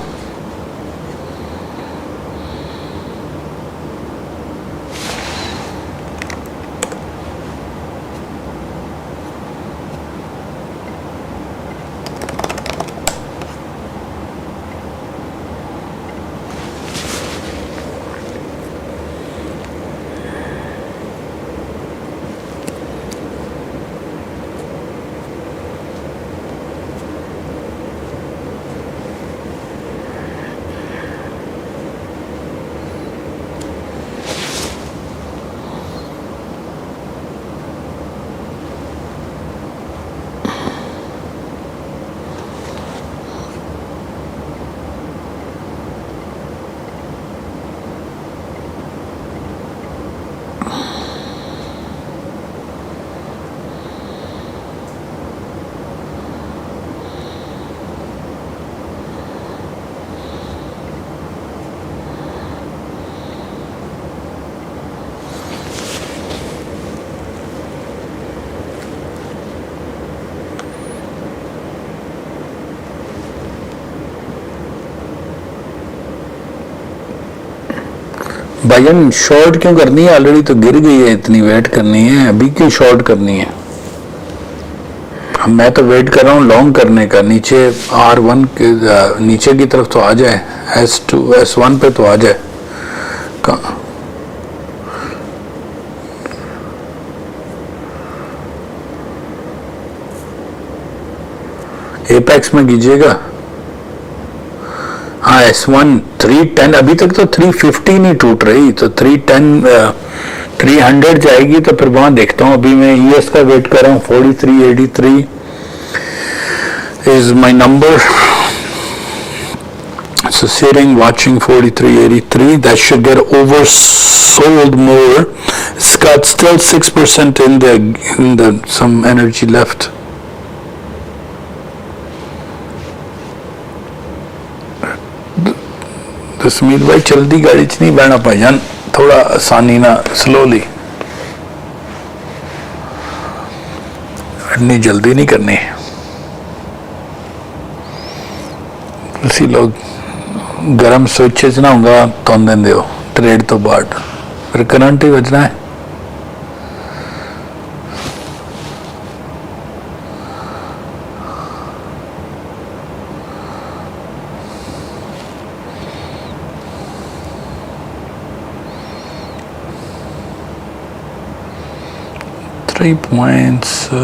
भाईजान short क्यों करनी है? Already तो गिर गई है, इतनी वेट करनी है? अभी क्यों शॉर्ट करनी है? मैं तो वेट कर रहा हूँ लॉन्ग करने का. नीचे R1 के नीचे की तरफ तो आ जाए, S2 S1 पे तो आ जाए. एपेक्स में कीजिएगा. हाँ, S1 310. अभी तक तो 350 नहीं टूट रही, तो 310 300 जाएगी तो फिर वहां देखता हूँ. अभी मैं यूएस का वेट कर रहा हूँ. 4383 is my number. So sitting watching 4383, that should get oversold more. It's got still 6% in the some energy left. तो सुमीत भाई चलती गाड़ी च नहीं बहना भाईजान, थोड़ा आसानी ना, स्लोली, इतनी जल्दी नहीं करनी. तुसी लोग गरम स्विच च ना होगा तो देंदे हो ट्रेड तो बाद, फिर करंट ही बजना है. $3.86.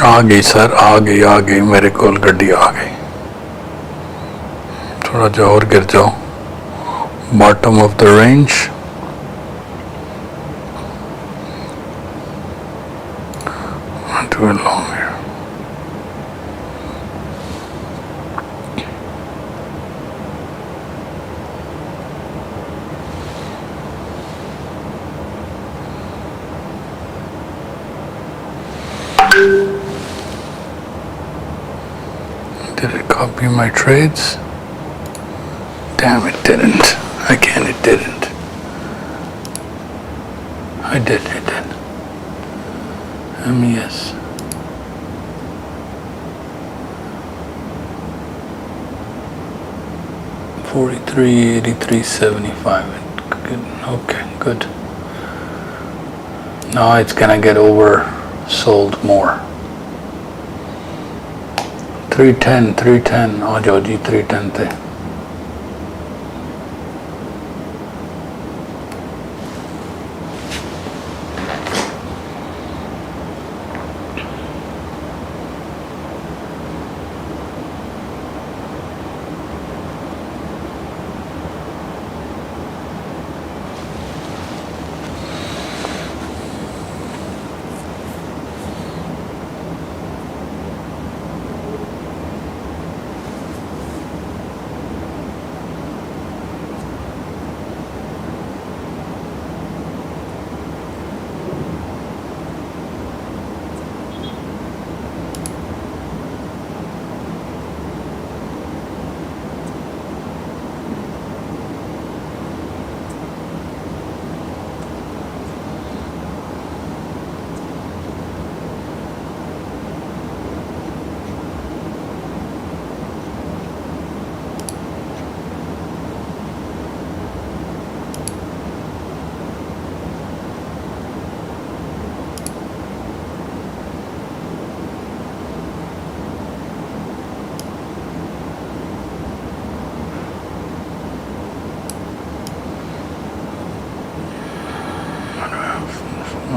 आ गई सर, आ गई मेरे को गड्डी आ गई. थोड़ा जा और गिर जाओ. Bottom of the range. Too long here. Did it copy my trades? Damn, it didn't. Again, it didn't. It did. MES. $43.83.75. Good. Okay, good. Now it's gonna get oversold more. 310 आ जाओ जी 310 थे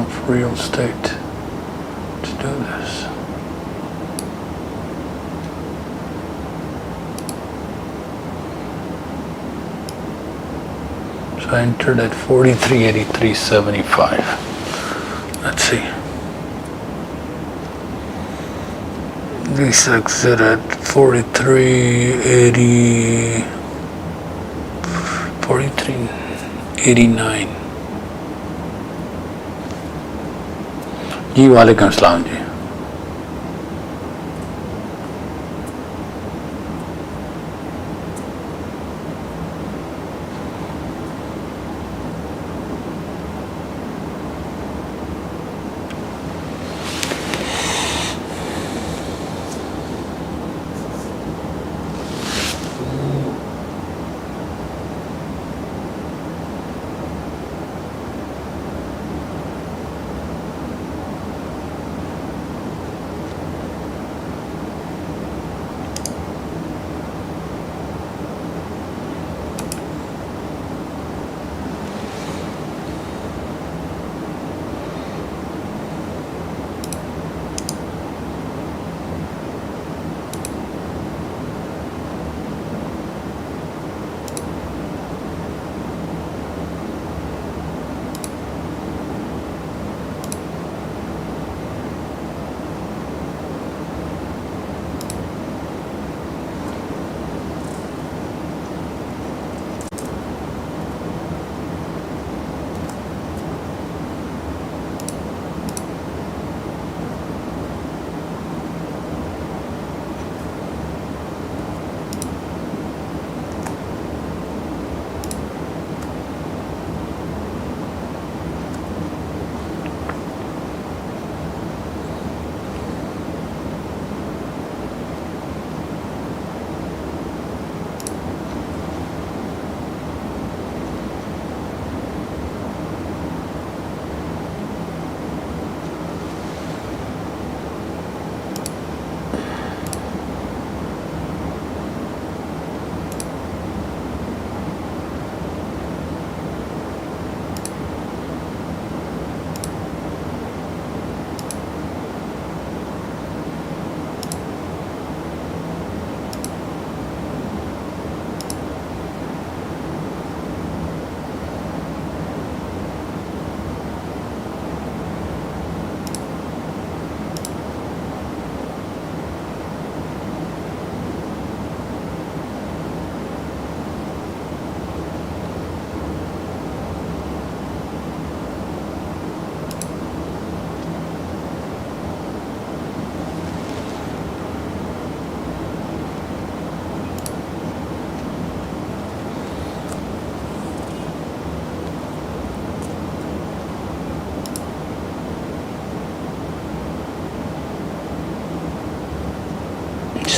of real estate to do this. So I entered at 43.83.75. Let's see. This exit at 43.80, 43.89. जी वालेकुम अस्सलाम जी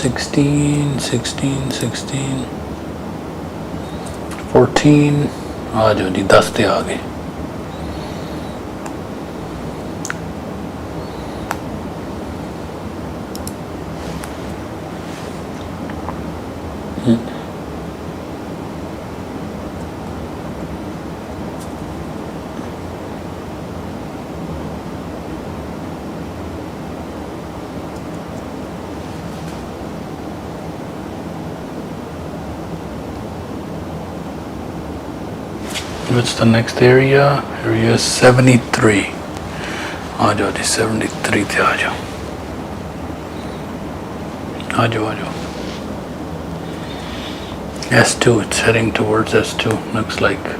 16, 16, 16, 14, आ जाओ जी 10 ते आ गए। What's the next area? Area 73. आ जाओ जी 73 थे आ जाओ। आ जाओ आ जाओ। S2, it's heading towards S2, looks like.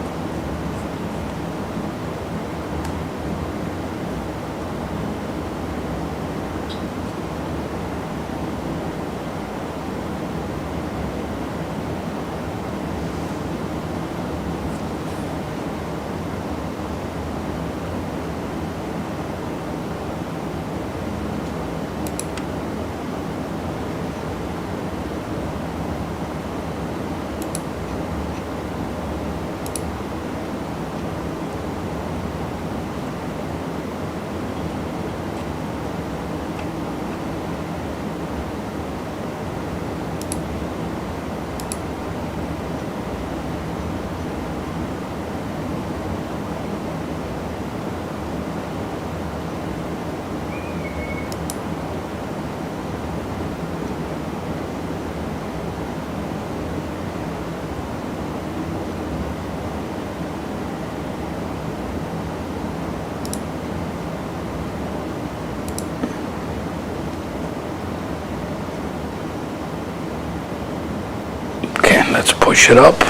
Let's push it up.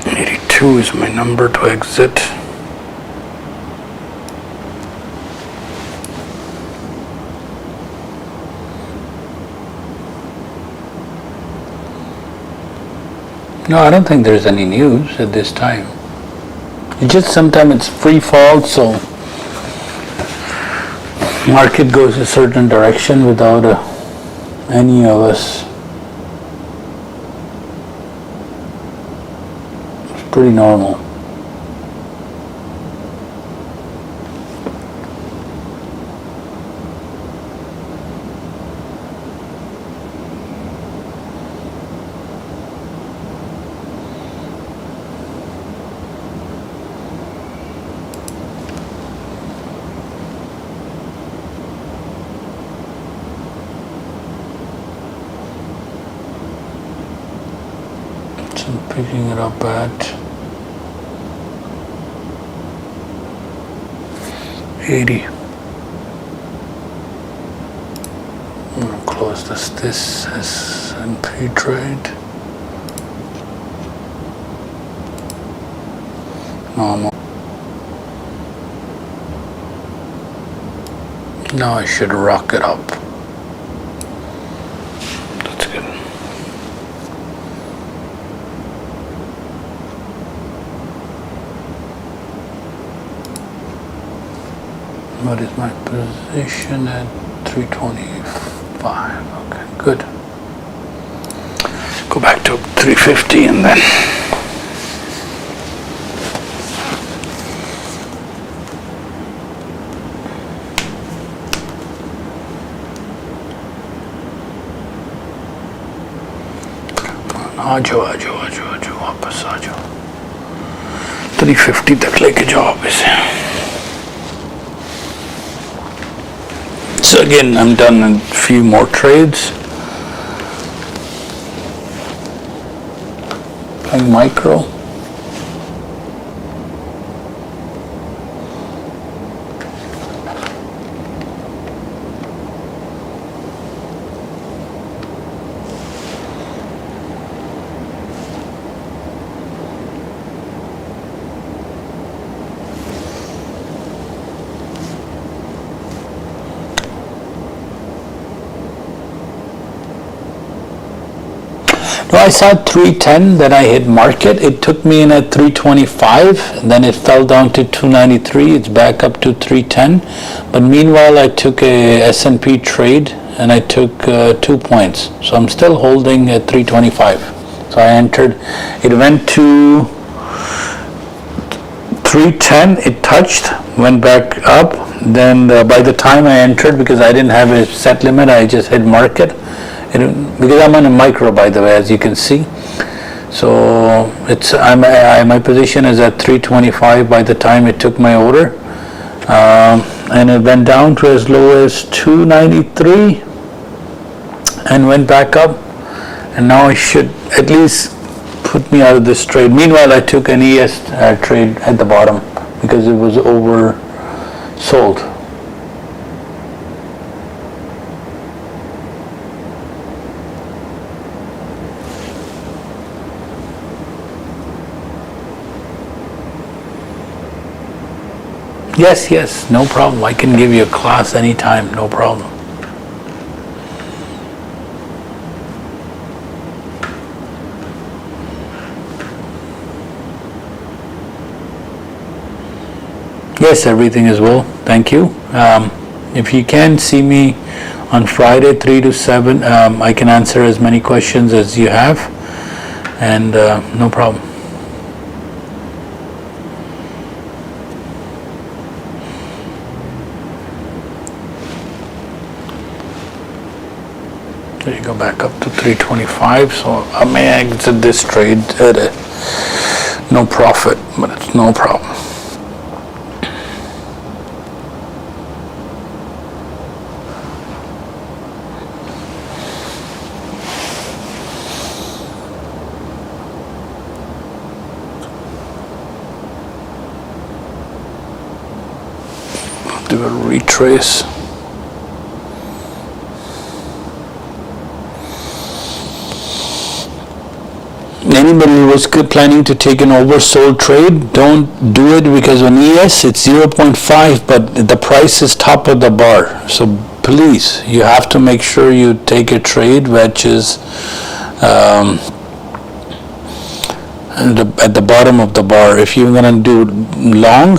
82 is my number to exit. No, I don't think there's any news at this time. It just sometimes it's free fall, so market goes a certain direction without any of us. It's pretty normal. I'm picking it up at 80. I'm going to close this S&P trade. No, now I should rock it up. That's good. What is my position at 325? Okay, good. Go back to 350 and then आ जाओ वापस आ जाओ 350 तक लेके जाओ आप इसे. So again, I'm done in a few more trades. Playing micro. No, I saw 310, then I hit market. It took me in at 325, then it fell down to 293. It's back up to 310. But meanwhile, I took a S&P trade and I took 2 points. So I'm still holding at 325. So I entered. It went to 310. It touched, went back up. Then by the time I entered, because I didn't have a set limit, I just hit market. Because I'm on a micro, by the way, as you can see. So my position is at 325 by the time it took my order, and it went down to as low as 293 and went back up, and now it should at least put me out of this trade. Meanwhile, I took an ES trade at the bottom because it was oversold. Yes, no problem. I can give you a class anytime, no problem. Yes, everything is well. Thank you. If you can see me on Friday, 3 to 7, I can answer as many questions as you have, and no problem. There you go, back up to 325. So I may exit this trade at no profit, but it's no problem. Do a retrace. Anybody who was planning to take an oversold trade, don't do it, because on ES it's 0.5, but the price is top of the bar. So please, you have to make sure you take a trade which is at the bottom of the bar. If you're going to do long,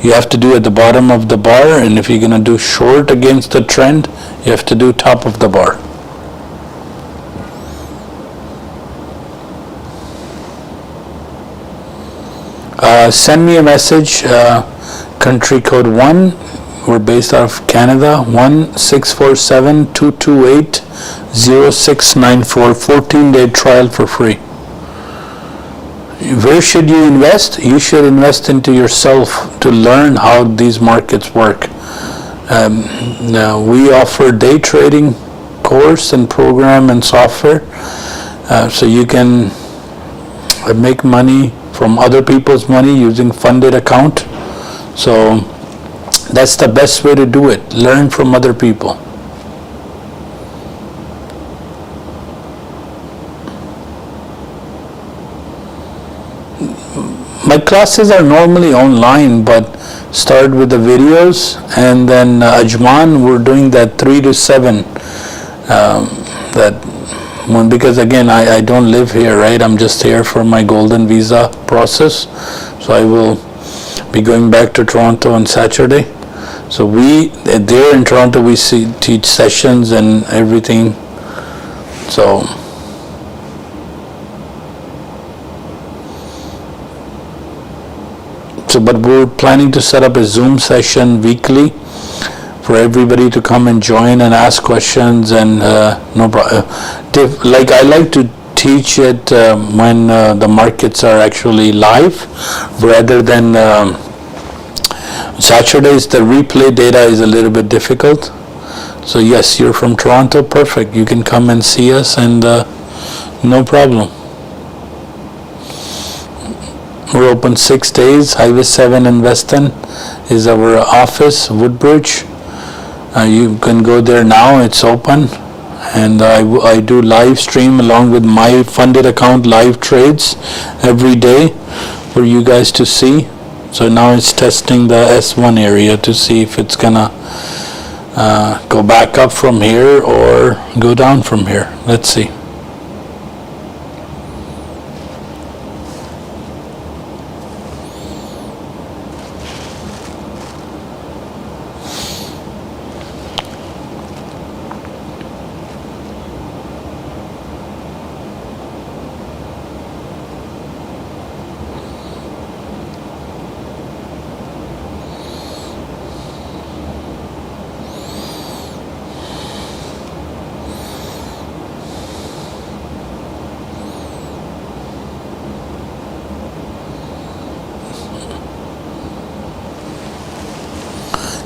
you have to do at the bottom of the bar, and if you're going to do short against the trend, you have to do top of the bar. Send me a message, country code 1, we're based out of Canada, 1-647-228-0694, 14-day trial for free. Where should you invest? You should invest into yourself to learn how these markets work. Now we offer day trading course and program and software, so you can make money from other people's money using funded account. So that's the best way to do it. Learn from other people. My classes are normally online, but start with the videos, and then Ajman, we're doing that 3 to 7. That one, because again, I don't live here, right? I'm just here for my golden visa process. So I will be going back to Toronto on Saturday. So there in Toronto, we teach sessions and everything. So but we're planning to set up a Zoom session weekly for everybody to come and join and ask questions, and no problem. Like I like to teach it when the markets are actually live, rather than Saturdays. The replay data is a little bit difficult. So yes, you're from Toronto, perfect. You can come and see us, and no problem. We're open 6 days. Highway 7 in Weston is our office, Woodbridge. You can go there now, it's open. And I do live stream along with my funded account live trades every day for you guys to see. So now it's testing the S1 area to see if it's gonna go back up from here or go down from here. Let's see.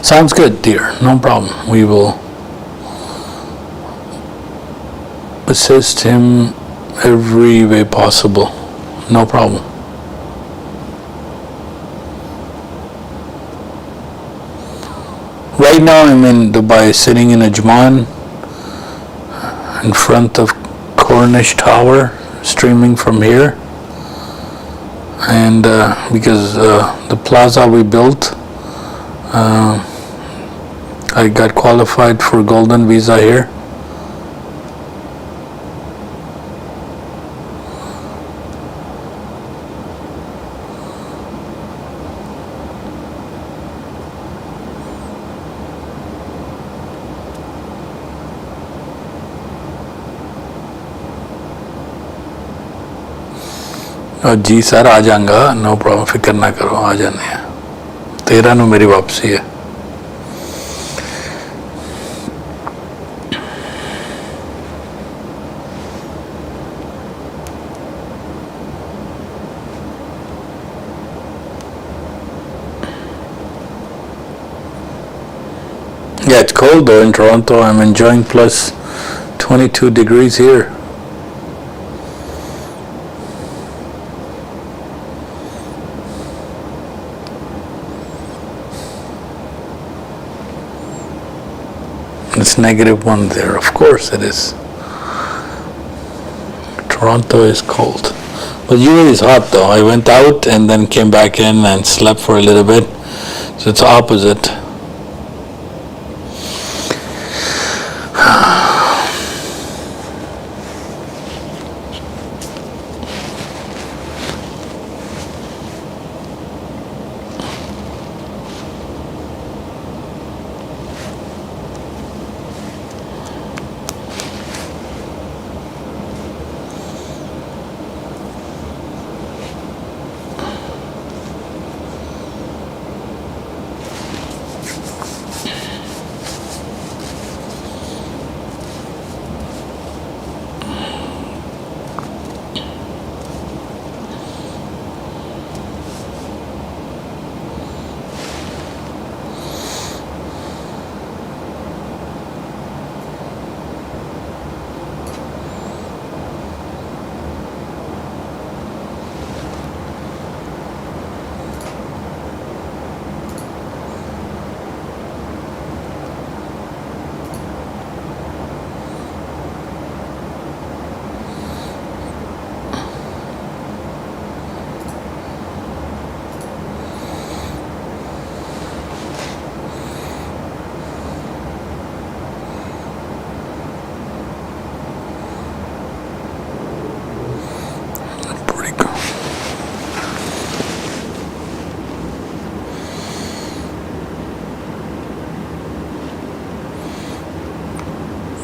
Sounds good, dear. No problem. We will assist him every way possible. No problem. Right now I'm in Dubai, sitting in Ajman, in front of Cornish Tower, streaming from here. And because the plaza we built, I got qualified for golden visa here. Ji sir आ जाऊंगा, no problem, फिक्र ना करो, आ जाने हैं। 13 ਨੂੰ मेरी वापसी है। Yeah, it's cold though in Toronto. I'm enjoying plus 22 degrees here. It's -1 there. Of course it is. Toronto is cold. But UAE is hot though. I went out and then came back in and slept for a little bit. So it's opposite.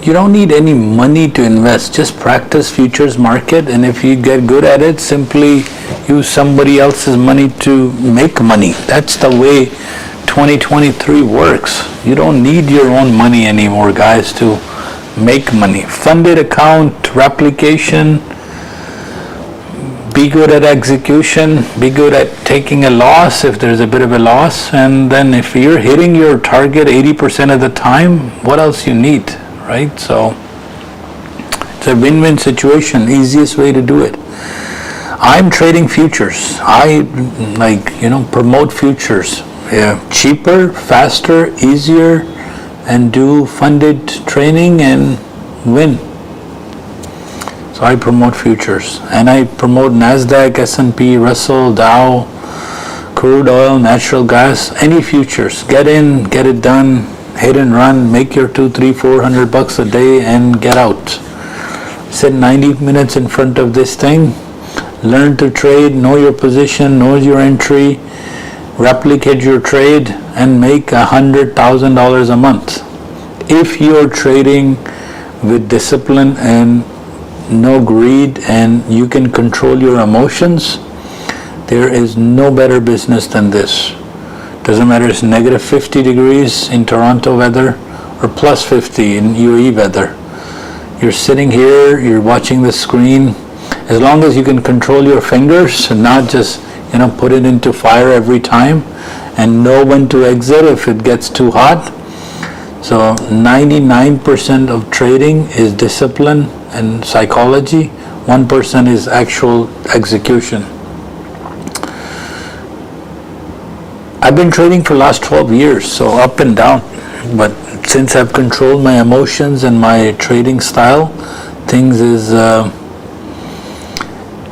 You don't need any money to invest. Just practice futures market, and if you get good at it, simply use somebody else's money to make money. That's the way 2023 works. You don't need your own money anymore, guys, to make money. Funded account, replication, be good at execution, be good at taking a loss if there's a bit of a loss, and then if you're hitting your target 80% of the time, what else you need? Right? So it's a win-win situation, easiest way to do it. I'm trading futures. I promote futures. Yeah, cheaper, faster, easier, and do funded training and win. So I promote futures, and I promote Nasdaq, S&P, Russell, Dow, crude oil, natural gas, any futures. Get in, get it done. Hit and run, make your $200-400 a day and get out. Sit 90 minutes in front of this thing, learn to trade, know your position, know your entry, replicate your trade, and make $100,000 a month. If you're trading with discipline and no greed and you can control your emotions, there is no better business than this. Doesn't matter if it's -50 degrees in Toronto weather or +50 in UAE weather. You're sitting here, you're watching the screen. As long as you can control your fingers and not just put it into fire every time and know when to exit if it gets too hot. So 99% of trading is discipline and psychology. 1% is actual execution. I've been trading for the last 12 years, so up and down. But since I've controlled my emotions and my trading style, things is,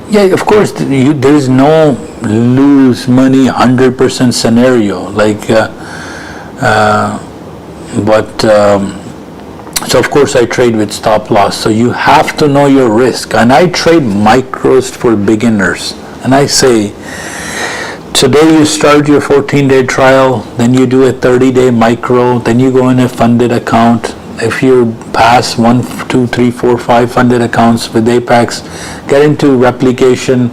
yeah, of course, there is no lose money 100% scenario. So of course I trade with stop loss. So you have to know your risk. And I trade micros for beginners. And I say, today you start your 14-day trial, then you do a 30-day micro, then you go in a funded account. If you pass 1, 2, 3, 4, 5 funded accounts with Apex, get into replication,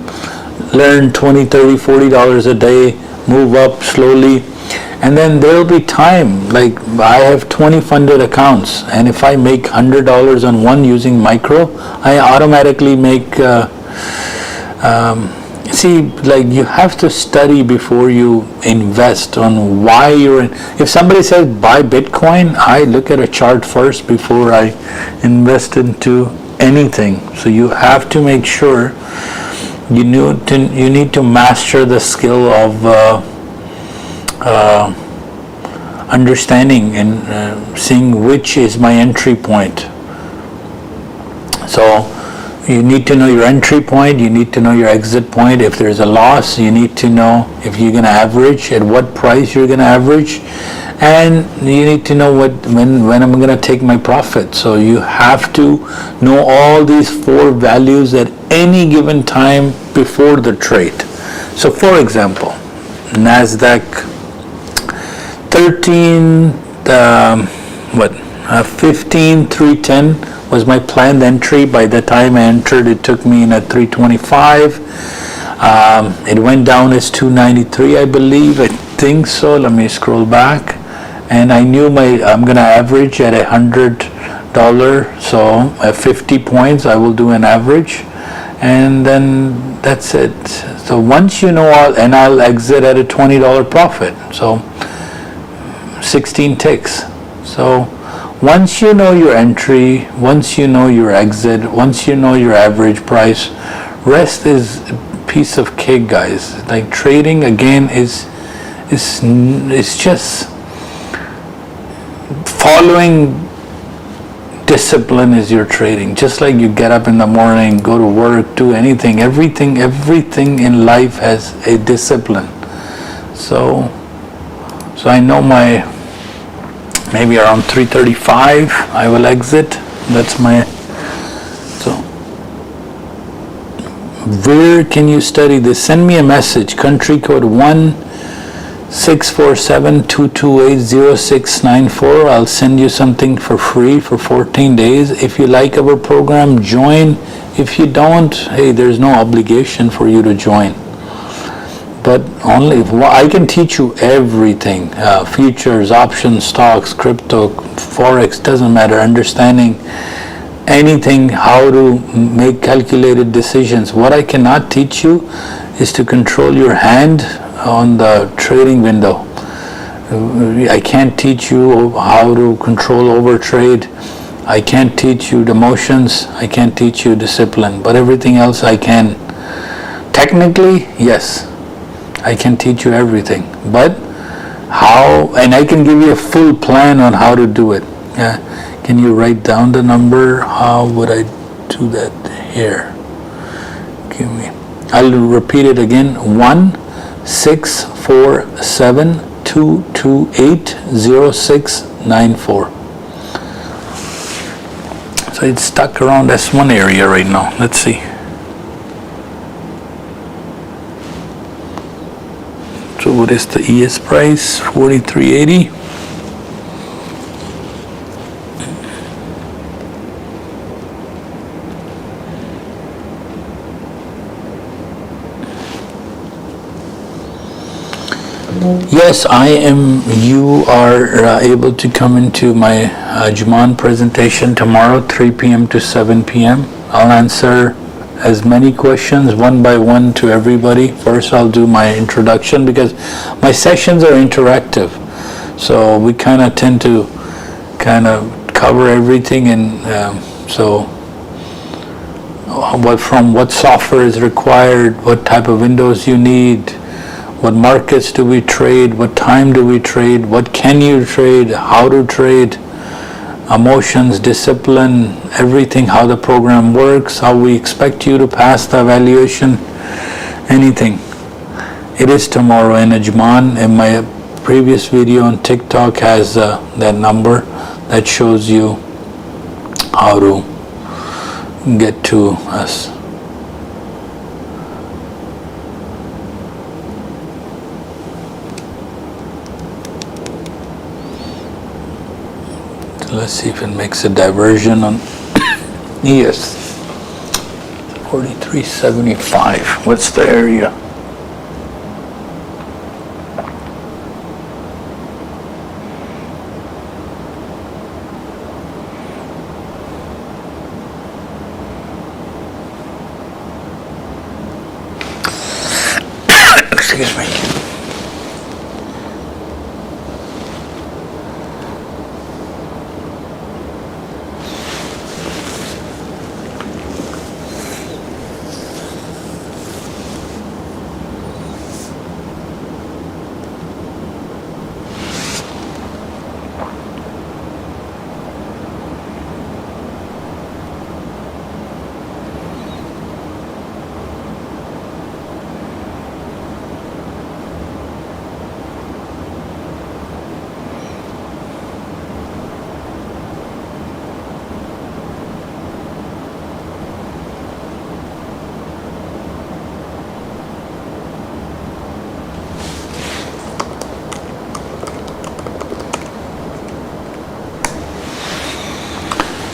learn $20, $30, $40 a day, move up slowly. And then there'll be time, like I have 20 funded accounts, and if I make $100 on one using micro, I automatically make, like you have to study before you invest on why you're in. If somebody says buy Bitcoin, I look at a chart first before I invest into anything. So you have to make sure you need to master the skill of understanding and seeing which is my entry point. So you need to know your entry point, you need to know your exit point. If there's a loss, you need to know if you're going to average, at what price you're going to average, and you need to know when I'm going to take my profit. So you have to know all these 4 values at any given time before the trade. So for example, Nasdaq 15,310 was my planned entry. By the time I entered, it took me in at 325. It went down as 293, I believe. I think so. Let me scroll back. And I knew I'm going to average at $100. So at 50 points, I will do an average. And then that's it. So once you know and I'll exit at a $20 profit. So 16 ticks. So once you know your entry, once you know your exit, once you know your average price, rest is a piece of cake, guys. Like trading again is just following discipline is your trading. Just like you get up in the morning, go to work, do anything, everything in life has a discipline. So I know maybe around 335 I will exit. That's so where can you study this? Send me a message, country code 1-647-228-0694. I'll send you something for free for 14 days. If you like our program, join. If you don't, hey, there's no obligation for you to join. But only I can teach you everything, futures, options, stocks, crypto, forex, doesn't matter, understanding anything, how to make calculated decisions. What I cannot teach you is to control your hand on the trading window. I can't teach you how to control overtrade. I can't teach you the emotions. I can't teach you discipline, but everything else I can. Technically, yes. I can teach you everything, but how, and I can give you a full plan on how to do it. Yeah. Can you write down the number? How would I do that here? I'll repeat it again. 1-647-228-0694. So it's stuck around S1 area right now. Let's see. So what is the ES price? 43.80. Yes, I am. You are able to come into my Juman presentation tomorrow, 3 p.m. to 7 p.m. I'll answer as many questions one by one to everybody. First I'll do my introduction because my sessions are interactive. So we kind of tend to cover everything, and so what software is required, what type of windows you need, what markets do we trade, what time do we trade, what can you trade, how to trade, emotions, discipline, everything, how the program works, how we expect you to pass the evaluation, anything. It is tomorrow in Ajman, and my previous video on TikTok has that number that shows you how to get to us. Let's see if it makes a diversion on yes, 4375. What's the area? Excuse me.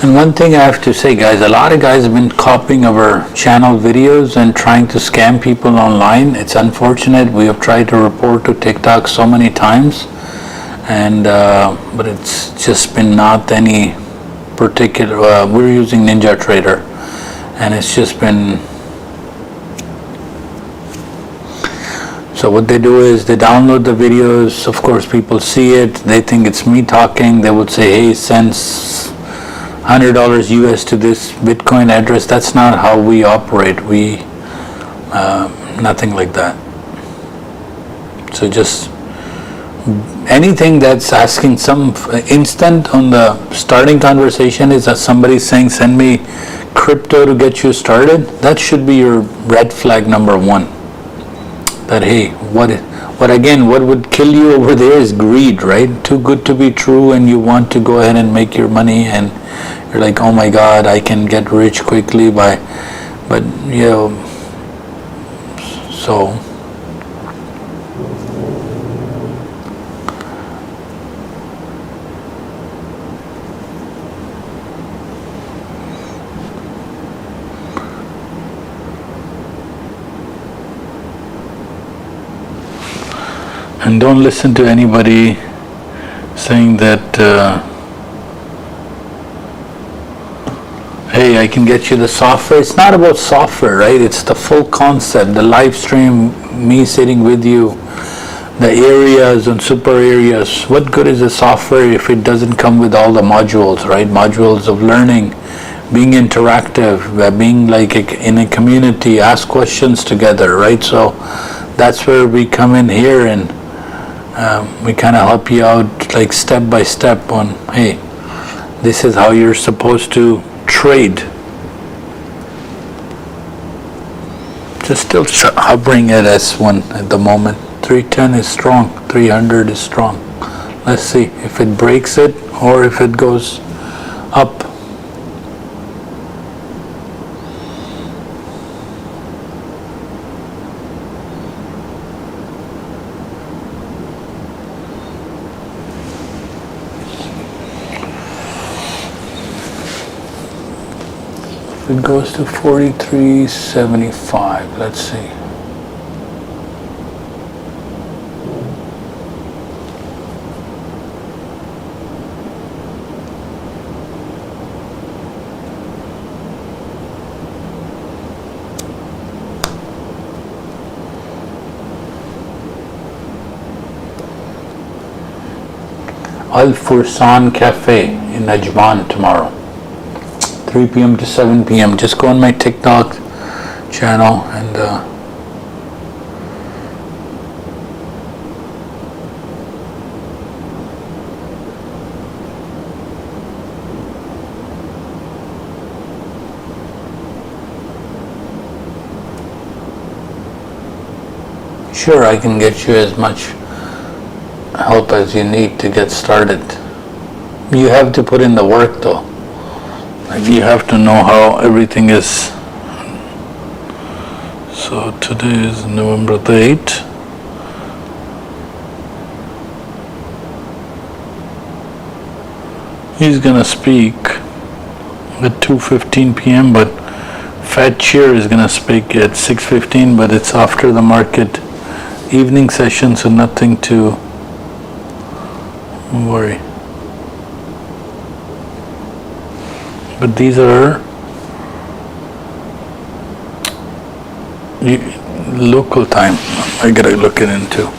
And one thing I have to say, guys, a lot of guys have been copying our channel videos and trying to scam people online. It's unfortunate. We have tried to report to TikTok so many times, and but it's just been not any particular. We're using NinjaTrader, and it's just been. So what they do is they download the videos. Of course, people see it. They think it's me talking. They would say, "Hey, send $100 US to this Bitcoin address." That's not how we operate. We nothing like that. So just anything that's asking some instant on the starting conversation is that somebody saying, "Send me crypto to get you started." That should be your red flag number one. That hey, what would kill you over there is greed, right? Too good to be true, and you want to go ahead and make your money, and you're like, oh my God, I can get rich quickly but you know, so. And don't listen to anybody saying that, hey, I can get you the software. It's not about software, right? It's the full concept, the live stream, me sitting with you, the areas and super areas. What good is the software if it doesn't come with all the modules, right? Modules of learning, being interactive, being like in a community, ask questions together, right? So that's where we come in here, and we kind of help you out like step by step on, hey, this is how you're supposed to trade. Just still hovering at S1 at the moment. 310 is strong, 300 is strong. Let's see if it breaks it or if it goes up. It goes to 43.75. Let's see. unforeseen Cafe in Ajman tomorrow, 3 p.m. to 7 p.m. Just go on my TikTok channel and sure, I can get you as much help as you need to get started. You have to put in the work though. Like you have to know how everything is. So today is November the 8th. He's gonna speak at 2:15 p.m. but Fat Cheer is gonna speak at 6:15, but it's after the market evening session, so nothing to worry. But these are local time. I gotta look it into.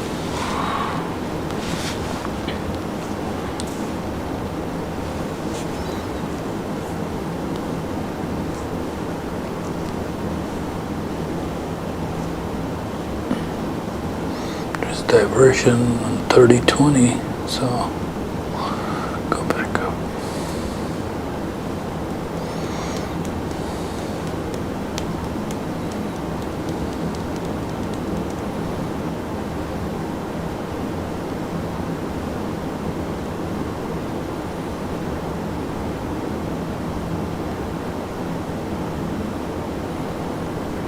There's diversion on 30-20, so go back up.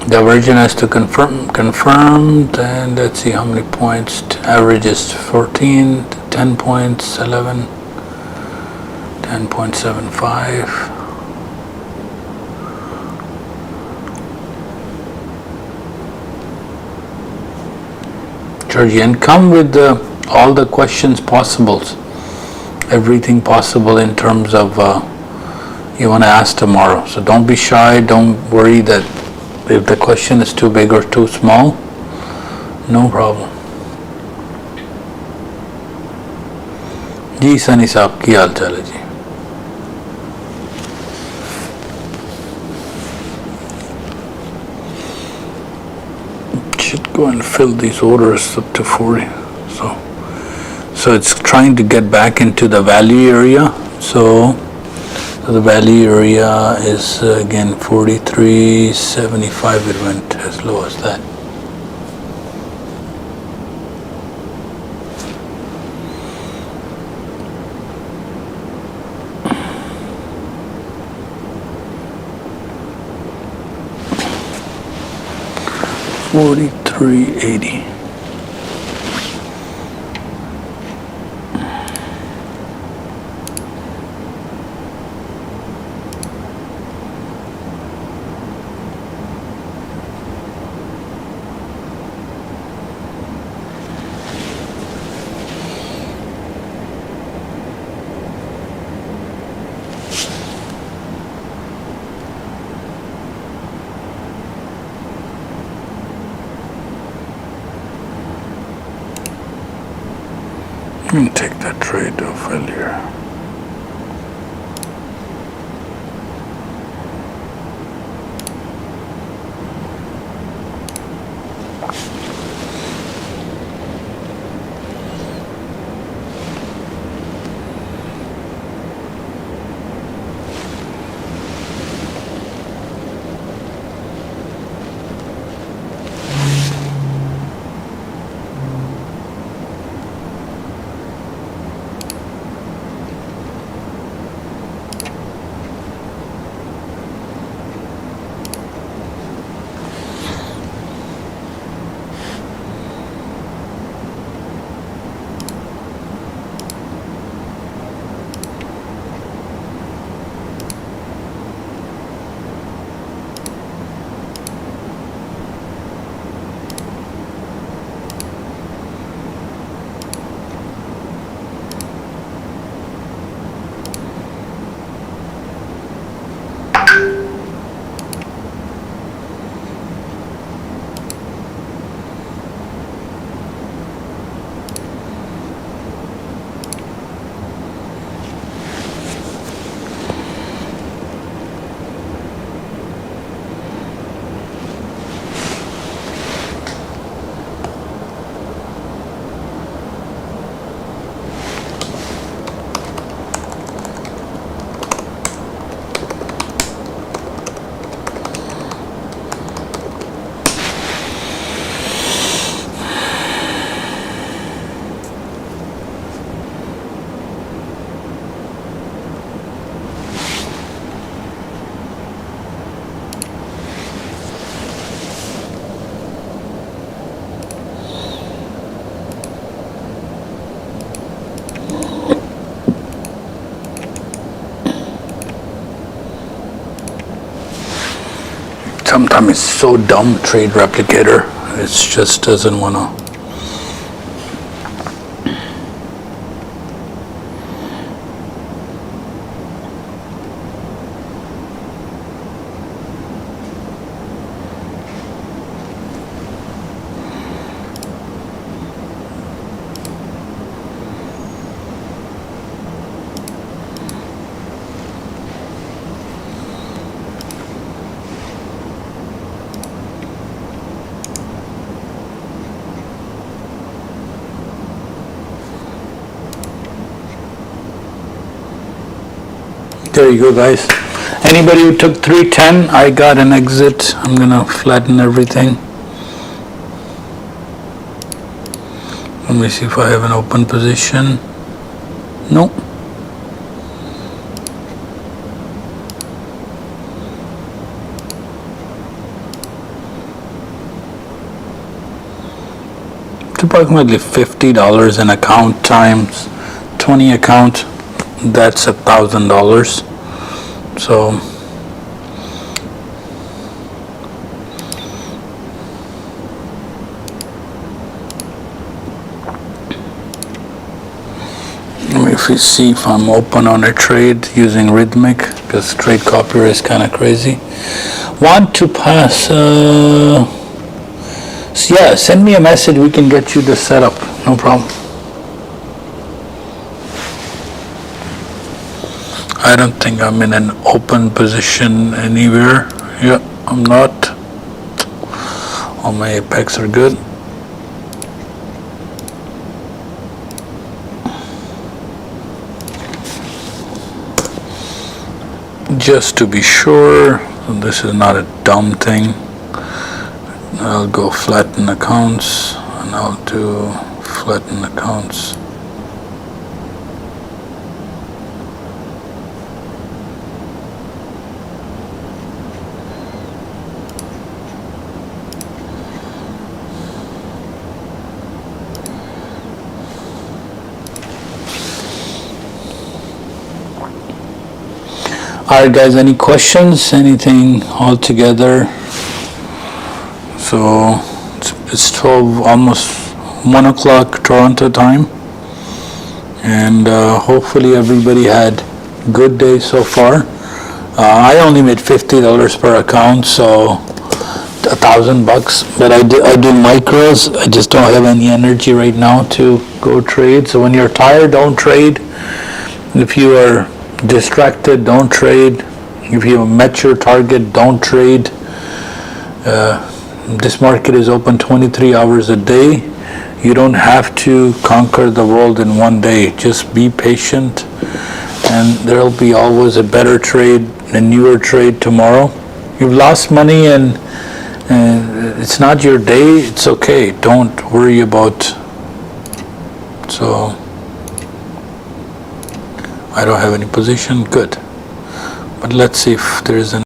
Diversion has to confirmed, and let's see how many points. Average is 14, 10 points, 11, 10.75. Georgie, and come with all the questions possibles, everything possible in terms of you want to ask tomorrow. So don't be shy, don't worry that if the question is too big or too small, no problem. जी सनी साहब की हाल चाल है जी? Should go and fill these orders up to 40. So it's trying to get back into the value area. So the value area is again 43.75. It went as low as that. $43.80. Let me take that trade to failure. Sometimes it's so dumb, trade replicator. It just doesn't want to. There you go, guys. Anybody who took 310, I got an exit. I'm gonna flatten everything. Let me see if I have an open position. Nope. It's approximately $50 an account times 20 account. That's $1,000. So if you see if I'm open on a trade using Rhythmic, because trade copier is kind of crazy. Want to pass? Yeah, send me a message. We can get you the setup. No problem. I don't think I'm in an open position anywhere. Yeah, I'm not. All my apex are good. Just to be sure, this is not a dumb thing. I'll go flatten accounts, and I'll do flatten accounts. Alright guys, any questions? Anything altogether? So it's 12, almost 1 o'clock Toronto time, and hopefully everybody had good day so far. I only made $50 per account, so $1,000. But I do micros. I just don't have any energy right now to go trade. So when you're tired, don't trade. If you are distracted, don't trade. If you met your target, don't trade. This market is open 23 hours a day. You don't have to conquer the world in one day. Just be patient, and there'll be always a better trade, a newer trade tomorrow. You've lost money and it's not your day. It's okay. Don't worry about. So I don't have any position. Good. But let's see if there is an